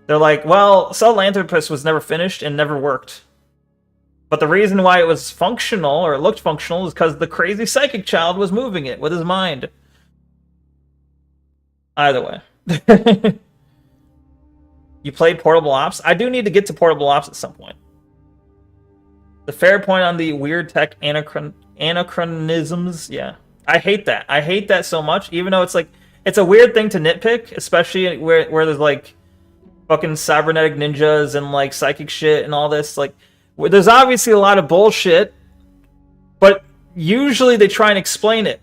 they're like, well, Sahelanthropus was never finished and never worked. But the reason why it was functional, or it looked functional, is because the crazy psychic child was moving it with his mind. Either way. You played Portable Ops? I do need to get to Portable Ops at some point. The fair point on the weird tech anachronisms, yeah. I hate that. I hate that so much, even though it's like, it's a weird thing to nitpick, especially where there's like fucking cybernetic ninjas and like psychic shit and all this. Like, there's obviously a lot of bullshit, but usually they try and explain it.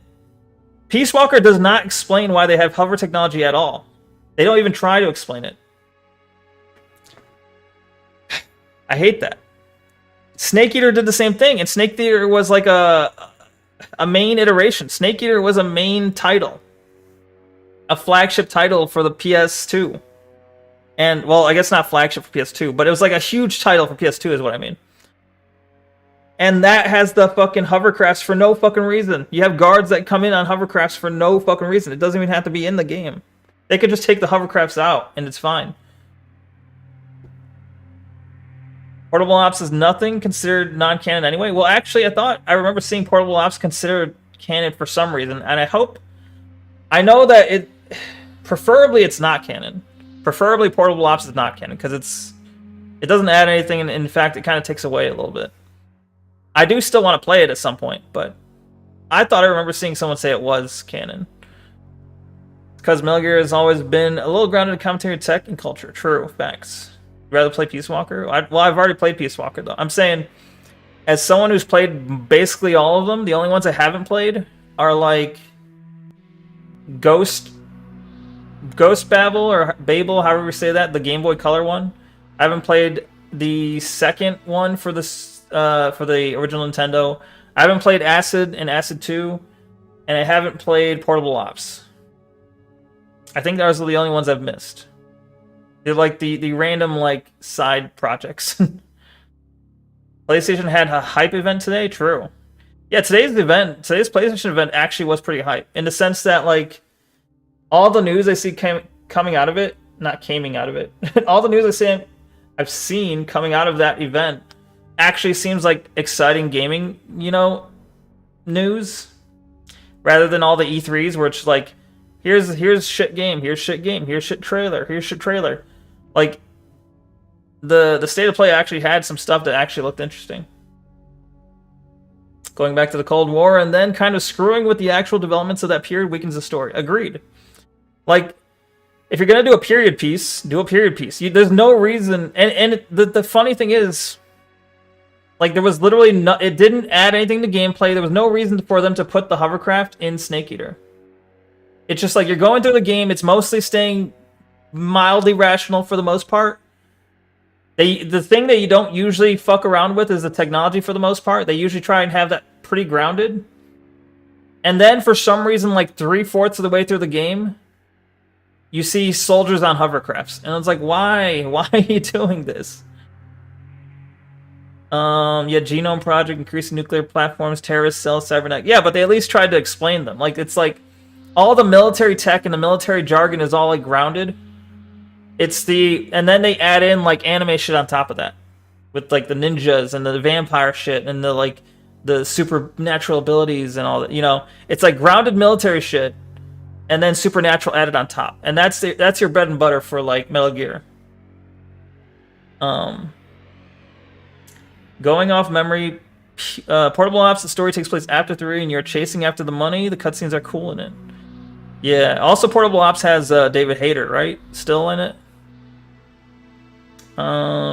Peace Walker does not explain why they have hover technology at all. They don't even try to explain it. I hate that. Snake Eater did the same thing, and Snake Eater was like a main iteration. Snake Eater was a main title. A flagship title for the PS2. And, well, I guess not flagship for PS2, but it was like a huge title for PS2 is what I mean. And that has the fucking hovercrafts for no fucking reason. You have guards that come in on hovercrafts for no fucking reason. It doesn't even have to be in the game. They could just take the hovercrafts out, and it's fine. Portable Ops is nothing considered non-canon anyway. Well, actually, I remember seeing Portable Ops considered canon for some reason, and I know that preferably it's not canon. Preferably Portable Ops is not canon, because it doesn't add anything, and in fact, it kind of takes away a little bit. I do still want to play it at some point, but I thought I remember seeing someone say it was canon. Because Metal Gear has always been a little grounded in commentary, tech, and culture. True, facts. You'd rather play Peace Walker? Well, I've already played Peace Walker, though. I'm saying, as someone who's played basically all of them, the only ones I haven't played are like Ghost Babel, or Babel, however you say that, the Game Boy Color one. I haven't played the second one for the original Nintendo. I haven't played Acid and Acid 2, and I haven't played Portable Ops. I think those are the only ones I've missed. They're like the random like side projects. PlayStation had a hype event today. True. Yeah, today's PlayStation event actually was pretty hype, in the sense that like all the news I see coming out of it, not coming out of it. All the news I've seen coming out of that event actually seems like exciting gaming, news, rather than all the E3s where it's like, here's shit game, here's shit game, here's shit trailer, here's shit trailer. Like, the State of Play actually had some stuff that actually looked interesting. Going back to the Cold War and then kind of screwing with the actual developments of that period weakens the story. Agreed. Like, if you're going to do a period piece, do a period piece. There's no reason, and the funny thing is, like, there was literally it didn't add anything to gameplay. There was no reason for them to put the hovercraft in Snake Eater. It's just like, you're going through the game, it's mostly staying mildly rational for the most part. The thing that you don't usually fuck around with is the technology for the most part. They usually try and have that pretty grounded. And then for some reason, like 3/4 of the way through the game, you see soldiers on hovercrafts. And it's like, why? Why are you doing this? Yeah, Genome Project, increasing nuclear platforms, terrorist cells, cybernetic. Yeah, but they at least tried to explain them. Like, it's like, all the military tech and the military jargon is all like grounded. And then they add in like anime shit on top of that with like the ninjas and the vampire shit and the like the supernatural abilities and all that. You know, it's like grounded military shit, and then supernatural added on top, and that's your bread and butter for like Metal Gear. Going off memory, Portable Ops, the story takes place after 3, and you're chasing after the money. The cutscenes are cool in it. Yeah. Also, Portable Ops has David Hayter, right? Still in it.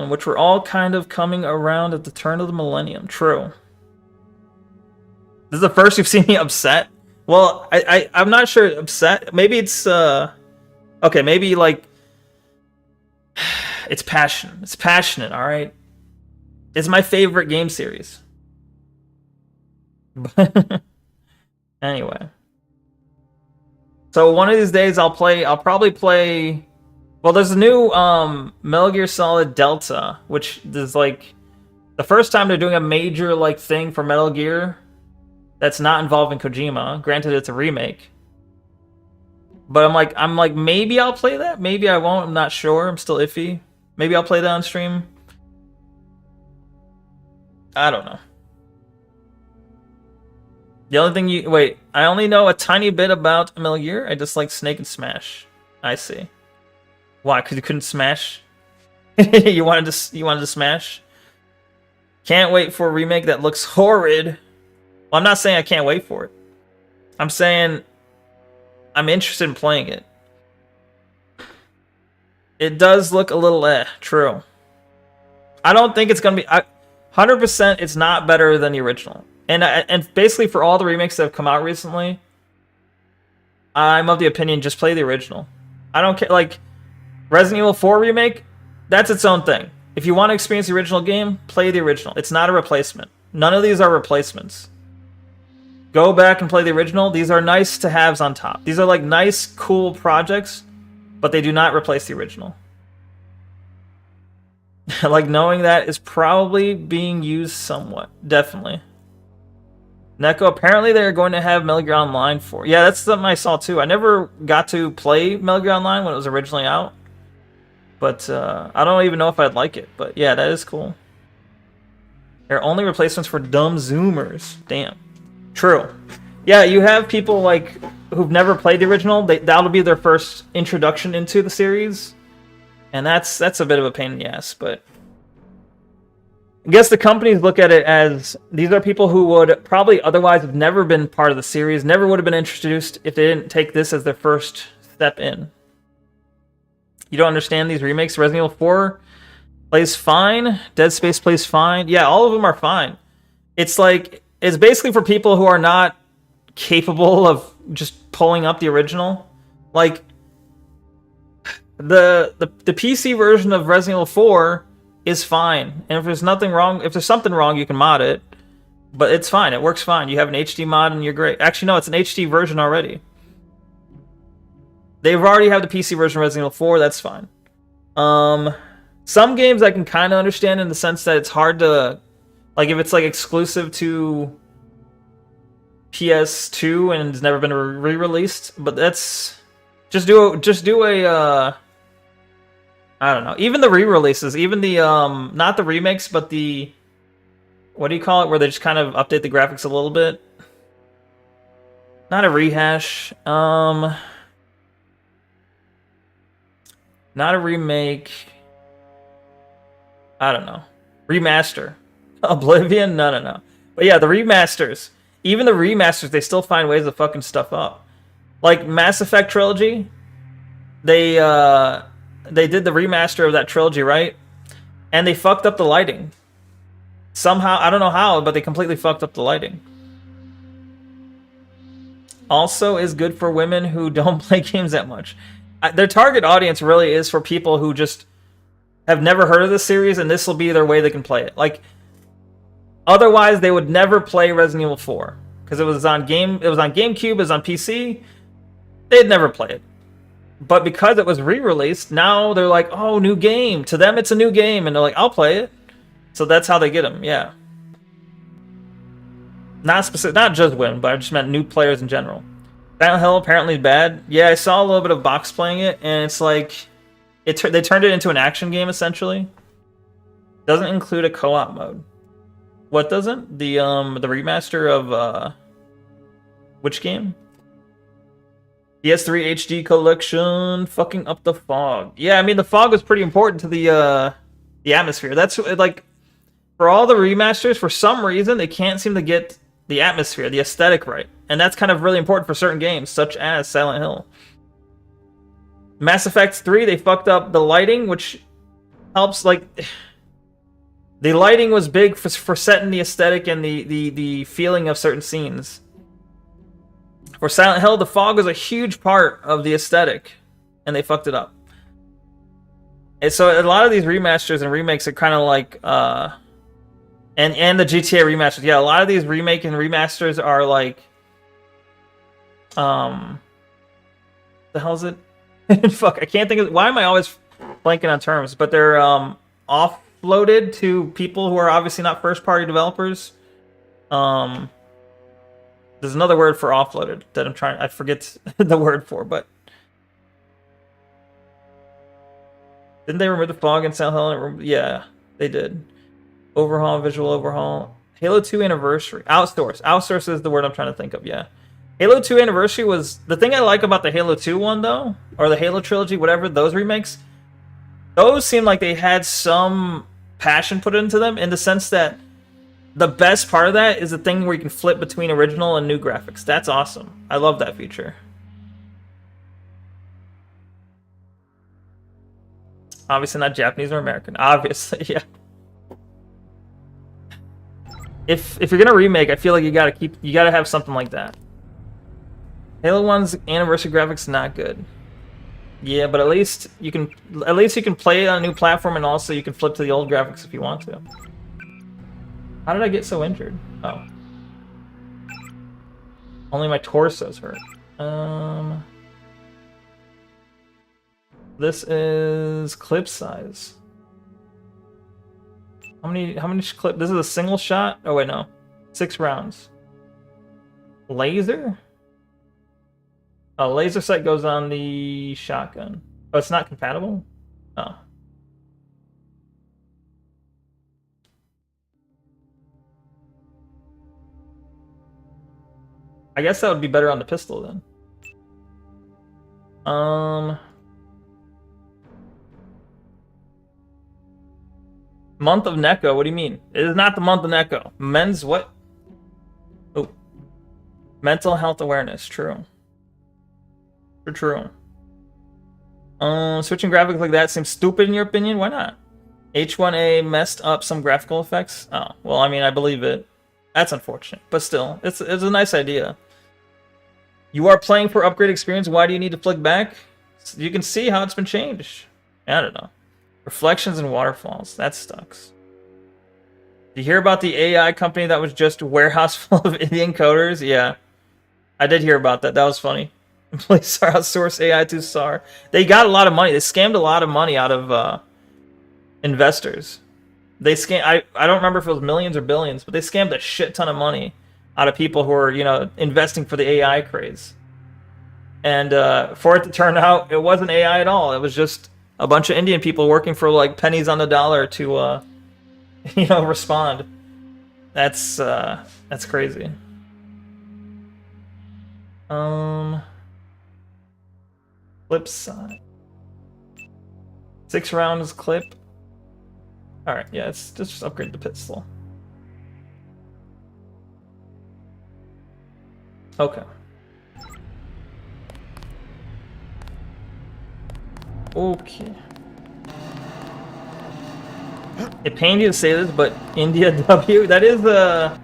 Which we're all kind of coming around at the turn of the millennium. True. This is the first you've seen me upset. Well, I'm not sure upset. Maybe it's okay. Maybe like it's passion. It's passionate. All right. It's my favorite game series. Anyway. So one of these days I'll probably play. Well, there's a new Metal Gear Solid Delta, which is like the first time they're doing a major like thing for Metal Gear that's not involving Kojima. Granted, it's a remake. But I'm like maybe I'll play that, maybe I won't. I'm not sure. I'm still iffy. Maybe I'll play that on stream. I don't know. The only thing wait, I only know a tiny bit about Metal Gear. I just like Snake and Smash. I see. Why? Because you couldn't smash? you wanted to smash? Can't wait for a remake that looks horrid. Well, I'm not saying I can't wait for it. I'm saying I'm interested in playing it. It does look a little true. I don't think it's gonna be 100%. It's not better than the original. And basically for all the remakes that have come out recently, I'm of the opinion just play the original. I don't care. Like Resident Evil 4 remake, that's its own thing. If you want to experience the original game, play the original. It's not a replacement. None of these are replacements. Go back and play the original. These are nice to haves on top. These are like nice, cool projects, but they do not replace the original. Like knowing that is probably being used somewhat. Definitely. Neko, apparently they're going to have Metal Gear Online for... Yeah, that's something I saw too. I never got to play Metal Gear Online when it was originally out. But I don't even know if I'd like it. But yeah, that is cool. They're only replacements for dumb Zoomers. Damn. True. Yeah, you have people like who've never played the original. That'll be their first introduction into the series. And that's a bit of a pain in the ass, but... I guess the companies look at it as these are people who would probably otherwise have never been part of the series, never would have been introduced if they didn't take this as their first step in. You don't understand these remakes? Resident Evil 4 plays fine. Dead Space plays fine. Yeah, all of them are fine. It's like, it's basically for people who are not capable of just pulling up the original. Like, the PC version of Resident Evil 4 is fine, and if there's nothing wrong, if there's something wrong, you can mod it, but it's fine. It works fine. You have an HD mod, and you're great. Actually, no, it's an HD version already. They've already have the PC version of Resident Evil 4. That's fine. Some games I can kind of understand in the sense that it's hard to, like, if it's like exclusive to PS2 and it's never been re-released. But that's just do a. I don't know. Even the re-releases, even the not the remakes, but the, what do you call it, where they just kind of update the graphics a little bit. Not a rehash. Not a remake. I don't know. Remaster. Oblivion? No. But yeah, the remasters. Even the remasters, they still find ways to fucking stuff up. Like Mass Effect Trilogy, they did the remaster of that trilogy, right? And they fucked up the lighting. Somehow, I don't know how, but they completely fucked up the lighting. Also is good for women who don't play games that much. Their target audience really is for people who just have never heard of this series, and this will be their way they can play it. Like, otherwise they would never play Resident Evil 4 because it was on GameCube, it was on PC. They'd never play it. But because it was re-released, now they're like, oh, new game. To them, it's a new game, and they're like, I'll play it. So that's how they get them, yeah. Not specific, not just women, but I just meant new players in general. Silent Hill apparently bad. Yeah, I saw a little bit of Box playing it, and it's like they turned it into an action game essentially. Doesn't include a co-op mode. What doesn't? The remaster of which game? PS3 HD collection, fucking up the fog. Yeah, I mean the fog was pretty important to the atmosphere. That's like for all the remasters, for some reason they can't seem to get the atmosphere, the aesthetic right, and that's kind of really important for certain games, such as Silent Hill. Mass Effect 3, they fucked up the lighting, which helps. Like the lighting was big for setting the aesthetic and the feeling of certain scenes. For Silent Hill, the fog was a huge part of the aesthetic, and they fucked it up. And so a lot of these remasters and remakes are kind of like, and the GTA remasters, yeah, a lot of these remake and remasters are like, the hell is it? Fuck, I can't think of, why am I always blanking on terms? But they're offloaded to people who are obviously not first-party developers. There's another word for offloaded that I forget the word for, but didn't they remove the fog in Silent Hill? Yeah, they did. Overhaul, visual overhaul. Halo 2 Anniversary. Outsource. Outsource is the word I'm trying to think of, yeah. Halo 2 Anniversary was... The thing I like about the Halo 2 one, though, or the Halo trilogy, whatever, those remakes, those seem like they had some passion put into them, in the sense that the best part of that is the thing where you can flip between original and new graphics. That's awesome. I love that feature. Obviously not Japanese or American. Obviously, yeah. If you're gonna remake, I feel like you gotta have something like that. Halo 1's anniversary graphics not good. Yeah, but at least you can play it on a new platform, and also you can flip to the old graphics if you want to. How did I get so injured? Oh. Only my torso's hurt. This is clip size. How many clip? This is a single shot? Oh wait, no. 6 rounds. Laser? Oh, laser sight goes on the shotgun. Oh, it's not compatible? Oh. I guess that would be better on the pistol then. Month of Neko, what do you mean? It is not the month of Neko. Men's what? Oh. Mental health awareness, true. True. Switching graphics like that seems stupid in your opinion? Why not? H1A messed up some graphical effects? Oh, well, I mean, I believe it. That's unfortunate, but still, it's a nice idea. You are playing for upgrade experience. Why do you need to flick back? So you can see how it's been changed. I don't know. Reflections and waterfalls. That sucks. Did you hear about the AI company that was just a warehouse full of Indian coders? Yeah. I did hear about that. That was funny. Employees are outsourced AI to SAR. They got a lot of money. They scammed a lot of money out of investors. They scam. I don't remember if it was millions or billions, but they scammed a shit ton of money out of people who are, investing for the AI craze. And for it to turn out, it wasn't AI at all. It was just a bunch of Indian people working for like pennies on the dollar to, respond. That's crazy. Flip side. 6 rounds clip. Alright, yeah, let's just upgrade the pistol. Okay. Okay. It pained you to say this, but India W, that is a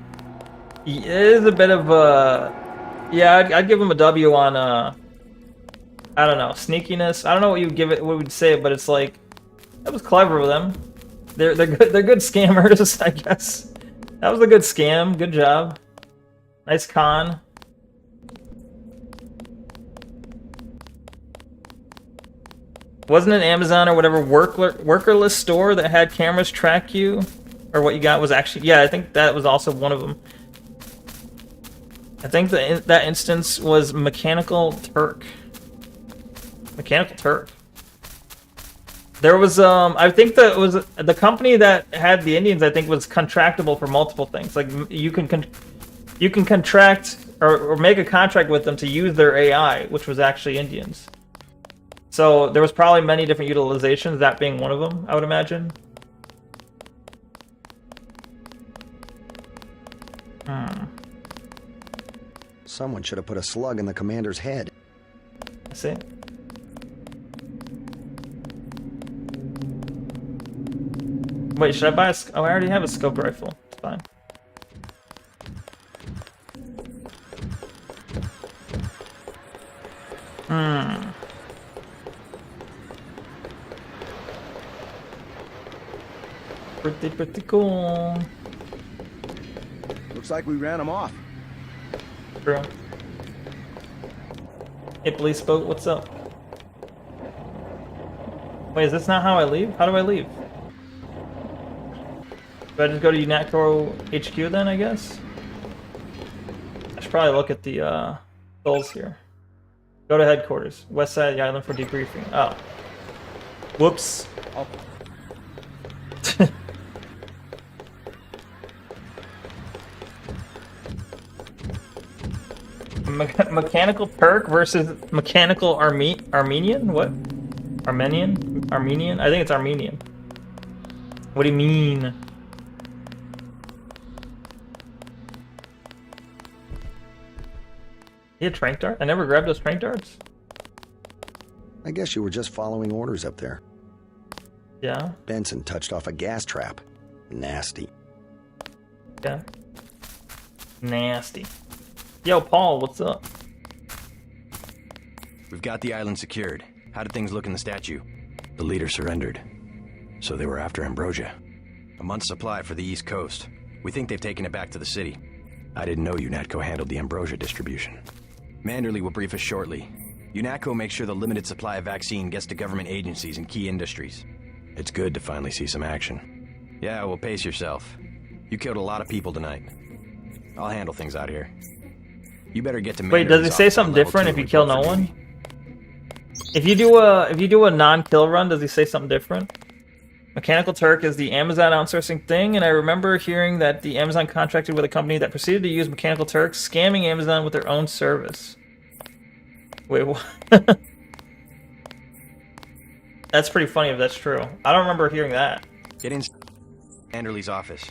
bit of a, yeah, I'd give him a W on I don't know, sneakiness. I don't know what you'd give it, what we'd say, but it's like, that was clever of them. They're good scammers, I guess. That was a good scam. Good job. Nice con. Wasn't it Amazon or whatever workerless store that had cameras track you? Or what you got was actually... Yeah, I think that was also one of them. I think that instance was Mechanical Turk. Mechanical Turk. There was I think that it was the company that had the Indians. I think was contractable for multiple things. Like you can contract or make a contract with them to use their AI, which was actually Indians. So there was probably many different utilizations, that being one of them, I would imagine. Someone should have put a slug in the commander's head. I see. Wait, should I buy a... Oh, I already have a scoped rifle. It's fine. Pretty cool. Looks like we ran them off. True. Hey, police boat, what's up? Wait, is this not how I leave? How do I leave? Do I just go to UNATCO HQ then, I guess? I should probably look at the goals here. Go to headquarters. West side of the island for debriefing. Oh. Whoops. Oh. Mechanical Turk versus mechanical Armenian? What? Armenian? I think it's Armenian. What do you mean? You had trank dart? I never grabbed those trank darts. I guess you were just following orders up there. Yeah. Benson touched off a gas trap. Nasty. Yeah. Nasty. Yo, Paul, what's up? We've got the island secured. How did things look in the statue? The leader surrendered. So they were after Ambrosia. A month's supply for the East Coast. We think they've taken it back to the city. I didn't know UNATCO handled the Ambrosia distribution. Manderley will brief us shortly. UNATCO makes sure the limited supply of vaccine gets to government agencies and key industries. It's good to finally see some action. Yeah, well, pace yourself. You killed a lot of people tonight. I'll handle things out here. You better get to Wait, does it say something different if you kill no one? If you do a non-kill run, does he say something different? Mechanical Turk is the Amazon outsourcing thing, and I remember hearing that the Amazon contracted with a company that proceeded to use Mechanical Turk, scamming Amazon with their own service. Wait, what? That's pretty funny if that's true. I don't remember hearing that. Get in Manderley's office.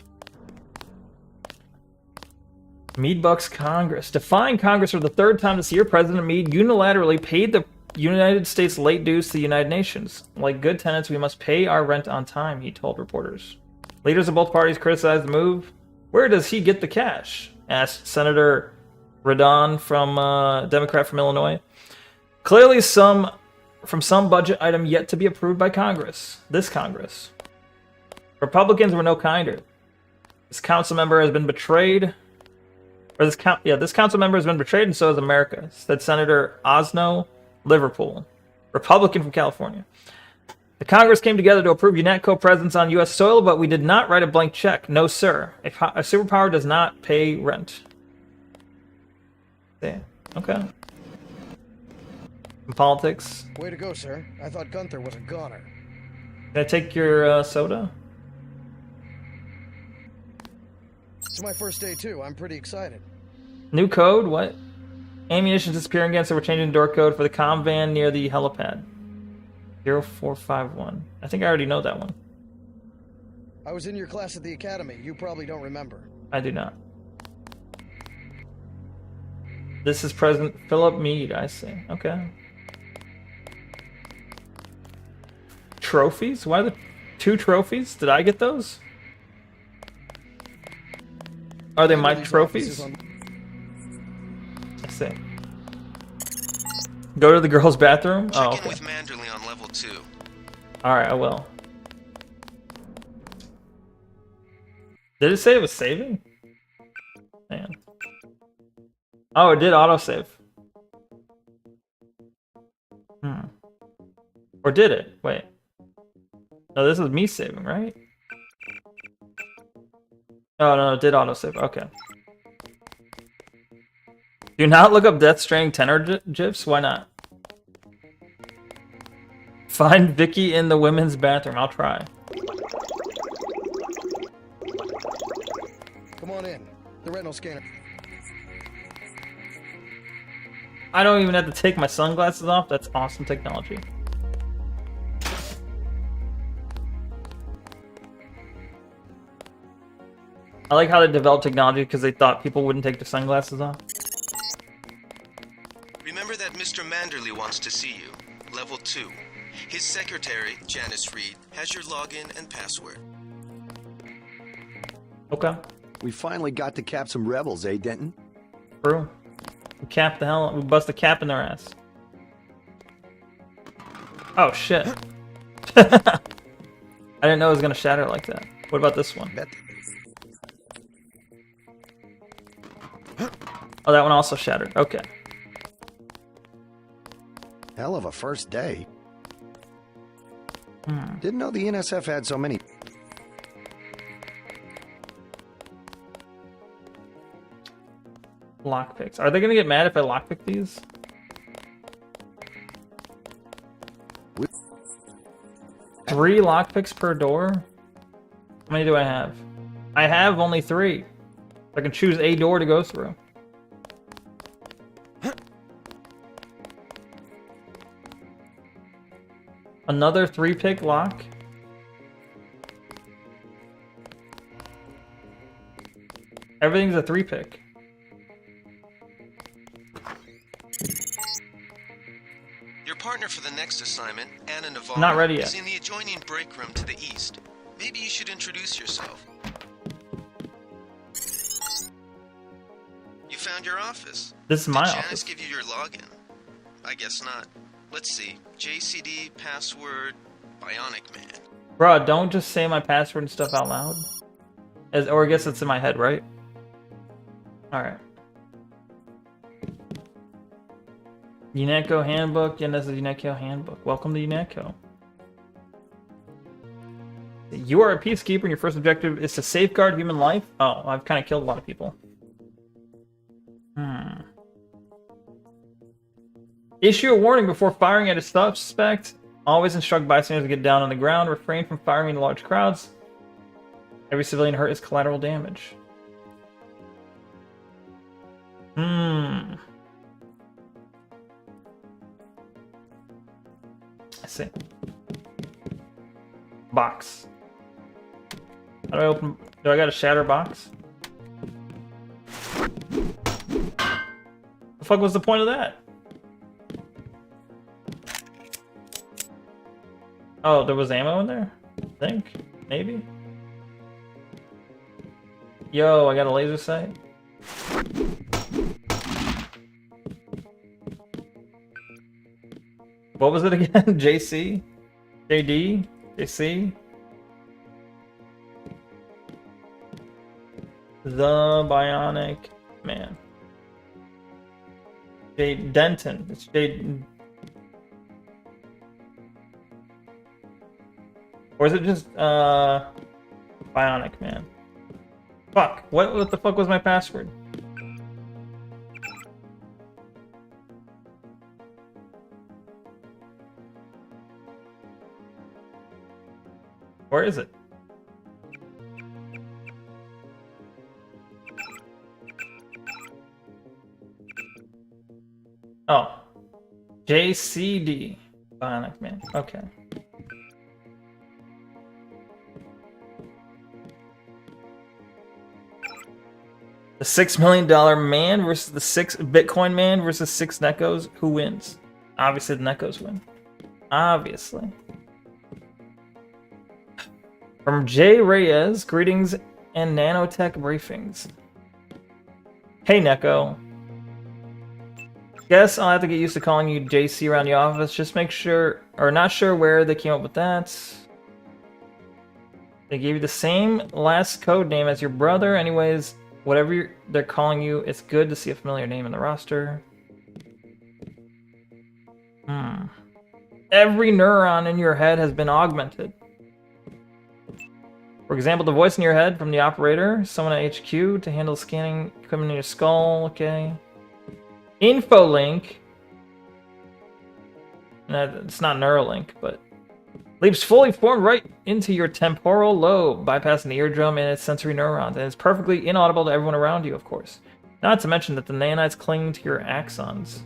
Meade bucks Congress. Defying Congress for the third time this year, President Meade unilaterally paid the United States late dues to the United Nations. Like good tenants, we must pay our rent on time, he told reporters. Leaders of both parties criticized the move. Where does he get the cash? Asked Senator Radon from Democrat from Illinois. Clearly from some budget item yet to be approved by Congress. This Congress. Republicans were no kinder. This council member has been betrayed. Or this council member has been betrayed, and so has America, said Senator Osno, Liverpool, Republican from California. The Congress came together to approve UNATCO presence on U.S. soil, but we did not write a blank check. No, sir. A superpower does not pay rent. Yeah. Okay. In politics. Way to go, sir. I thought Gunther was a goner. Can I take your soda? It's my first day, too. I'm pretty excited. New code? What? Ammunition disappearing again, so we're changing the door code for the comm van near the helipad. 0451. I think I already know that one. I was in your class at the academy. You probably don't remember. I do not. This is President Philip Meade, I see. Okay. Trophies? Why the 2 trophies? Did I get those? Are they my trophies? I see. Go to the girls' bathroom? Check oh, okay. in with Manderley on level 2. Alright, I will. Did it say it was saving? Man. Oh, it did autosave. Or did it? Wait. No, this is me saving, right? Oh, no, it did autosave. Okay. Do not look up Death Stranding tenor gifs? Why not? Find Vicky in the women's bathroom. I'll try. Come on in. The retinal scanner. I don't even have to take my sunglasses off. That's awesome technology. I like how they developed technology because they thought people wouldn't take their sunglasses off. Remember that Mr. Manderley wants to see you. Level 2. His secretary, Janice Reed, has your login and password. Okay. We finally got to cap some rebels, eh, Denton? True. We capped the hell. We bust a cap in their ass. Oh shit. I didn't know it was gonna shatter like that. What about this one? Oh, that one also shattered. Okay. Hell of a first day. Didn't know the NSF had so many. Lockpicks. Are they gonna get mad if I lockpick these? Three lockpicks per door? How many do I have? I have only 3. I can choose a door to go through. Another 3-pick lock? Everything's a 3-pick. Your partner for the next assignment, Anna Navarro, Not ready yet. is in the adjoining break room to the east. Maybe you should introduce yourself. You found your office. This is my Did office. Janice give you your login? I guess not. Let's see. JCD, password, Bionic Man. Bruh, don't just say my password and stuff out loud. Or I guess it's in my head, right? Alright. Neko Handbook. Yeah, this is Neko Handbook. Welcome to Neko. You are a peacekeeper and your first objective is to safeguard human life? Oh, I've kind of killed a lot of people. Issue a warning before firing at a suspect. Always instruct bystanders to get down on the ground. Refrain from firing into large crowds. Every civilian hurt is collateral damage. I see. Box. How do I open? Do I got a shatter box? The fuck was the point of that? Oh, there was ammo in there? I think. Maybe. Yo, I got a laser sight. What was it again? JC? JD? JC? The Bionic Man. J Denton. It's J. Or is it just Bionic Man? Fuck. What the fuck was my password? Where is it? Oh. JCD. Bionic Man. Okay. The $6 million man versus the 6 Bitcoin man versus 6 Nekos. Who wins? Obviously the Nekos win. Obviously. From Jay Reyes, greetings and nanotech briefings. Hey Neko. Guess I'll have to get used to calling you JC around the office. Just make sure, or not sure where they came up with that. They gave you the same last code name as your brother. Anyways, whatever they're calling you, it's good to see a familiar name in the roster. Every neuron in your head has been augmented. For example, the voice in your head from the operator, someone at HQ to handle scanning equipment in your skull, okay. Info link. It's not Neuralink, but leaps fully formed right into your temporal lobe, bypassing the eardrum and its sensory neurons, and it's perfectly inaudible to everyone around you, of course. Not to mention that the nanites cling to your axons.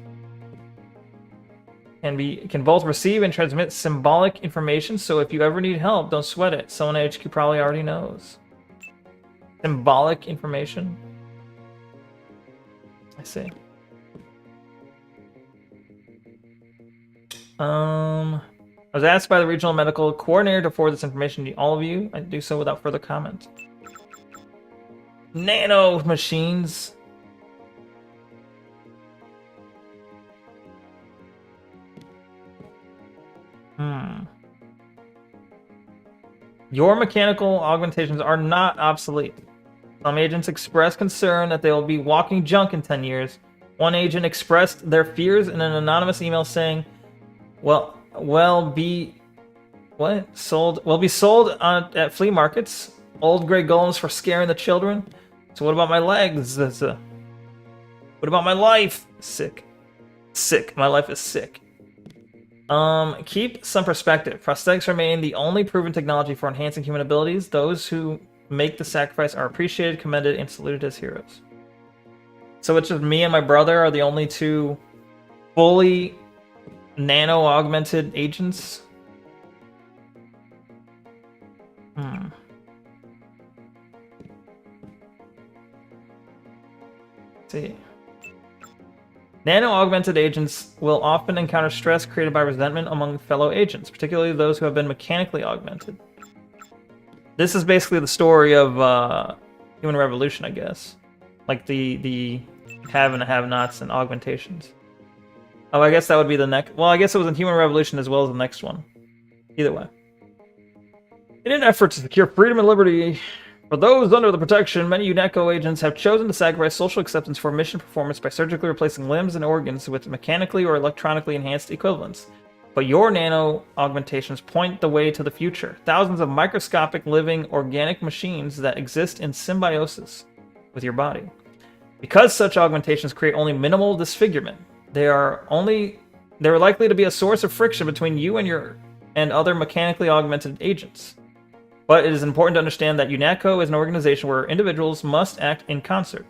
Can both receive and transmit symbolic information, so if you ever need help, don't sweat it. Someone at HQ probably already knows. Symbolic information? I see. I was asked by the regional medical coordinator to forward this information to all of you. I do so without further comment. Nano machines. Your mechanical augmentations are not obsolete. Some agents expressed concern that they will be walking junk in 10 years. One agent expressed their fears in an anonymous email saying, will be sold at flea markets. Old gray golems for scaring the children. So what about my legs? What about my life? Sick. My life is sick. Keep some perspective. Prosthetics remain the only proven technology for enhancing human abilities. Those who make the sacrifice are appreciated, commended, and saluted as heroes. So it's just me and my brother are the only two fully nano-augmented agents? Let's see. Nano-augmented agents will often encounter stress created by resentment among fellow agents, particularly those who have been mechanically augmented. This is basically the story of Human Revolution, I guess. Like the have and have-nots and augmentations. Oh, I guess that would be the next... Well, I guess it was in Human Revolution as well as the next one. Either way. In an effort to secure freedom and liberty for those under the protection, many Neko agents have chosen to sacrifice social acceptance for mission performance by surgically replacing limbs and organs with mechanically or electronically enhanced equivalents. But your nano augmentations point the way to the future. Thousands of microscopic living organic machines that exist in symbiosis with your body. Because such augmentations create only minimal disfigurement, they are likely to be a source of friction between you and other mechanically augmented agents. But it is important to understand that UNATCO is an organization where individuals must act in concert.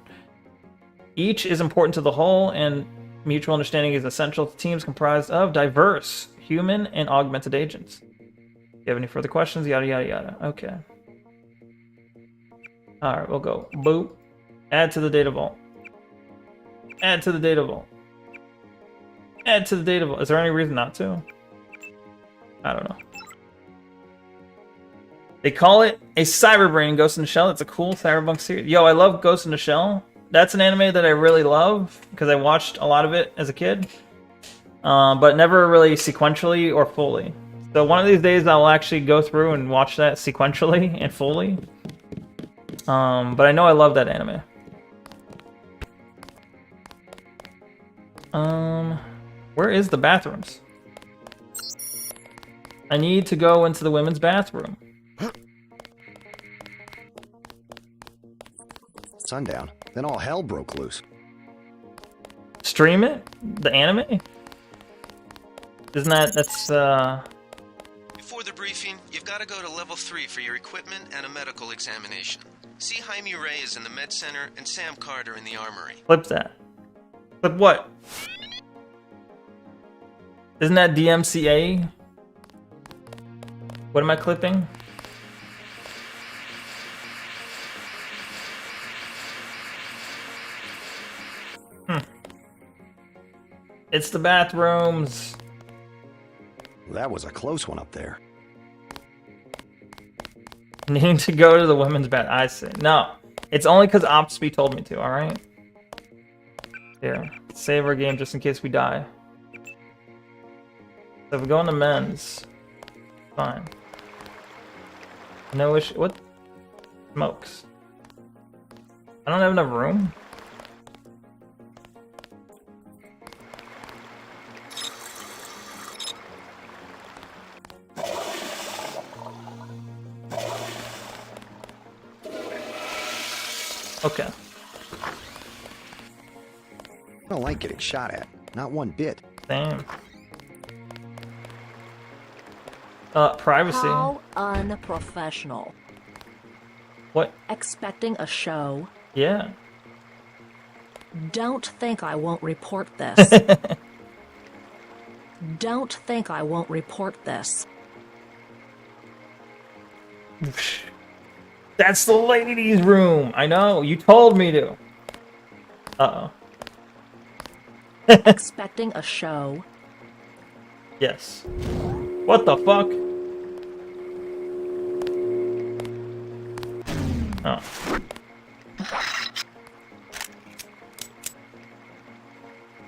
Each is important to the whole, and mutual understanding is essential to teams comprised of diverse human and augmented agents. Do you have any further questions? Yada, yada, yada. Okay. Alright, we'll go. Boop. Add to the data vault. Add to the data vault. Add to the data vault. Is there any reason not to? I don't know. They call it a Cyberbrain Ghost in the Shell. It's a cool cyberpunk series. Yo, I love Ghost in the Shell. That's an anime that I really love because I watched a lot of it as a kid, but never really sequentially or fully. So one of these days I'll actually go through and watch that sequentially and fully. But I know I love that anime. Where is the bathrooms? I need to go into the women's bathroom. Sundown. Then all hell broke loose. Stream it? The anime? Isn't that's Before the briefing, you've got to go to level 3 for your equipment and a medical examination. See Jaime Reyes in the med center and Sam Carter in the armory. Flip that. Flip what? Isn't that DMCA? What am I clipping? It's the bathrooms. That was a close one up there. Need to go to the women's bath. I say no. It's only because OpsB told me to. All right. Here, save our game just in case we die. So if we go into men's, fine. No issue. What? Smokes. I don't have enough room. Okay. I don't like getting shot at. Not one bit. Same. Privacy. How unprofessional. What? Expecting a show. Yeah. Don't think I won't report this. Don't think I won't report this. That's the ladies' room. I know. You told me to. Uh-oh. Expecting a show. Yes. What the fuck? Oh.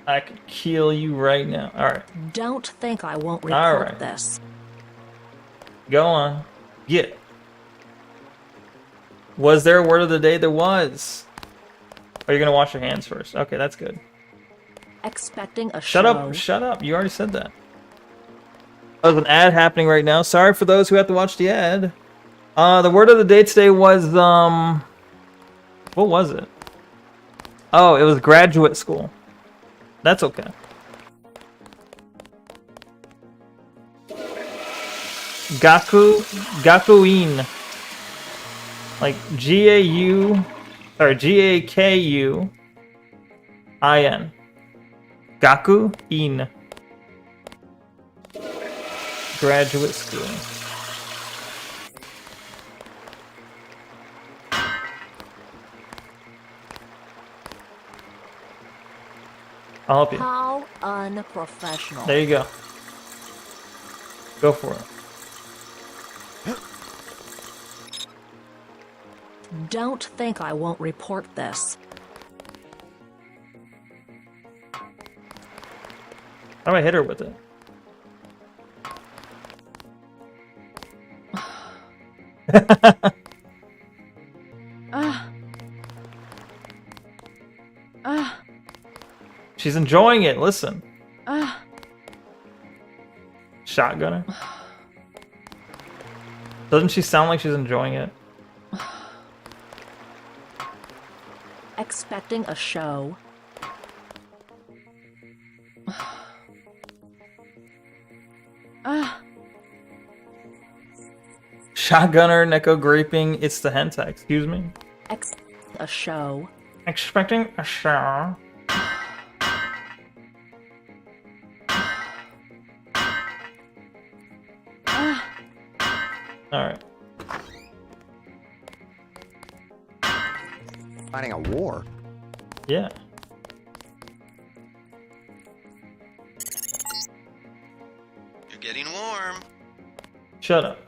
I could kill you right now. Alright. Don't think I won't report this. Go on. Get. Was there a word of the day? There was. Are you gonna wash your hands first? Okay, that's good. Expecting a Shut show. up. Shut up. You already said that. There's an ad happening right now. Sorry for those who have to watch the ad. The word of the day today was, what was it? Oh, it was graduate school. That's okay. Gakuin. Like G-A-U, or G-A-K-U-I-N. Gakuin. Graduate school. I'll help you. How unprofessional. There you go. Go for it. Don't think I won't report this. How do I hit her with it? She's enjoying it. Listen. Shotgunner. Doesn't she sound like she's enjoying it? Expecting a show. Shotgunner, Neko graping. It's the hentai. Excuse me. A show. Expecting a show. Alright. Fighting a war? Yeah. You're getting warm. Shut up.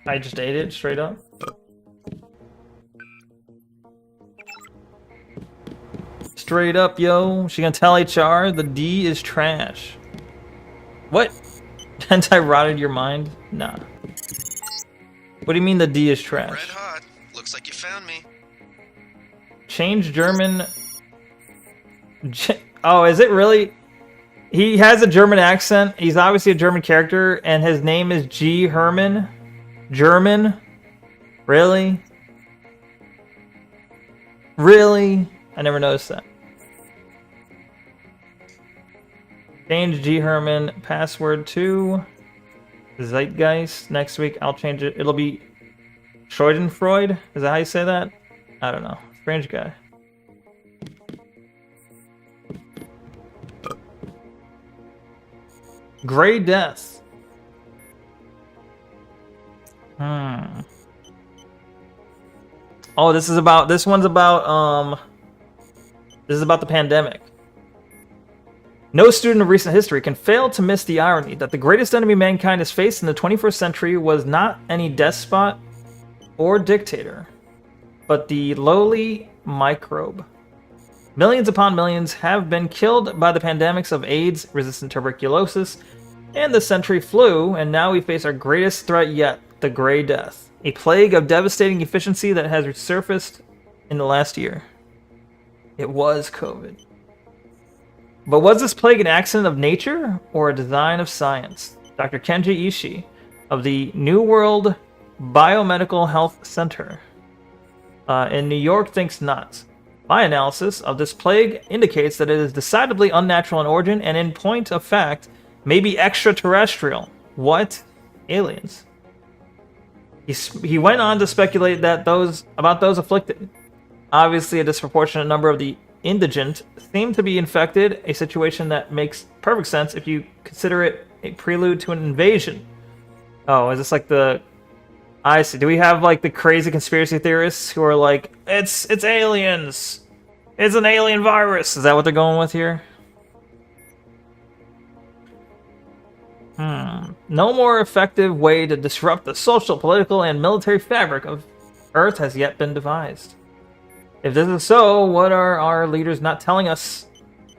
I just ate it straight up. Straight up, yo. She gonna tell HR the D is trash. What? Hentai rotted your mind? Nah. What do you mean the D is trash? Red hot. Looks like you found me. Change German. Oh, is it really? He has a German accent. He's obviously a German character, and his name is G. Herman. German? Really? Really? I never noticed that. Change G. Herman password to Zeitgeist. Next week I'll change it. It'll be Schadenfreude. Is that how you say that? I don't know. Strange guy. Gray Death. Oh, this one's about the pandemic. No student of recent history can fail to miss the irony that the greatest enemy mankind has faced in the 21st century was not any despot or dictator, but the lowly microbe. Millions upon millions have been killed by the pandemics of AIDS, resistant tuberculosis, and the century flu, and now we face our greatest threat yet, the Gray Death, a plague of devastating efficiency that has resurfaced in the last year. It was COVID. But was this plague an accident of nature or a design of science? Dr. Kenji Ishii of the New World Biomedical Health Center in New York thinks not. My analysis of this plague indicates that it is decidedly unnatural in origin and in point of fact, maybe extraterrestrial. What? Aliens. He went on to speculate that those afflicted. Obviously, a disproportionate number of the indigent seem to be infected, a situation that makes perfect sense if you consider it a prelude to an invasion. Oh, is this like the... I see. Do we have like the crazy conspiracy theorists who are like, it's aliens! It's an alien virus! Is that what they're going with here? No more effective way to disrupt the social, political, and military fabric of Earth has yet been devised. If this is so, what are our leaders not telling us?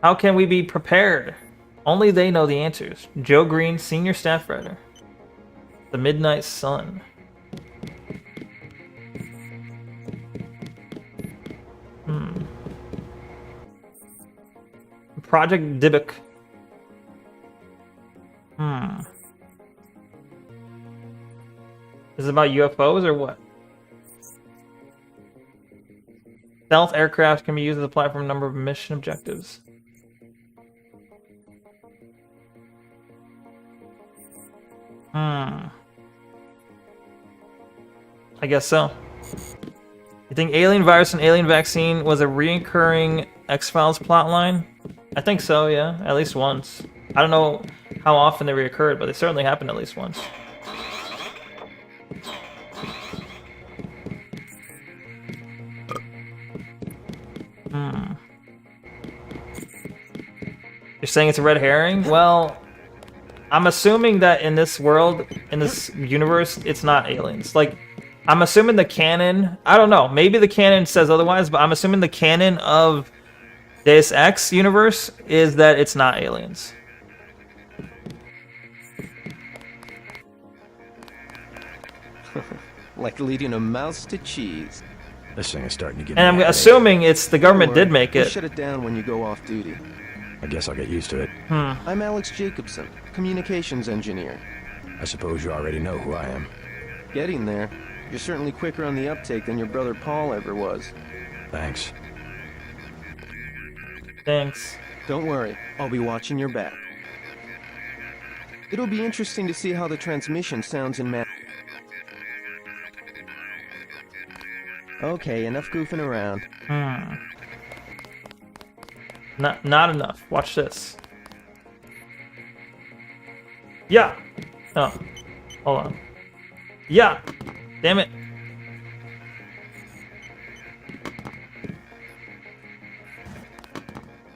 How can we be prepared? Only they know the answers. Joe Green, Senior Staff Writer. The Midnight Sun. Project Dybbuk. Is it about UFOs or what? Stealth aircraft can be used as a platform number of mission objectives. I guess so. You think Alien Virus and Alien Vaccine was a recurring X-Files plotline? I think so, yeah. At least once. I don't know how often they reoccurred, but they certainly happened at least once. You're saying it's a red herring? Well, I'm assuming that in this world, in this universe, it's not aliens. Like, I'm assuming the canon... I don't know. Maybe the canon says otherwise, but I'm assuming the canon of Deus Ex universe is that it's not aliens. Like leading a mouse to cheese. This thing is starting to get... And I'm assuming it's the government did make it. Shut it down when you go off duty. I guess I'll get used to it. I'm Alex Jacobson, communications engineer. I suppose you already know who I am. Getting there. You're certainly quicker on the uptake than your brother Paul ever was. Thanks. Thanks. Don't worry, I'll be watching your back. It'll be interesting to see how the transmission sounds in Okay, enough goofing around. Not enough. Watch this. Yeah. Oh. Hold on. Yeah. Damn it.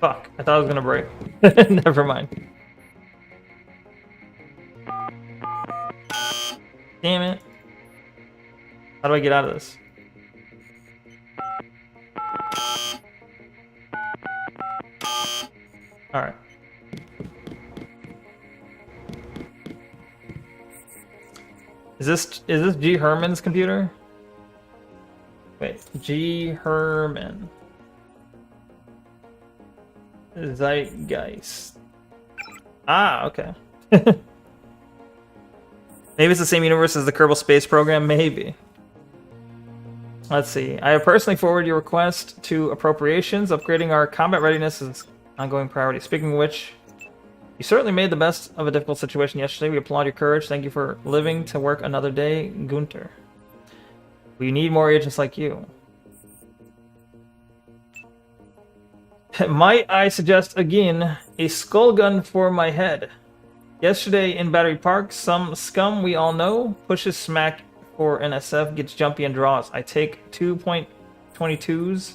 Fuck. I thought it was gonna break. Never mind. Damn it. How do I get out of this? Alright. Is this G. Herman's computer? Wait, G. Herman. Zeitgeist. Ah, okay. Maybe it's the same universe as the Kerbal Space Program, maybe. Let's see. I have personally forwarded your request to appropriations. Upgrading our combat readiness is ongoing priority. Speaking of which, you certainly made the best of a difficult situation yesterday. We applaud your courage. Thank you for living to work another day, Gunter. We need more agents like you. Might I suggest again a skull gun for my head? Yesterday in Battery Park, some scum we all know pushes smack for NSF, gets jumpy and draws. I take 2.22s,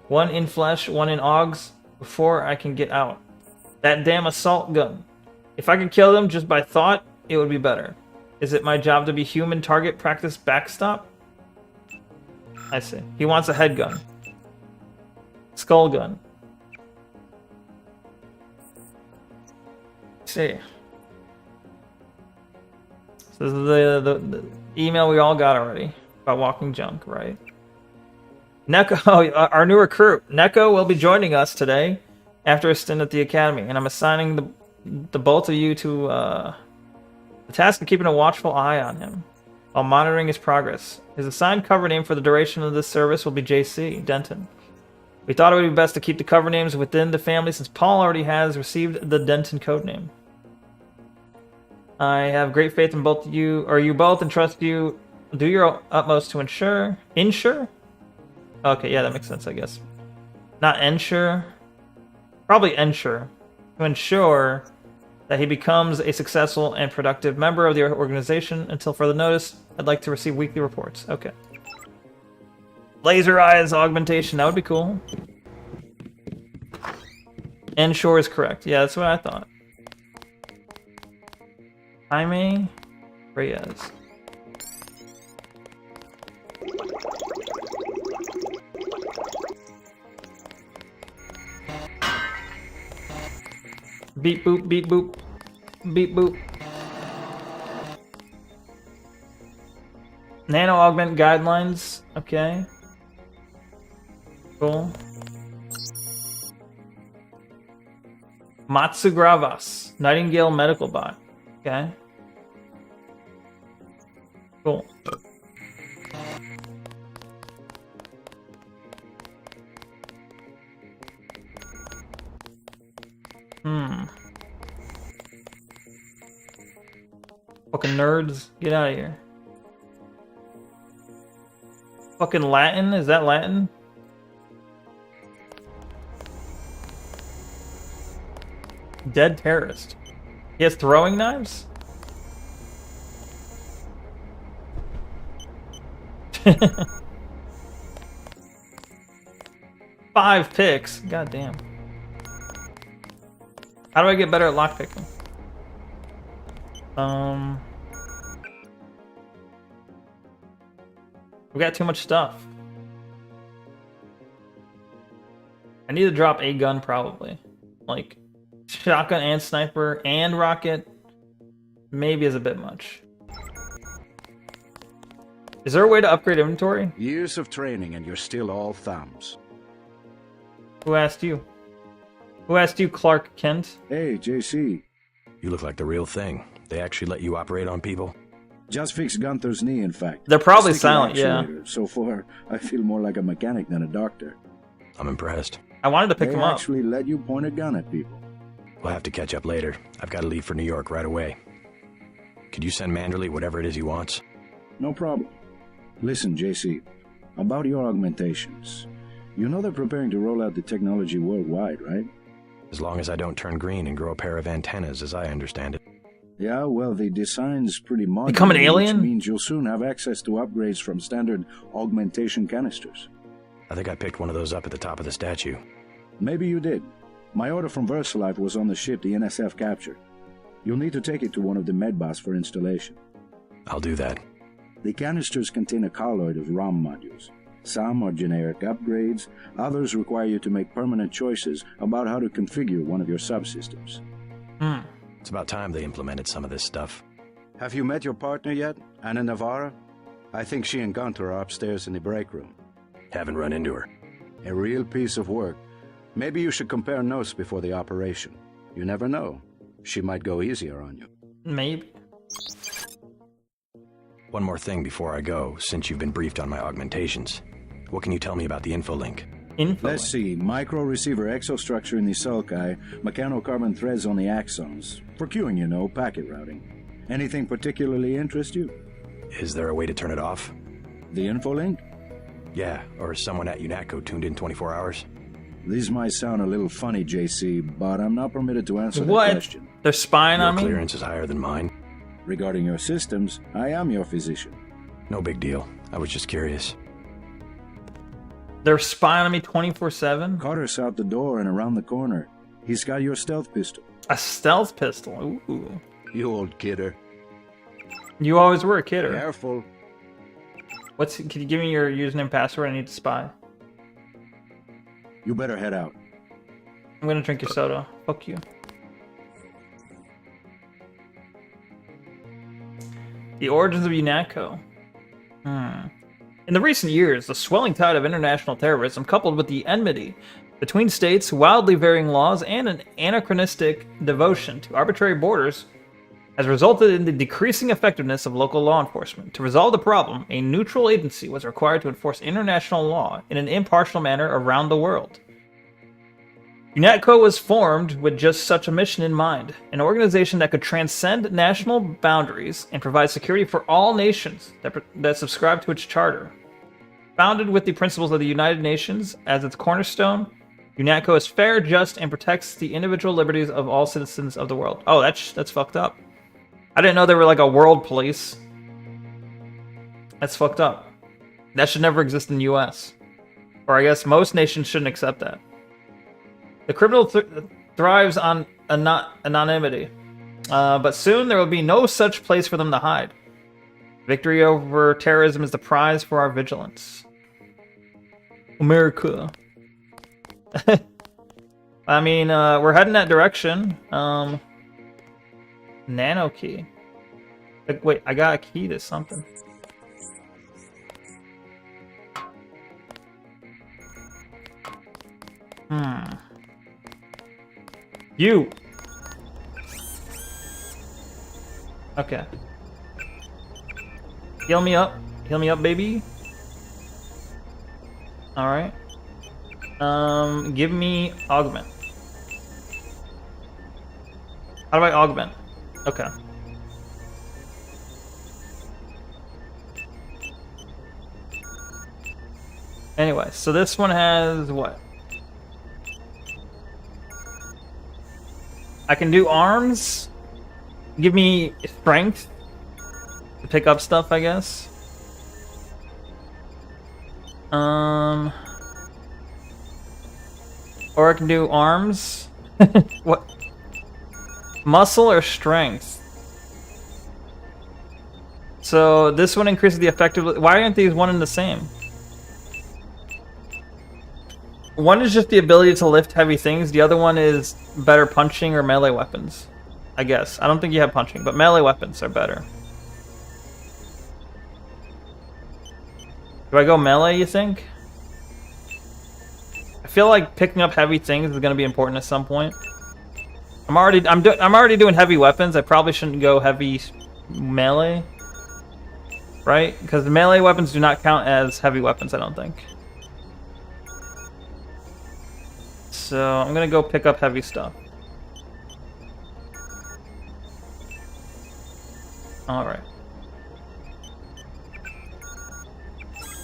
one in flesh, one in augs, before I can get out. That damn assault gun. If I could kill them just by thought, it would be better. Is it my job to be human target practice backstop? I see. He wants a head gun. Skull gun. Let's see. So this is the email we all got already about walking junk, right? Neko, our new recruit. Neko will be joining us today after a stint at the academy, and I'm assigning the both of you to the task of keeping a watchful eye on him while monitoring his progress. His assigned cover name for the duration of this service will be JC, Denton. We thought it would be best to keep the cover names within the family since Paul already has received the Denton code name. I have great faith in both you both and trust you. Do your utmost to ensure. Okay, yeah, that makes sense, I guess. Not ensure. Probably ensure. To ensure that he becomes a successful and productive member of the organization. Until further notice, I'd like to receive weekly reports. Okay. Laser eyes augmentation, that would be cool. Ensure is correct. Yeah, that's what I thought. Jaime Reyes. Beep boop, beep boop, beep boop. Nano augment guidelines. Okay. Cool. Matsugravas, Nightingale Medical Bot. Okay. Cool. Fucking nerds, get out of here. Fucking Latin? Is that Latin? Dead terrorist. He has throwing knives? Five picks. God damn. How do I get better at lockpicking? We got too much stuff. I need to drop a gun probably. Like shotgun and sniper and rocket maybe is a bit much. Is there a way to upgrade inventory? Years of training and you're still all thumbs. Who asked you? Who asked you, Clark Kent? Hey, JC. You look like the real thing. They actually let you operate on people? Just fixed Gunther's knee, in fact. They're probably Sticky silent, yeah. So far, I feel more like a mechanic than a doctor. I'm impressed. I wanted to pick They him up. actually let you point a gun at people. We'll have to catch up later. I've got to leave for New York right away. Could you send Manderley whatever it is he wants? No problem. Listen, JC, about your augmentations. You know they're preparing to roll out the technology worldwide, right? As long as I don't turn green and grow a pair of antennas, as I understand it. Yeah, well, the design's pretty modular. Become an alien? Which means you'll soon have access to upgrades from standard augmentation canisters. I think I picked one of those up at the top of the statue. Maybe you did. My order from VersaLife was on the ship the NSF captured. You'll need to take it to one of the medbas for installation. I'll do that. The canisters contain a colloid of ROM modules. Some are generic upgrades, others require you to make permanent choices about how to configure one of your subsystems. It's about time they implemented some of this stuff. Have you met your partner yet, Anna Navarra? I think she and Gunther are upstairs in the break room. Haven't run into her. A real piece of work. Maybe you should compare notes before the operation. You never know. She might go easier on you. Maybe. One more thing before I go, since you've been briefed on my augmentations. What can you tell me about the infolink? Let's see. Micro-receiver exostructure in the sulci, mechanocarbon threads on the axons. For queuing, you know, packet routing. Anything particularly interest you? Is there a way to turn it off? The infolink? Yeah, or is someone at UNATCO tuned in 24 hours? These might sound a little funny, JC, but I'm not permitted to answer What? the question. They're spying on me? Your clearance is higher than mine. Regarding your systems, I am your physician. No big deal. I was just curious. They're spying on me 24/7? Carter's out the door and around the corner. He's got your stealth pistol. A stealth pistol? Ooh. You old kidder. You always were a kidder. Careful. Can you give me your username and password? I need to spy. You better head out. I'm gonna drink your soda. Fuck you. The origins of UNATCO. In the recent years, the swelling tide of international terrorism, coupled with the enmity between states, wildly varying laws, and an anachronistic devotion to arbitrary borders, has resulted in the decreasing effectiveness of local law enforcement. To resolve the problem, a neutral agency was required to enforce international law in an impartial manner around the world. UNATCO was formed with just such a mission in mind, an organization that could transcend national boundaries and provide security for all nations that subscribe to its charter. Founded with the principles of the United Nations as its cornerstone, UNATCO is fair, just, and protects the individual liberties of all citizens of the world. Oh, that's fucked up. I didn't know they were like a world police. That's fucked up. That should never exist in the US. Or I guess most nations shouldn't accept that. The criminal thrives on anonymity, but soon there will be no such place for them to hide. Victory over terrorism is the prize for our vigilance. America. I mean, we're heading that direction. Nano key. Wait, I got a key to something. You. Okay. Heal me up. Heal me up, baby. Alright. Give me augment. How do I augment? Okay. Anyway, so this one has what? I can do arms. Give me strength to pick up stuff, I guess. Or I can do arms. What? Muscle or strength? So this one increases the effectiveness. Why aren't these one and the same? One is just the ability to lift heavy things. The other one is better punching or melee weapons. I guess. I don't think you have punching, but melee weapons are better. Do I go melee, you think? I feel like picking up heavy things is going to be important at some point. I'm already doing heavy weapons. I probably shouldn't go heavy melee. Right? Because the melee weapons do not count as heavy weapons, I don't think. So I'm going to go pick up heavy stuff. Alright.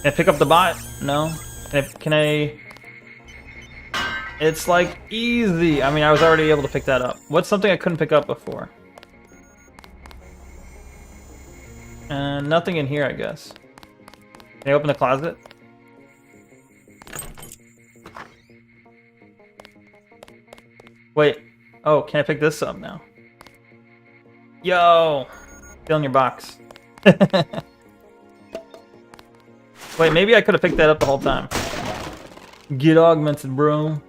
Can I pick up the bot? No. Can I... It's like easy. I mean, I was already able to pick that up. What's something I couldn't pick up before? Nothing in here, I guess. Can I open the closet? Wait. Oh, can I pick this up now? Yo! Fill in your box. Wait, maybe I could have picked that up the whole time. Get augmented, bro.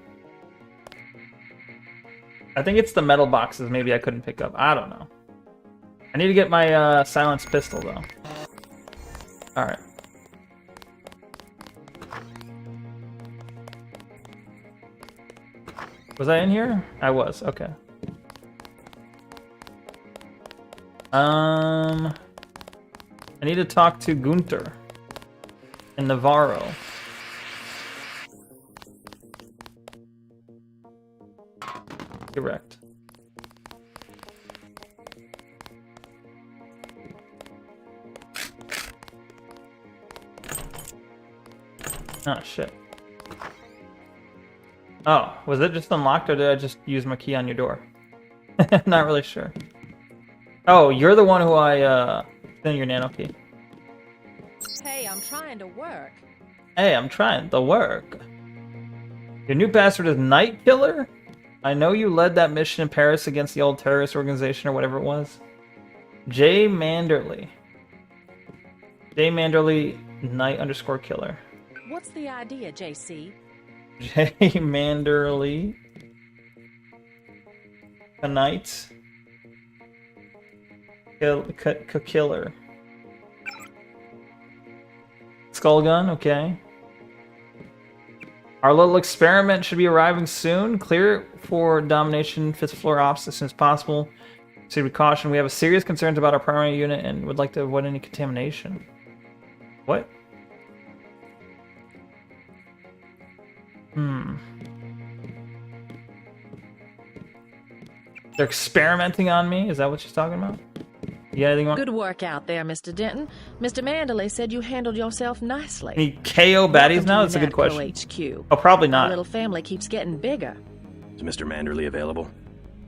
I think it's the metal boxes maybe I couldn't pick up. I don't know. I need to get my silenced pistol, though. Alright. Was I in here? I was, okay. I need to talk to Gunther and Navarro. Correct. Oh, shit. Oh, was it just unlocked or did I just use my key on your door? Not really sure. Oh, you're the one who I, sent your nano key. Hey, I'm trying to work. Hey, I'm trying to work. Your new password is Night Killer? I know you led that mission in Paris against the old terrorist organization or whatever it was. J. Manderley. J. Manderley, Night_Killer. What's the idea, JC? J. Manderley. A Knight. Killer. Skull gun, okay. Our little experiment should be arriving soon. Clear for domination, 5th floor ops as soon as possible. Proceed with caution. We have serious concerns about our primary unit and would like to avoid any contamination. What? They're experimenting on me? Is that what she's talking about? You got anything on? Good work out there, Mr. Denton. Mr. Mandalay said you handled yourself nicely. Any KO baddies now? That's a good question. HQ. Oh, probably not. Our little family keeps getting bigger. Is Mr. Manderley available?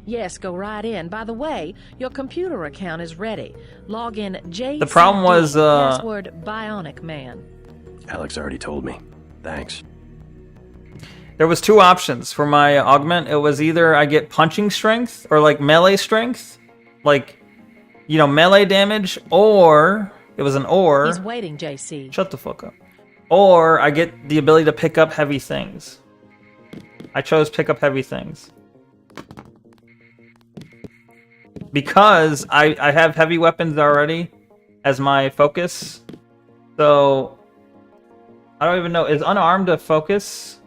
Yes, go right in. By the way, your computer account is ready. Log in JCD, the problem was, password Bionic Man. Alex already told me. Thanks. There was two options for my augment. It was either I get punching strength or like melee strength, like, you know, melee damage, or it was an or. He's waiting, JC. Shut the fuck up. Or I get the ability to pick up heavy things. I chose pick up heavy things. Because I have heavy weapons already as my focus. So I don't even know. Is unarmed a focus?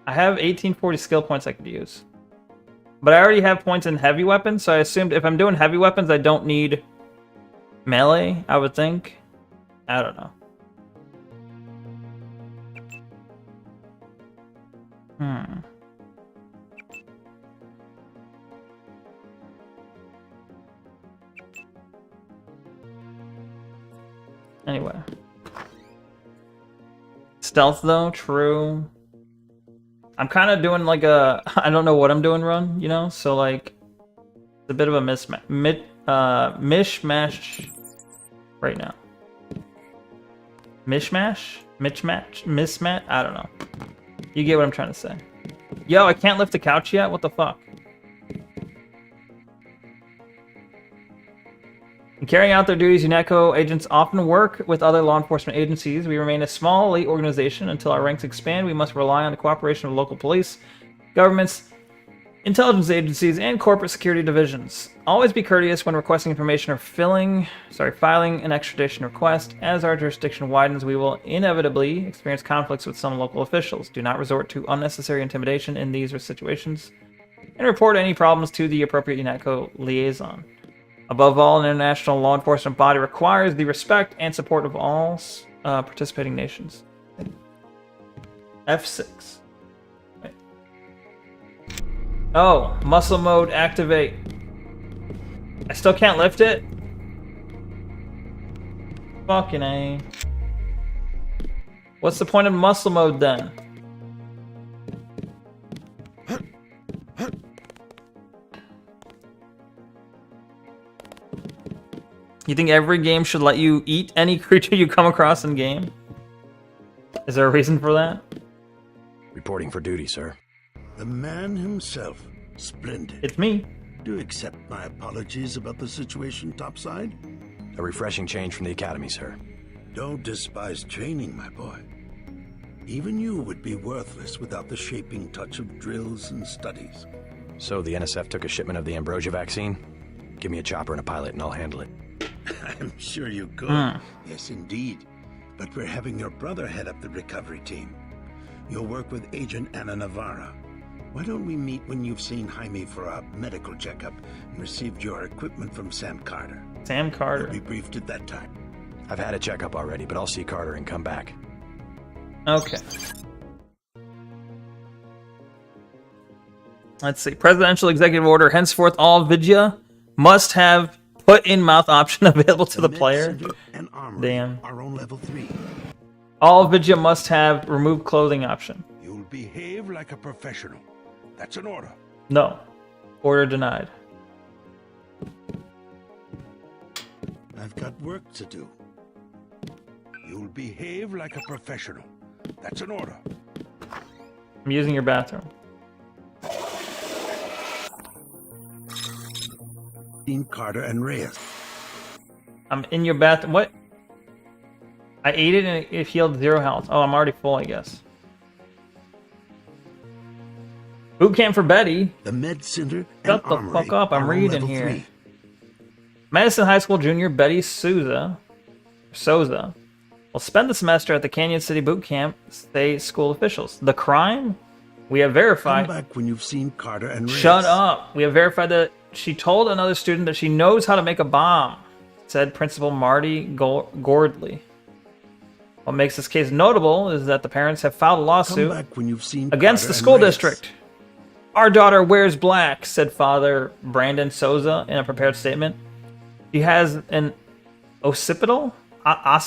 I have 1840 skill points I could use. But I already have points in heavy weapons, so I assumed if I'm doing heavy weapons, I don't need melee, I would think. I don't know. Anyway. Stealth though, true. I'm kind of doing like a, I don't know what I'm doing run, you know? So like, it's a bit of a mishmash right now. Mismatch? I don't know. You get what I'm trying to say. Yo, I can't lift the couch yet? What the fuck? In carrying out their duties, UNECO agents often work with other law enforcement agencies. We remain a small, elite organization. Until our ranks expand, we must rely on the cooperation of local police, governments, intelligence agencies, and corporate security divisions. Always be courteous when requesting information or filing an extradition request. As our jurisdiction widens, we will inevitably experience conflicts with some local officials. Do not resort to unnecessary intimidation in these situations, and report any problems to the appropriate UNECO liaison. Above all, an international law enforcement body requires the respect and support of all participating nations. F6. Wait. Oh, muscle mode activate. I still can't lift it? Fucking A. What's the point of muscle mode then? You think every game should let you eat any creature you come across in game? Is there a reason for that? Reporting for duty, sir. The man himself. Splendid. It's me. Do you accept my apologies about the situation topside? A refreshing change from the academy, sir. Don't despise training, my boy. Even you would be worthless without the shaping touch of drills and studies. So the NSF took a shipment of the ambrosia vaccine? Give me a chopper and a pilot and I'll handle it. I'm sure you could. Yes, indeed. But we're having your brother head up the recovery team. You'll work with Agent Ana Navarra. Why don't we meet when you've seen Jaime for a medical checkup and received your equipment from Sam Carter? Sam Carter. You'll be briefed at that time. I've had a checkup already, but I'll see Carter and come back. Okay. Let's see. Presidential Executive Order. Henceforth, all Vidya must have put-in-mouth option available to the player. Damn. Are on level 3. All Vidya must have remove clothing option. You'll behave like a professional. That's an order. No. Order denied. I've got work to do. You'll behave like a professional. That's an order. I'm using your bathroom. Carter and Reyes. I'm in your bathroom. What? I ate it and it healed 0 health. Oh, I'm already full, I guess. Boot camp for Betty. The Med Center. Shut the fuck up. I'm reading here. Madison High School Junior Betty Souza. will spend the semester at the Canyon City boot camp, say school officials. The crime? We have verified. Come back when you've seen Carter and Reyes. Shut up. We have verified that she told another student that she knows how to make a bomb, said Principal Marty Gordley. What makes this case notable is that the parents have filed a lawsuit Come back when you've seen against Carter the and school Reyes. district. Our daughter wears black, said Father Brandon Souza in a prepared statement. She has an occipital? I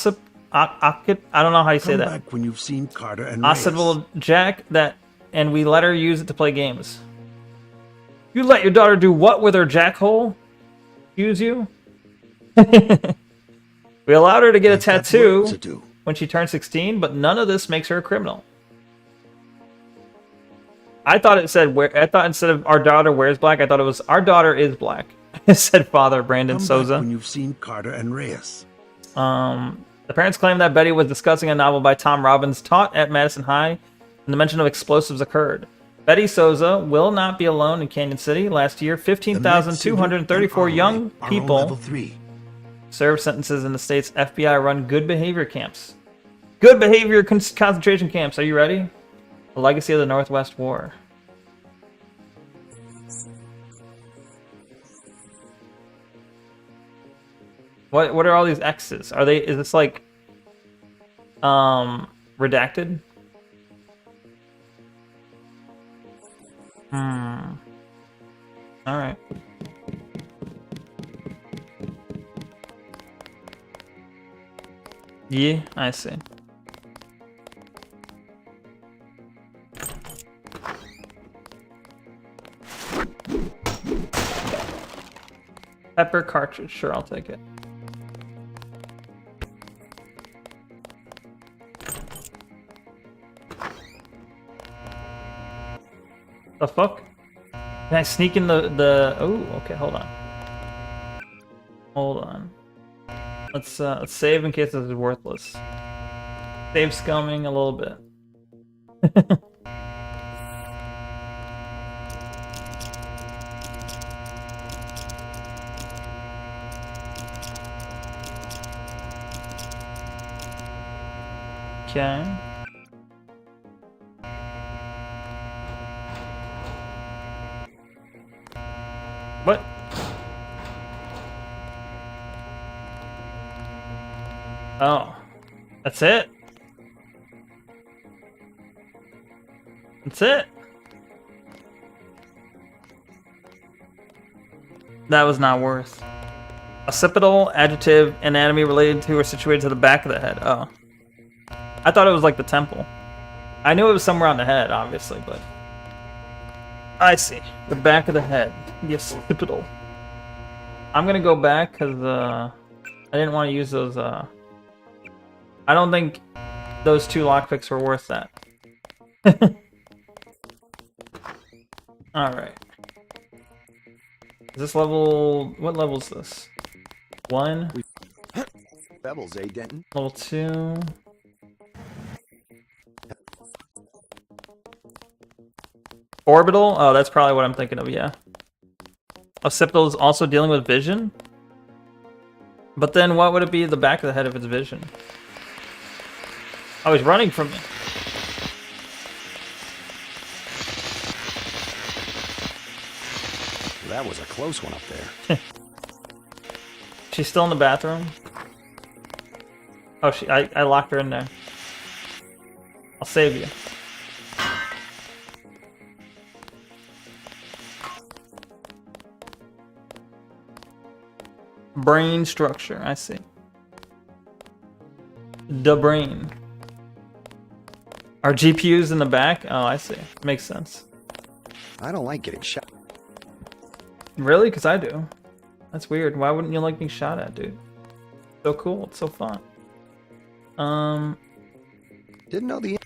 don't know how you say Come that. back when you've seen Carter and Reyes. Occipital jack that, and we let her use it to play games. You let your daughter do what with her jackhole? Use you? We allowed her to get a tattoo when she turned 16, but none of this makes her a criminal. I thought it said I thought instead of our daughter wears black, I thought it was our daughter is black. Said Father Brandon Come Souza. back when you've seen Carter and Reyes. The parents claim that Betty was discussing a novel by Tom Robbins taught at Madison High, and the mention of explosives occurred. Betty Souza will not be alone in Canyon City. Last year, 15,234 young people served sentences in the state's FBI-run good behavior camps. Good behavior concentration camps. Are you ready? The legacy of the Northwest War. What are all these X's? Are they? Is this like redacted? All right. Yeah, I see. Pepper cartridge. Sure, I'll take it. The fuck? Can I sneak in the? Oh, okay. Hold on. Hold on. Let's save in case this is worthless. Save scumming a little bit. Okay. What? Oh. That's it? That's it? That was not worth. Occipital, adjective, anatomy related to or situated to the back of the head. Oh. I thought it was like the temple. I knew it was somewhere on the head, obviously, but... I see. The back of the head. The occipital. I'm gonna go back, because, I didn't want to use those, I don't think those two lockpicks were worth that. Alright. Is this level... What level is this? 1? Pebbles, eh, Denton? Level 2... Orbital? Oh, that's probably what I'm thinking of, yeah. Occipital is also dealing with vision? But then what would it be at the back of the head if it's vision? Oh, he's running from me. That was a close one up there. She's still in the bathroom? Oh, I locked her in there. I'll save you. Brain structure, I see. The brain. Are GPUs in the back? Oh, I see. Makes sense. I don't like getting shot. Really? Because I do. That's weird. Why wouldn't you like being shot at, dude? So cool. It's so fun. Didn't know the...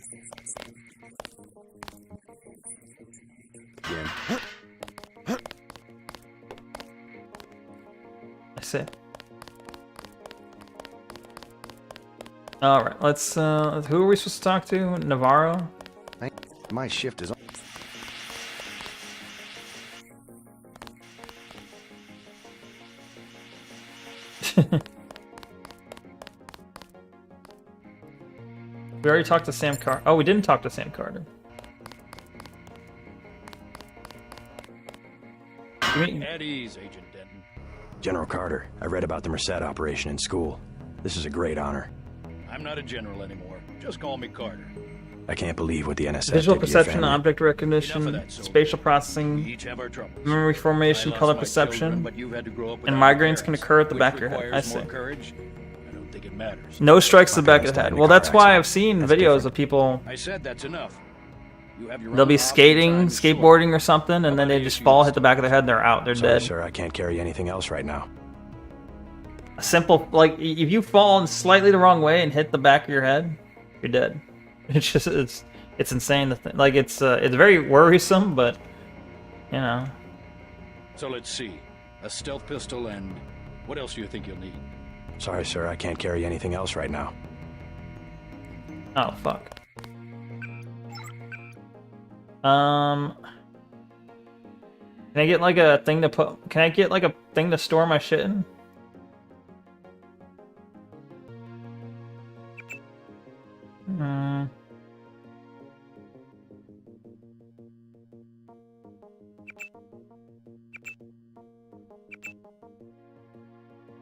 Yeah. I see. All right, let's. Who are we supposed to talk to? Navarro. My shift is on. We already talked to Sam Carter. Oh, we didn't talk to Sam Carter. At ease, Agent Denton. General Carter, I read about the Merced operation in school. This is a great honor. I'm not a general anymore. Just call me Carter. I can't believe what the NSF Visual did to your perception, family. object recognition, spatial processing, We each have our troubles. memory formation, I lost color my perception, children, but you've had to grow up and without migraines can parents, occur at the which back of your head. I requires see. more courage. I don't think it matters. No strikes to the back of the parents died head. in a Well, car that's why accident. I've seen That's videos different. of people. I said that's enough. You have your They'll own be options, skating, time is short. skateboarding, or something, and then they just fall, hit the back of their head, and they're out. They're Sorry, dead. sir, I can't carry anything else right now. A simple, like, if you fall in slightly the wrong way and hit the back of your head, you're dead. It's just, it's insane to think. Like, it's very worrisome, but, you know. So let's see. A stealth pistol and what else do you think you'll need? Sorry, sir, I can't carry anything else right now. Oh, fuck. Can I get like a thing to put? Can I get like a thing to store my shit in?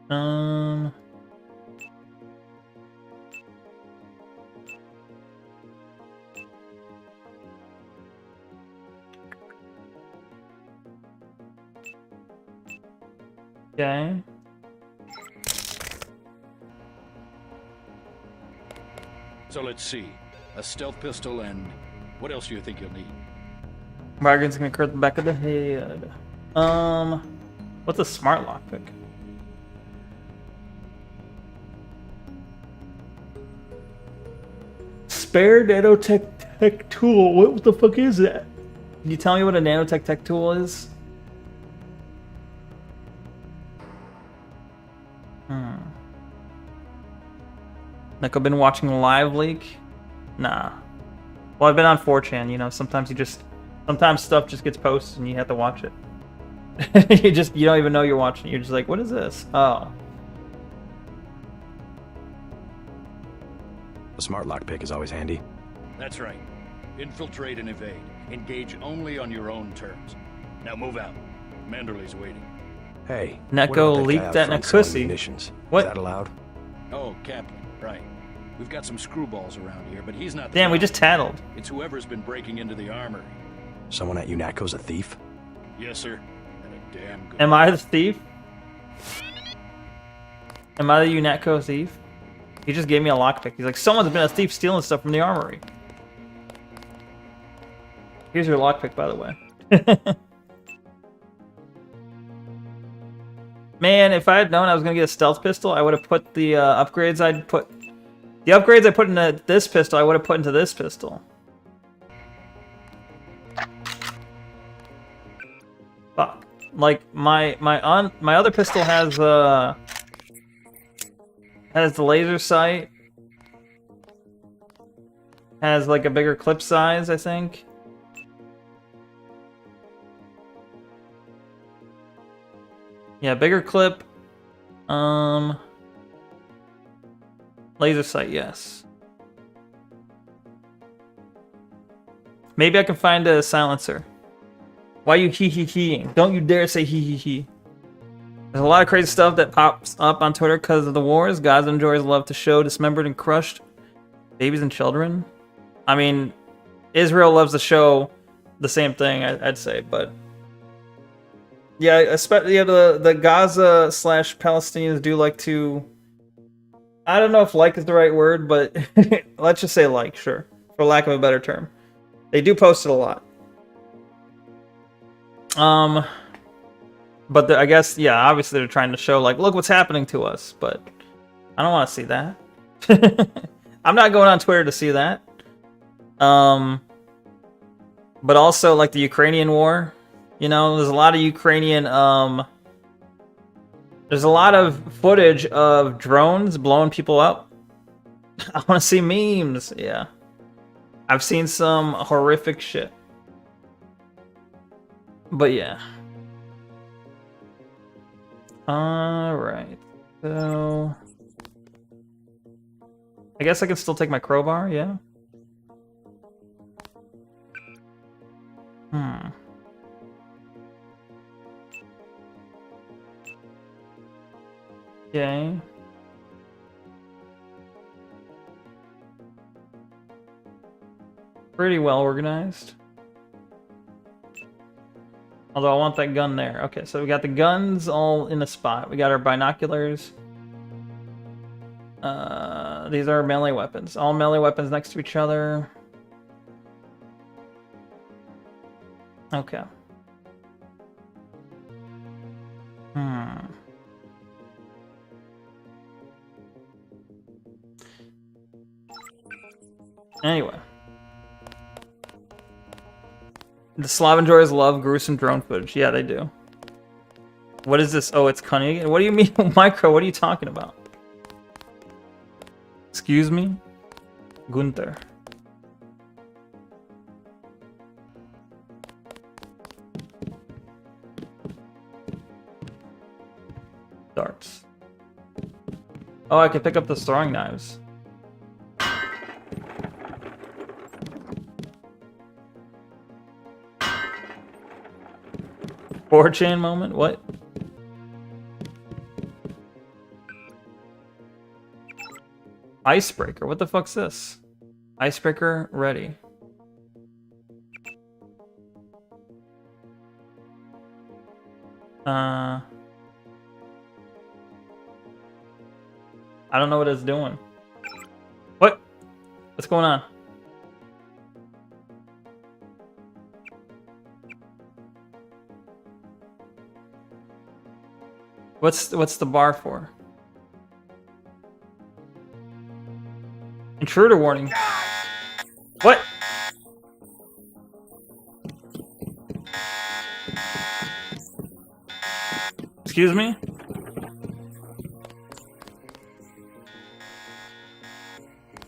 Um. Okay. So let's see. A stealth pistol and what else do you think you'll need? Migraines can occur at the back of the head. What's a smart lockpick? Spare nanotech tech tool. What the fuck is that? Can you tell me what a nanotech tech tool is? Like, I've been watching Live Leak? Nah. Well, I've been on 4chan, you know, sometimes sometimes stuff just gets posted and you have to watch it. You don't even know you're watching it. You're just like, what is this? Oh. A smart lockpick is always handy. That's right. Infiltrate and evade. Engage only on your own terms. Now move out. Manderley's waiting. Hey, Neko what about that guy leaked out that front Nekusi. selling munitions? What? Is that allowed? Oh, Kaplan, right. We've got some screwballs around here, but he's not the Damn, we problem. just tattled. It's whoever's been breaking into the armory. Someone at UNATCO's a thief? Yes, sir. And a damn good Am I the thief? Am I the UNATCO thief? He just gave me a lockpick. He's like, someone's been a thief stealing stuff from the armory. Here's your lockpick, by the way. Man, if I had known I was gonna get a stealth pistol, I would have put the upgrades I put into this pistol. I would have put into this pistol. Fuck. Like my other pistol has the laser sight. Has like a bigger clip size, I think. Yeah, bigger clip. Laser sight, yes. Maybe I can find a silencer. Why are you hee-hee-heeing? Don't you dare say hee-hee-hee. There's a lot of crazy stuff that pops up on Twitter because of the wars. Gaza enjoys love to show dismembered and crushed babies and children. I mean, Israel loves to show the same thing, I'd say, but... Yeah, especially the Gaza / Palestinians do like to... I don't know if like is the right word, but let's just say like, sure. For lack of a better term. They do post it a lot. But I guess, yeah, obviously they're trying to show, like, look what's happening to us, but I don't want to see that. I'm not going on Twitter to see that. But also, like, the Ukrainian war. You know, there's a lot of Ukrainian, there's a lot of footage of drones blowing people up. I want to see memes, yeah. I've seen some horrific shit. But yeah. Alright. So... I guess I can still take my crowbar, yeah. Hmm. Okay. Pretty well organized. Although I want that gun there. Okay, so we got the guns all in a spot. We got our binoculars. These are melee weapons. All melee weapons next to each other. Okay. Anyway. The Slav enjoyers love gruesome drone footage. Yeah, they do. What is this? Oh, it's cunning. What do you mean, Micro? What are you talking about? Excuse me? Gunther. Darts. Oh, I can pick up the throwing knives. Four chain moment? What? Icebreaker? What the fuck's this? Icebreaker ready. I don't know what it's doing. What? What's going on? What's the bar for? Intruder warning. What? Excuse me?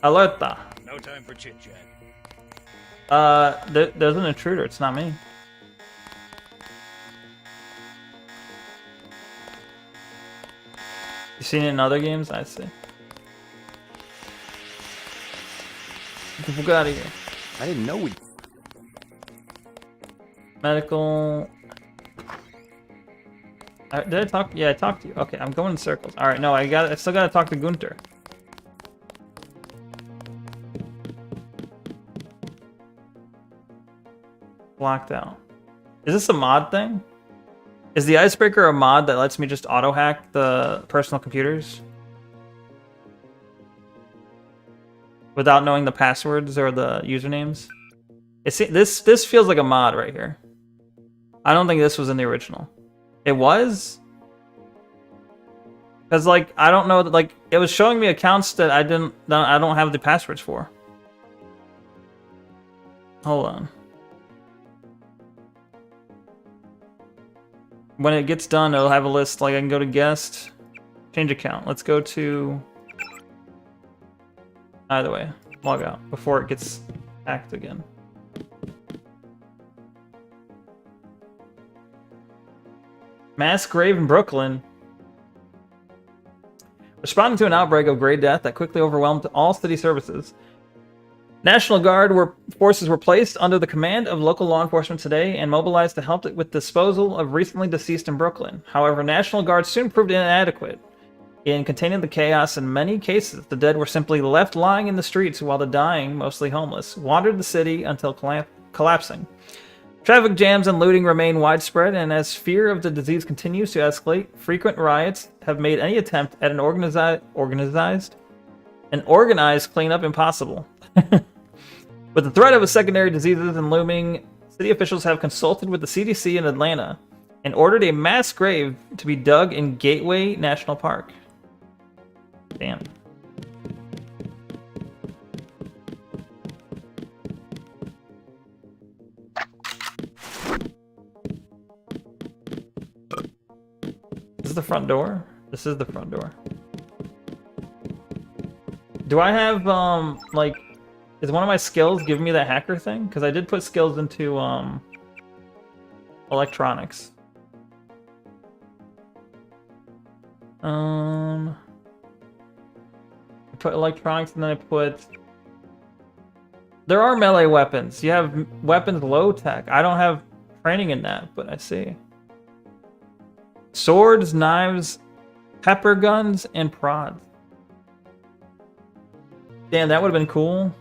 Alerta. No time for chit chat. There's an intruder. It's not me. You seen it in other games? I see. Get the fuck out of here. I didn't know we... Medical... Did I talk? Yeah, I talked to you. Okay, I'm going in circles. Alright, no, I still gotta talk to Gunther. Blocked out. Is this a mod thing? Is the Icebreaker a mod that lets me just auto-hack the personal computers? Without knowing the passwords or the usernames? This feels like a mod right here. I don't think this was in the original. It was? Because, like, I don't know, like, it was showing me accounts that I don't have the passwords for. Hold on. When it gets done, it'll have a list, like, I can go to guest, change account. Let's go to... Either way, log out before it gets hacked again. Mass grave in Brooklyn. Responding to an outbreak of grave death that quickly overwhelmed all city services. National Guard forces were placed under the command of local law enforcement today and mobilized to help with disposal of recently deceased in Brooklyn. However, National Guard soon proved inadequate in containing the chaos. In many cases, the dead were simply left lying in the streets while the dying, mostly homeless, wandered the city until collapsing. Traffic jams and looting remain widespread, and as fear of the disease continues to escalate, frequent riots have made any attempt at an organized cleanup impossible. With the threat of a secondary diseases and looming, city officials have consulted with the CDC in Atlanta and ordered a mass grave to be dug in Gateway National Park. Damn. This is the front door? This is the front door. Do I have, like... Is one of my skills giving me that hacker thing? Because I did put skills into, electronics. put electronics, and then I put... There are melee weapons. You have weapons low tech. I don't have training in that, but I see. Swords, knives, pepper guns, and prods. Damn, that would have been cool.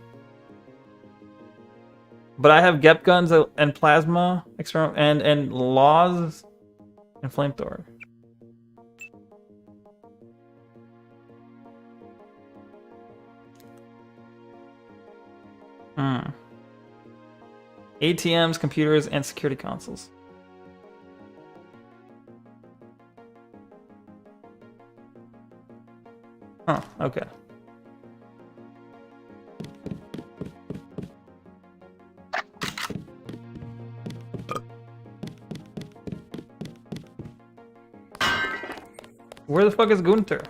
But I have Gep guns and plasma and laws and flamethrower. ATMs, computers, and security consoles. Huh, okay. Where the fuck is Gunter?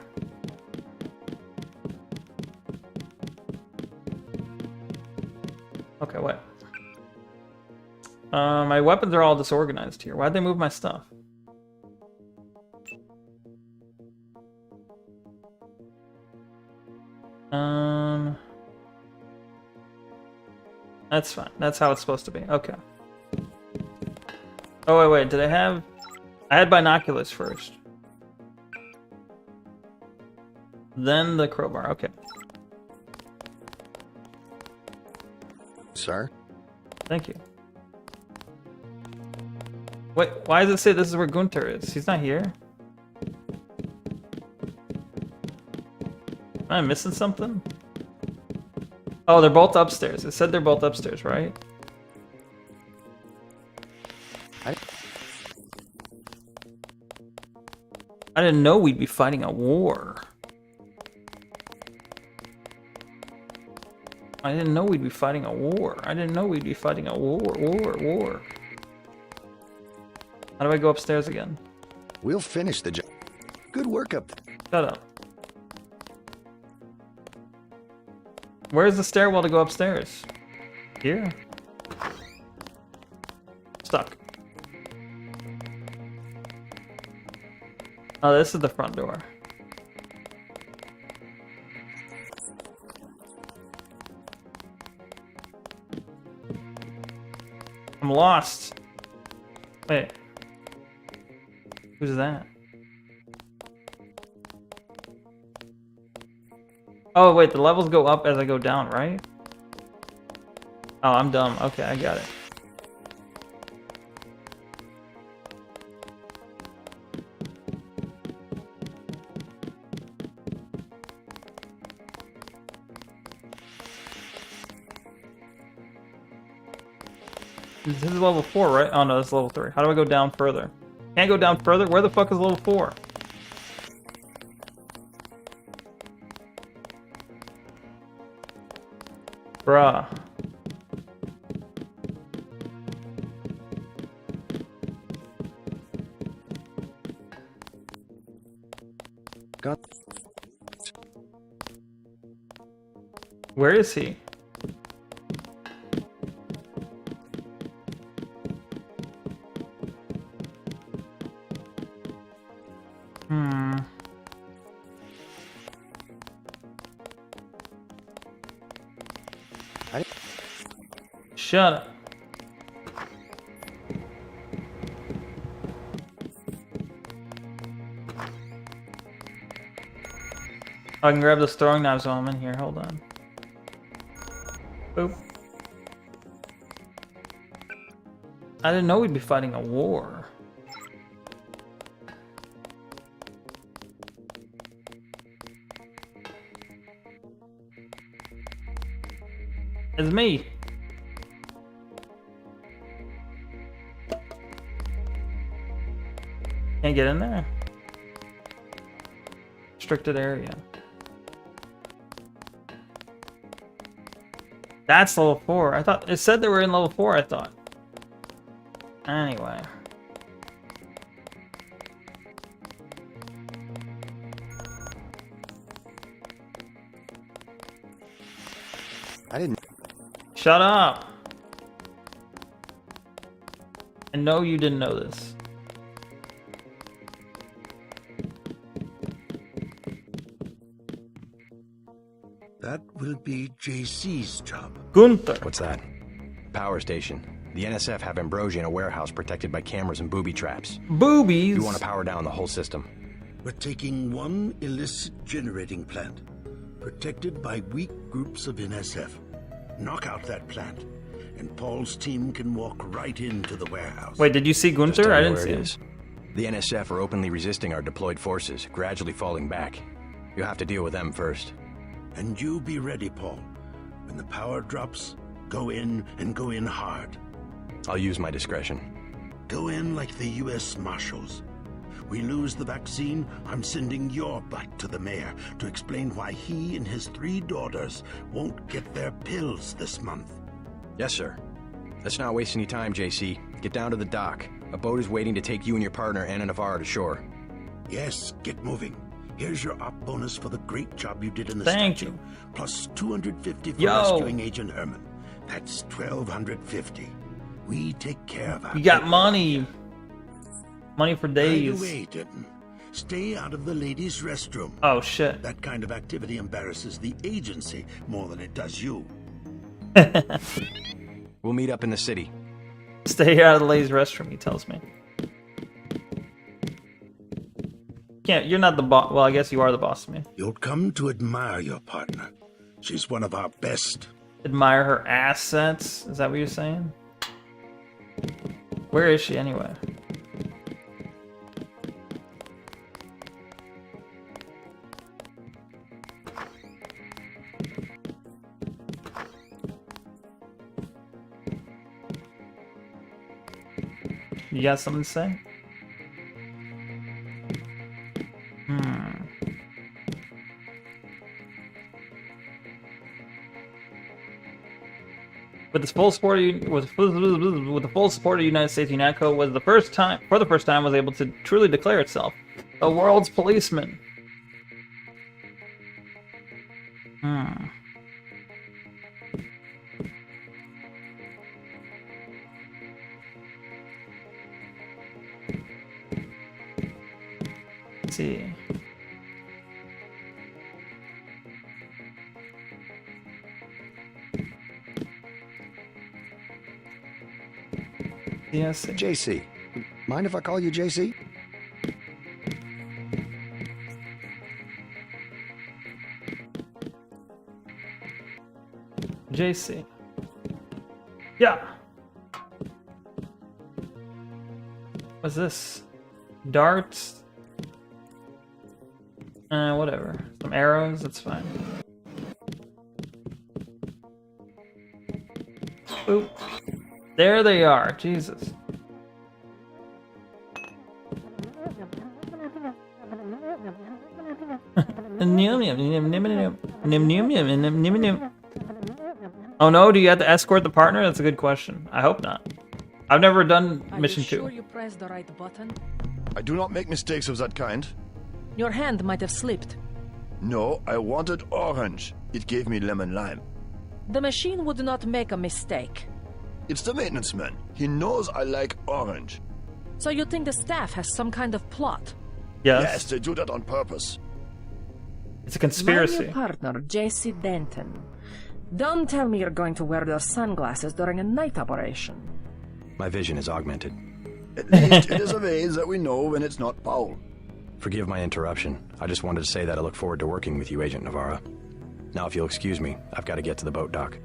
Okay, wait. My weapons are all disorganized here. Why'd they move my stuff? That's fine. That's how it's supposed to be. Okay. Oh, wait. Did I have... I had binoculars first. Then the crowbar. Okay. Sir? Thank you. Wait, why does it say this is where Gunter is? He's not here? Am I missing something? Oh, they're both upstairs. It said they're both upstairs, right? I didn't know we'd be fighting a war. I didn't know we'd be fighting a war. I didn't know we'd be fighting a war. How do I go upstairs again? We'll finish the job. Good work up there. Shut up. Where's the stairwell to go upstairs? Here. Stuck. Oh, this is the front door. I'm lost. Wait. Who's that? Oh, wait, the levels go up as I go down, right? Oh, I'm dumb. Okay, I got it. This is level 4, right? Oh, no, this is level 3. How do I go down further? Can't go down further? Where the fuck is level 4? Bruh. Got. Where is he? Shut up. I can grab the throwing knives while I'm in here. Hold on. Boop. I didn't know we'd be fighting a war. It's me. Can't get in there. Restricted area. That's level 4. I thought it said they were in level 4, I thought. Anyway. I didn't. Shut up. I know you didn't know this. That will be JC's job. Gunther. What's that? Power station. The NSF have Ambrosia in a warehouse protected by cameras and booby traps. Boobies? We want to power down the whole system. We're taking one illicit generating plant, protected by weak groups of NSF. Knock out that plant, and Paul's team can walk right into the warehouse. Wait, did you see Just tell Gunther? me I didn't where see it him. is. The NSF are openly resisting our deployed forces, gradually falling back. You'll have to deal with them first. And you be ready, Paul. When the power drops, go in and go in hard. I'll use my discretion. Go in like the U.S. Marshals. We lose the vaccine, I'm sending your butt to the mayor to explain why he and his 3 daughters won't get their pills this month. Yes, sir. Let's not waste any time, JC. Get down to the dock. A boat is waiting to take you and your partner, Anna Navarro, to shore. Yes, get moving. Here's your op bonus for the great job you did in the Thank statue. you. Plus 250 for Yo. rescuing Agent Herman. That's 1,250. We take care of our You got people. money. Money for days. By the way, Denton, stay out of the ladies' restroom. Oh, shit. That kind of activity embarrasses the agency more than it does you. We'll meet up in the city. Stay out of the ladies' restroom, he tells me. You're not the boss. Well, I guess you are the boss to me. You'll come to admire your partner. She's one of our best. Admire her assets? Is that what you're saying? Where is she anyway? You got something to say? With the full support of the United States, UNATCO was the first time was able to truly declare itself a world's policeman. Let's see. Yes. JC. Mind if I call you JC? JC. Yeah. What's this? Darts? Whatever. Some arrows, that's fine. Oop. There they are. Jesus. Oh no, do you have to escort the partner? That's a good question. I hope not. I've never done mission 2. Sure you pressed the right button? I do not make mistakes of that kind. Your hand might have slipped. No, I wanted orange. It gave me lemon lime. The machine would not make a mistake. It's the maintenance man. He knows I like orange. So you think the staff has some kind of plot? Yes, they do that on purpose. It's a conspiracy. My new partner, JC Denton. Don't tell me you're going to wear those sunglasses during a night operation. My vision is augmented. At least it is a ways that we know when it's not Paul. Forgive my interruption. I just wanted to say that I look forward to working with you, Agent Navarro. Now, if you'll excuse me, I've got to get to the boat dock.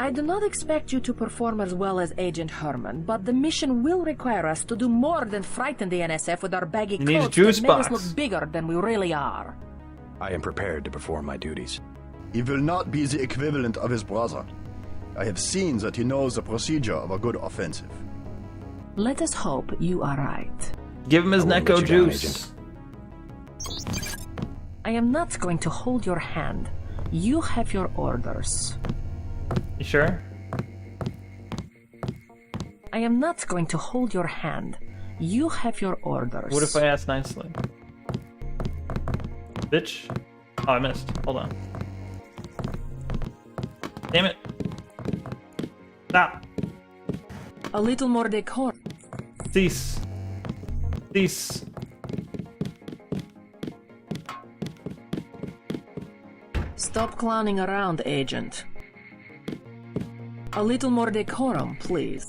I do not expect you to perform as well as Agent Herman, but the mission will require us to do more than frighten the NSF with our baggy clothes that make us look bigger than we really are. I am prepared to perform my duties. He will not be the equivalent of his brother. I have seen that he knows the procedure of a good offensive. Let us hope you are right. Give him his Neko juice. I am not going to hold your hand. You have your orders. You sure? I am not going to hold your hand. You have your orders. What if I ask nicely? Bitch. Oh, I missed. Hold on. Damn it. Stop. A little more decor. Cease. Cease. Stop clowning around, Agent. A little more decorum, please.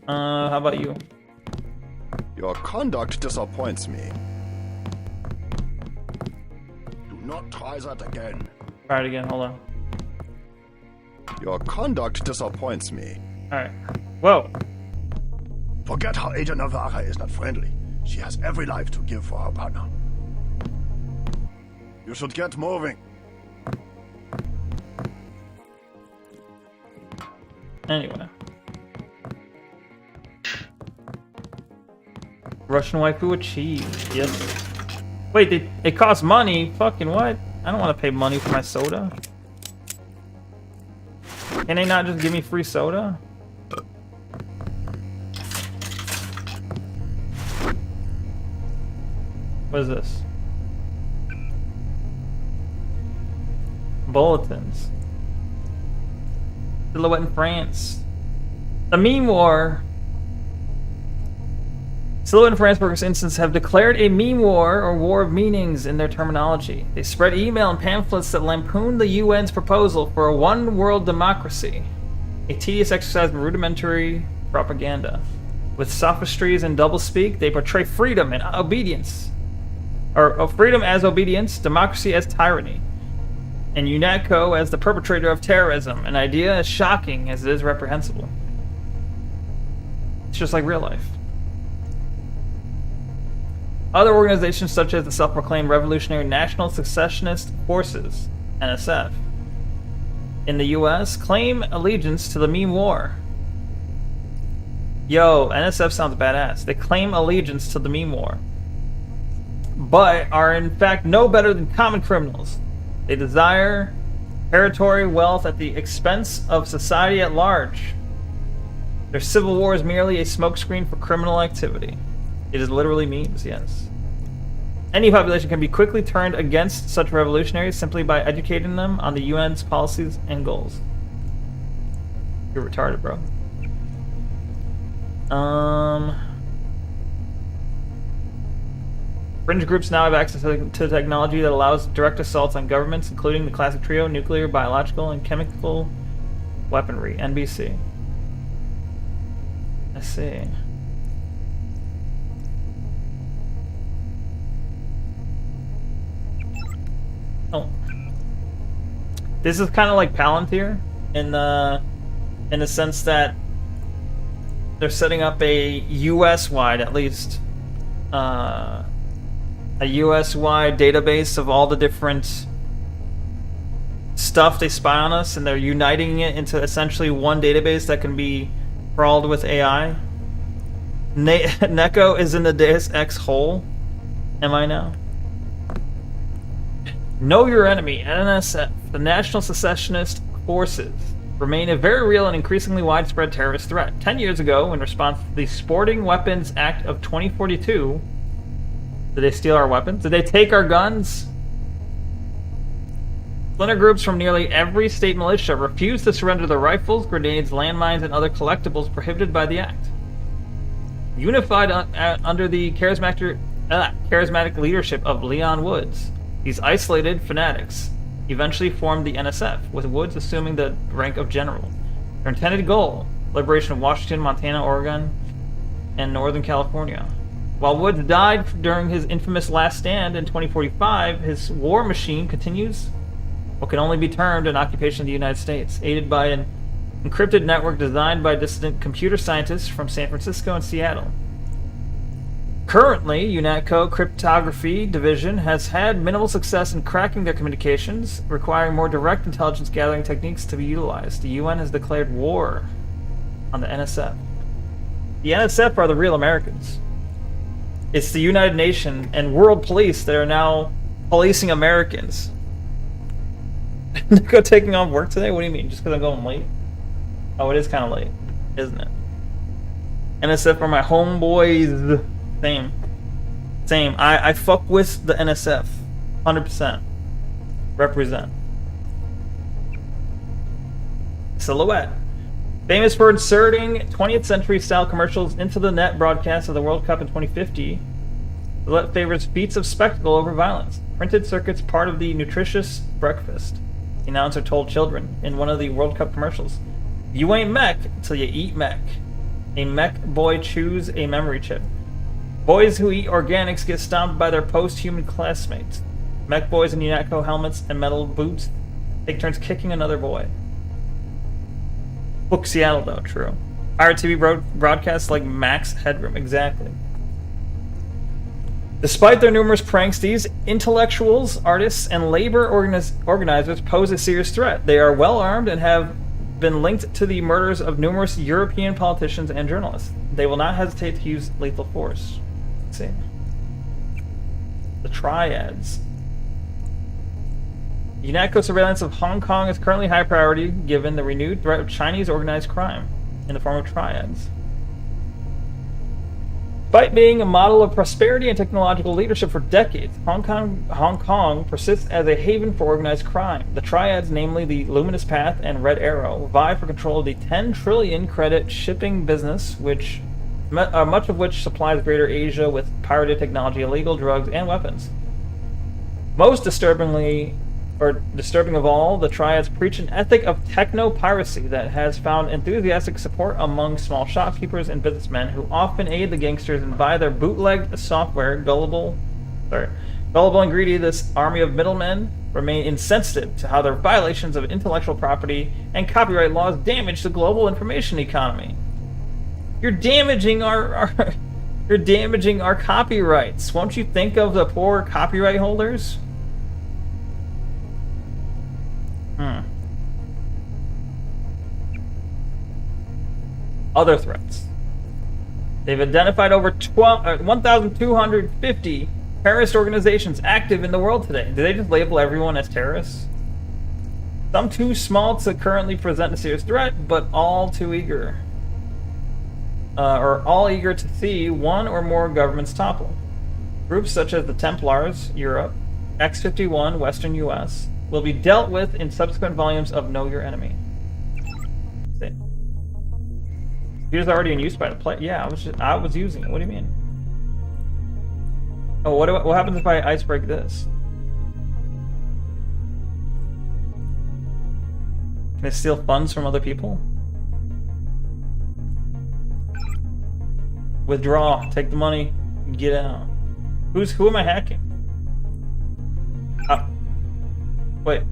How about you? Your conduct disappoints me. Do not try that again. Try it again, hold on. Your conduct disappoints me. Alright. Whoa. Forget how Agent Navarra is not friendly. She has every life to give for her partner. You should get moving. Anyway. Russian waifu achieved. Yes. Wait, it costs money? Fucking what? I don't want to pay money for my soda. Can they not just give me free soda? What is this? Bulletins. Silhouette in France. The meme war. Silhouette in France, for instance, have declared a meme war or war of meanings in their terminology. They spread email and pamphlets that lampoon the UN's proposal for a one-world democracy. A tedious exercise in rudimentary propaganda. With sophistries and doublespeak, they portray freedom and obedience. Or freedom as obedience, democracy as tyranny. And UNATCO as the perpetrator of terrorism, an idea as shocking as it is reprehensible. It's just like real life. Other organizations such as the self-proclaimed Revolutionary National Secessionist Forces, NSF, in the US claim allegiance to the meme war. Yo, NSF sounds badass. They claim allegiance to the meme war, but are in fact no better than common criminals. They desire territory, wealth at the expense of society at large. Their civil war is merely a smokescreen for criminal activity. It is literally memes, yes. Any population can be quickly turned against such revolutionaries simply by educating them on the UN's policies and goals. You're retarded, bro. Fringe groups now have access to technology that allows direct assaults on governments, including the classic trio: nuclear, biological, and chemical weaponry. NBC. I see. Oh. This is kind of like Palantir in the sense that they're setting up a US-wide, at least, a US-wide database of all the different stuff they spy on us, and they're uniting it into essentially one database that can be crawled with AI. Neko is in the Deus Ex hole. Am I now? Know your enemy, NSF, the National Secessionist Forces, remain a very real and increasingly widespread terrorist threat. 10 years ago, in response to the Sporting Weapons Act of 2042, did they steal our weapons? Did they take our guns? Splinter groups from nearly every state militia refused to surrender their rifles, grenades, landmines, and other collectibles prohibited by the act. Unified under the charismatic leadership of Leon Woods, these isolated fanatics eventually formed the NSF, with Woods assuming the rank of general. Their intended goal: liberation of Washington, Montana, Oregon, and Northern California. While Woods died during his infamous last stand in 2045, his war machine continues what can only be termed an occupation of the United States, aided by an encrypted network designed by dissident computer scientists from San Francisco and Seattle. Currently, UNATCO Cryptography Division has had minimal success in cracking their communications, requiring more direct intelligence gathering techniques to be utilized. The UN has declared war on the NSF. The NSF are the real Americans. It's the United Nations and world police that are now policing Americans. Neko taking on work today? What do you mean? Just because I'm going late? Oh, it is kind of late, isn't it? NSF are my homeboys. Same. I fuck with the NSF. 100%. Represent. Silhouette. Famous for inserting 20th century style commercials into the net broadcast of the World Cup in 2050. The let favors feats of spectacle over violence. Printed circuits part of the nutritious breakfast. The announcer told children in one of the World Cup commercials. You ain't mech till you eat mech. A mech boy chews a memory chip. Boys who eat organics get stomped by their post-human classmates. Mech boys in UNATCO helmets and metal boots take turns kicking another boy. Book Seattle, though, true. IRTV broadcasts like Max Headroom, exactly. Despite their numerous pranks, these intellectuals, artists, and labor organizers pose a serious threat. They are well armed and have been linked to the murders of numerous European politicians and journalists. They will not hesitate to use lethal force. Let's see. The Triads. UNATCO surveillance of Hong Kong is currently high priority given the renewed threat of Chinese organized crime in the form of triads. Despite being a model of prosperity and technological leadership for decades, Hong Kong persists as a haven for organized crime. The triads, namely the Luminous Path and Red Arrow, vie for control of the 10 trillion credit shipping business, much of which supplies Greater Asia with pirated technology, illegal drugs, and weapons. Most disturbing of all, the triads preach an ethic of techno-piracy that has found enthusiastic support among small shopkeepers and businessmen who often aid the gangsters and buy their bootlegged software. Gullible and greedy, this army of middlemen remain insensitive to how their violations of intellectual property and copyright laws damage the global information economy. You're damaging you're damaging our copyrights. Won't you think of the poor copyright holders? Other threats. They've identified over 1,250 terrorist organizations active in the world today. Do they just label everyone as terrorists? Some too small to currently present a serious threat, but all too eager. Or all eager to see one or more governments topple. Groups such as the Templars, Europe, X-51, Western U.S., will be dealt with in subsequent volumes of Know Your Enemy. See. Computer's already in use by the player. Yeah, I was using it. What do you mean? Oh, what happens if I ice break this? Can I steal funds from other people? Withdraw. Take the money. Get out. Who am I hacking? Wait.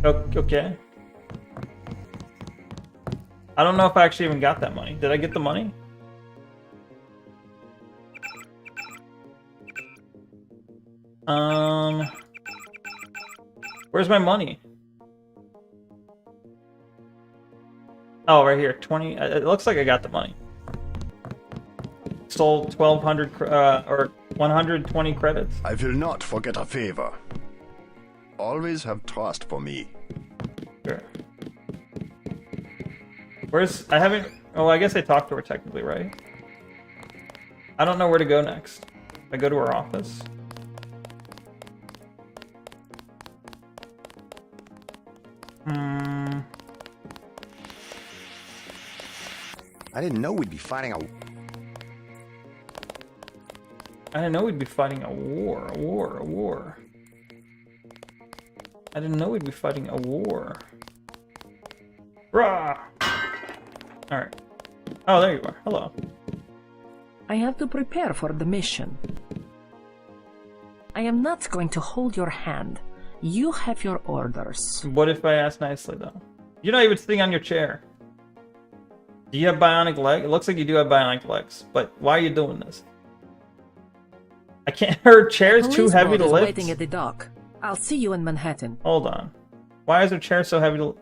Okay. I don't know if I actually even got that money. Did I get the money? Where's my money? Oh, right here. 20. It looks like I got the money. Stole 1,200 or 120 credits. I will not forget a favor. Always have trust for me. Sure. I haven't... Oh, I guess I talked to her technically, right? I don't know where to go next. I go to her office. I didn't know we'd be fighting a... I didn't know we'd be fighting a war. I didn't know we'd be fighting a war. Rah! Alright. Oh, there you are. Hello. I have to prepare for the mission. I am not going to hold your hand. You have your orders. What if I ask nicely, though? You're not even sitting on your chair. Do you have bionic legs? It looks like you do have bionic legs, but why are you doing this? I can't. Her chair's too heavy to lift. Waiting at the dock. I'll see you in Manhattan. Hold on. Why is her chair so heavy to...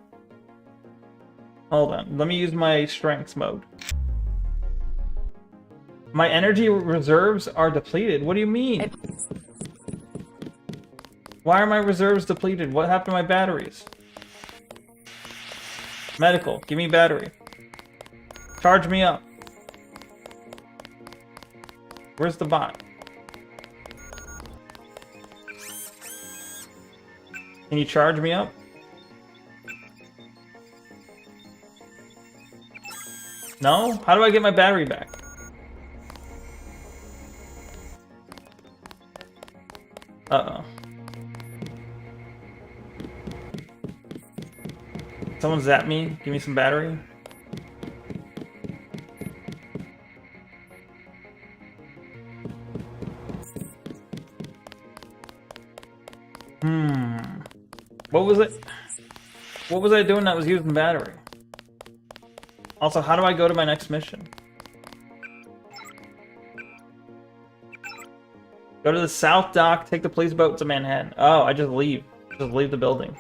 Hold on. Let me use my strengths mode. My energy reserves are depleted. What do you mean? Why are my reserves depleted? What happened to my batteries? Medical. Give me battery. Charge me up. Where's the bot? Can you charge me up? No? How do I get my battery back? Uh-oh. Someone zap me? Give me some battery? What was it? What was I doing that was using battery? Also, how do I go to my next mission? Go to the South Dock, take the police boat to Manhattan. Oh, I just leave. Just leave the building.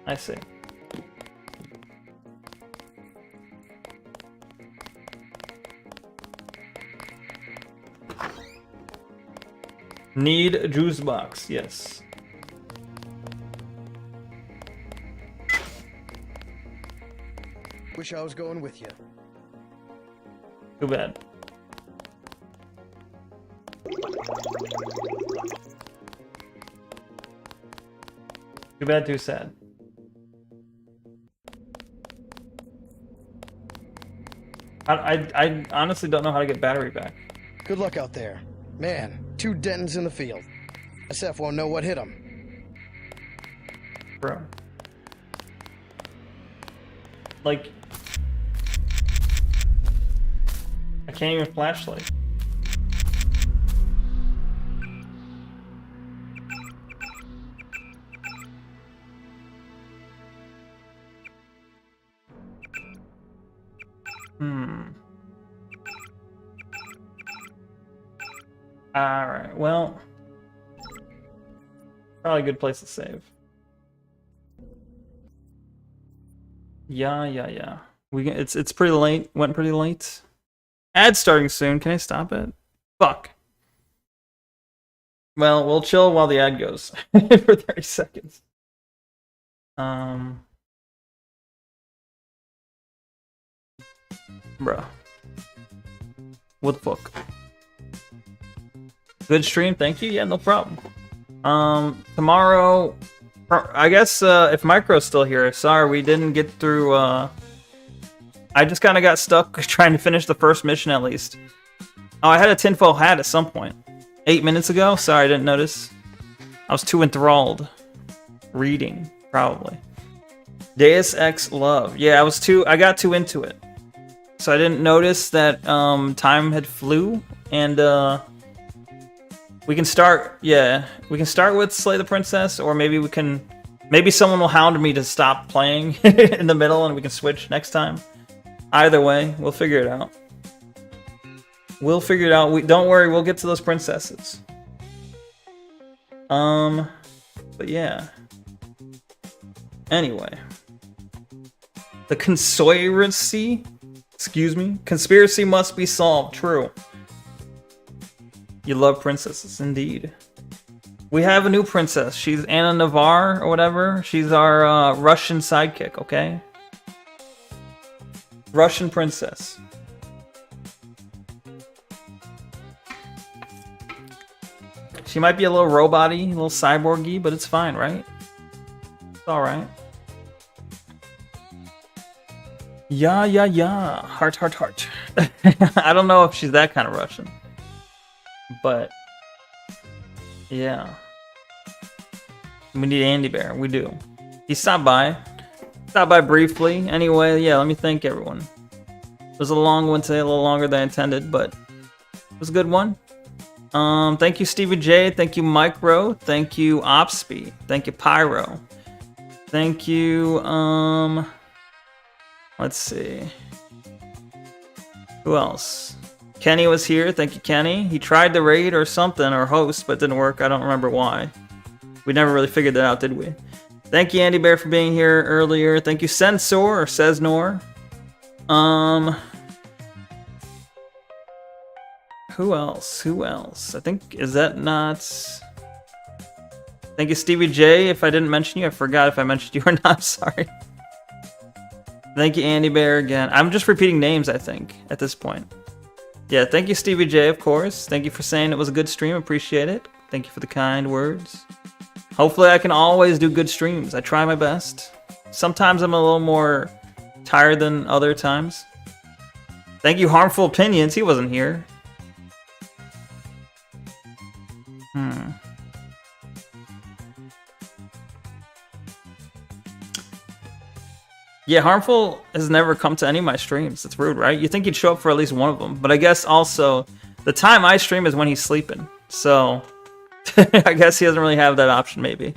I see. Need a juice box, yes. Wish I was going with you. Too bad. Too bad, too sad. I honestly don't know how to get battery back. Good luck out there. Man, 2 Dentons in the field. SF won't know what hit them. Bro. Like... I can't even flashlight. Alright, well... Probably a good place to save. Yeah. It's pretty late. Went pretty late. Ad starting soon. Can I stop it? Fuck. Well, we'll chill while the ad goes for 30 seconds. Bruh. What the fuck? Good stream, thank you. Yeah, no problem. Tomorrow, I guess if Micro's still here, sorry we didn't get through. I just kind of got stuck trying to finish the first mission at least. Oh, I had a tinfoil hat at some point. 8 minutes ago? Sorry, I didn't notice. I was too enthralled. Reading, probably. Deus Ex Love. Yeah, I got too into it. So I didn't notice that time had flew, and we can start, we can start with Slay the Princess, or maybe someone will hound me to stop playing in the middle and we can switch next time. Either way, we'll figure it out. Don't worry, we'll get to those princesses. But yeah. Anyway. The conspiracy must be solved, true. You love princesses, indeed. We have a new princess. She's Anna Navarre, or whatever. She's our Russian sidekick, okay? Russian princess. She might be a little robot-y, a little cyborgy, but it's fine, right? It's alright. Yeah. Heart. I don't know if she's that kind of Russian. But, yeah. We need Andy Bear. We do. He stopped by. Stopped by briefly. Anyway, yeah, let me thank everyone. It was a long one today, a little longer than I intended, but it was a good one. Thank you, Stevie J. Thank you, Micro. Thank you, Opsby. Thank you, Pyro. Thank you, let's see. Who else? Kenny was here. Thank you, Kenny. He tried to raid or something, or host, but it didn't work. I don't remember why. We never really figured that out, did we? Thank you, Andy Bear, for being here earlier. Thank you, Sensor, or Sesnor. Who else? I think, is that not... Thank you, Stevie J. If I didn't mention you, I forgot if I mentioned you or not. Sorry. Thank you, Andy Bear, again. I'm just repeating names, I think, at this point. Yeah, thank you, Stevie J, of course. Thank you for saying it was a good stream. Appreciate it. Thank you for the kind words. Hopefully I can always do good streams. I try my best. Sometimes I'm a little more tired than other times. Thank you, Harmful Opinions. He wasn't here. Yeah, Harmful has never come to any of my streams. It's rude, right? You think he'd show up for at least one of them. But I guess also, the time I stream is when he's sleeping. So, I guess he doesn't really have that option, maybe.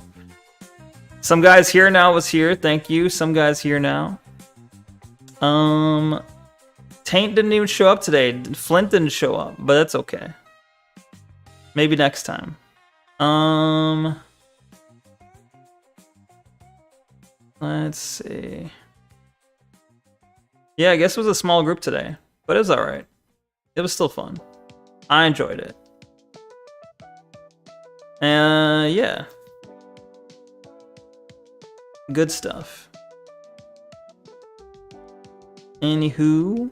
Some guys here now was here. Thank you. Some guys here now. Taint didn't even show up today. Flint didn't show up, but that's okay. Maybe next time. Let's see. Yeah, I guess it was a small group today, but it was alright. It was still fun. I enjoyed it. Yeah. Good stuff. Anywho.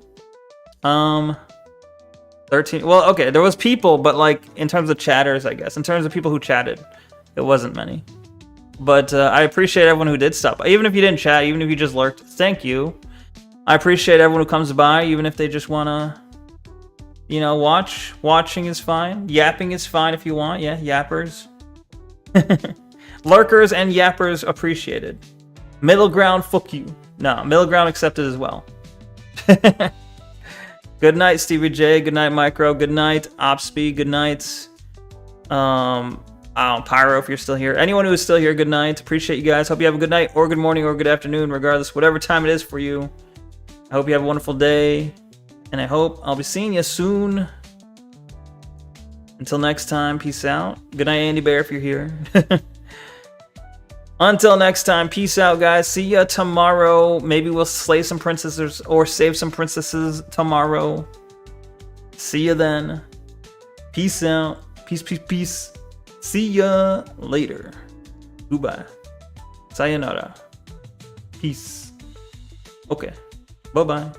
13. Well, okay, there was people, but like in terms of chatters, I guess. In terms of people who chatted, it wasn't many. But I appreciate everyone who did stop. Even if you didn't chat, even if you just lurked, thank you. I appreciate everyone who comes by, even if they just wanna, you know, watch. Watching is fine. Yapping is fine if you want. Yeah, yappers. Lurkers and yappers appreciated. Middle ground, fuck you. No, middle ground accepted as well. Good night, Stevie J. Good night, Micro. Good night, Opspeed. Good night. Pyro, if you're still here. Anyone who is still here, good night. Appreciate you guys. Hope you have a good night or good morning or good afternoon, regardless, whatever time it is for you. I hope you have a wonderful day, and I hope I'll be seeing you soon. Until next time, peace out. Good night, Andy Bear, if you're here. Until next time, peace out, guys. See ya tomorrow. Maybe we'll slay some princesses or save some princesses tomorrow. See ya then. Peace out. Peace, peace, peace. See ya later. Goodbye. Sayonara. Peace. Okay. Bye-bye.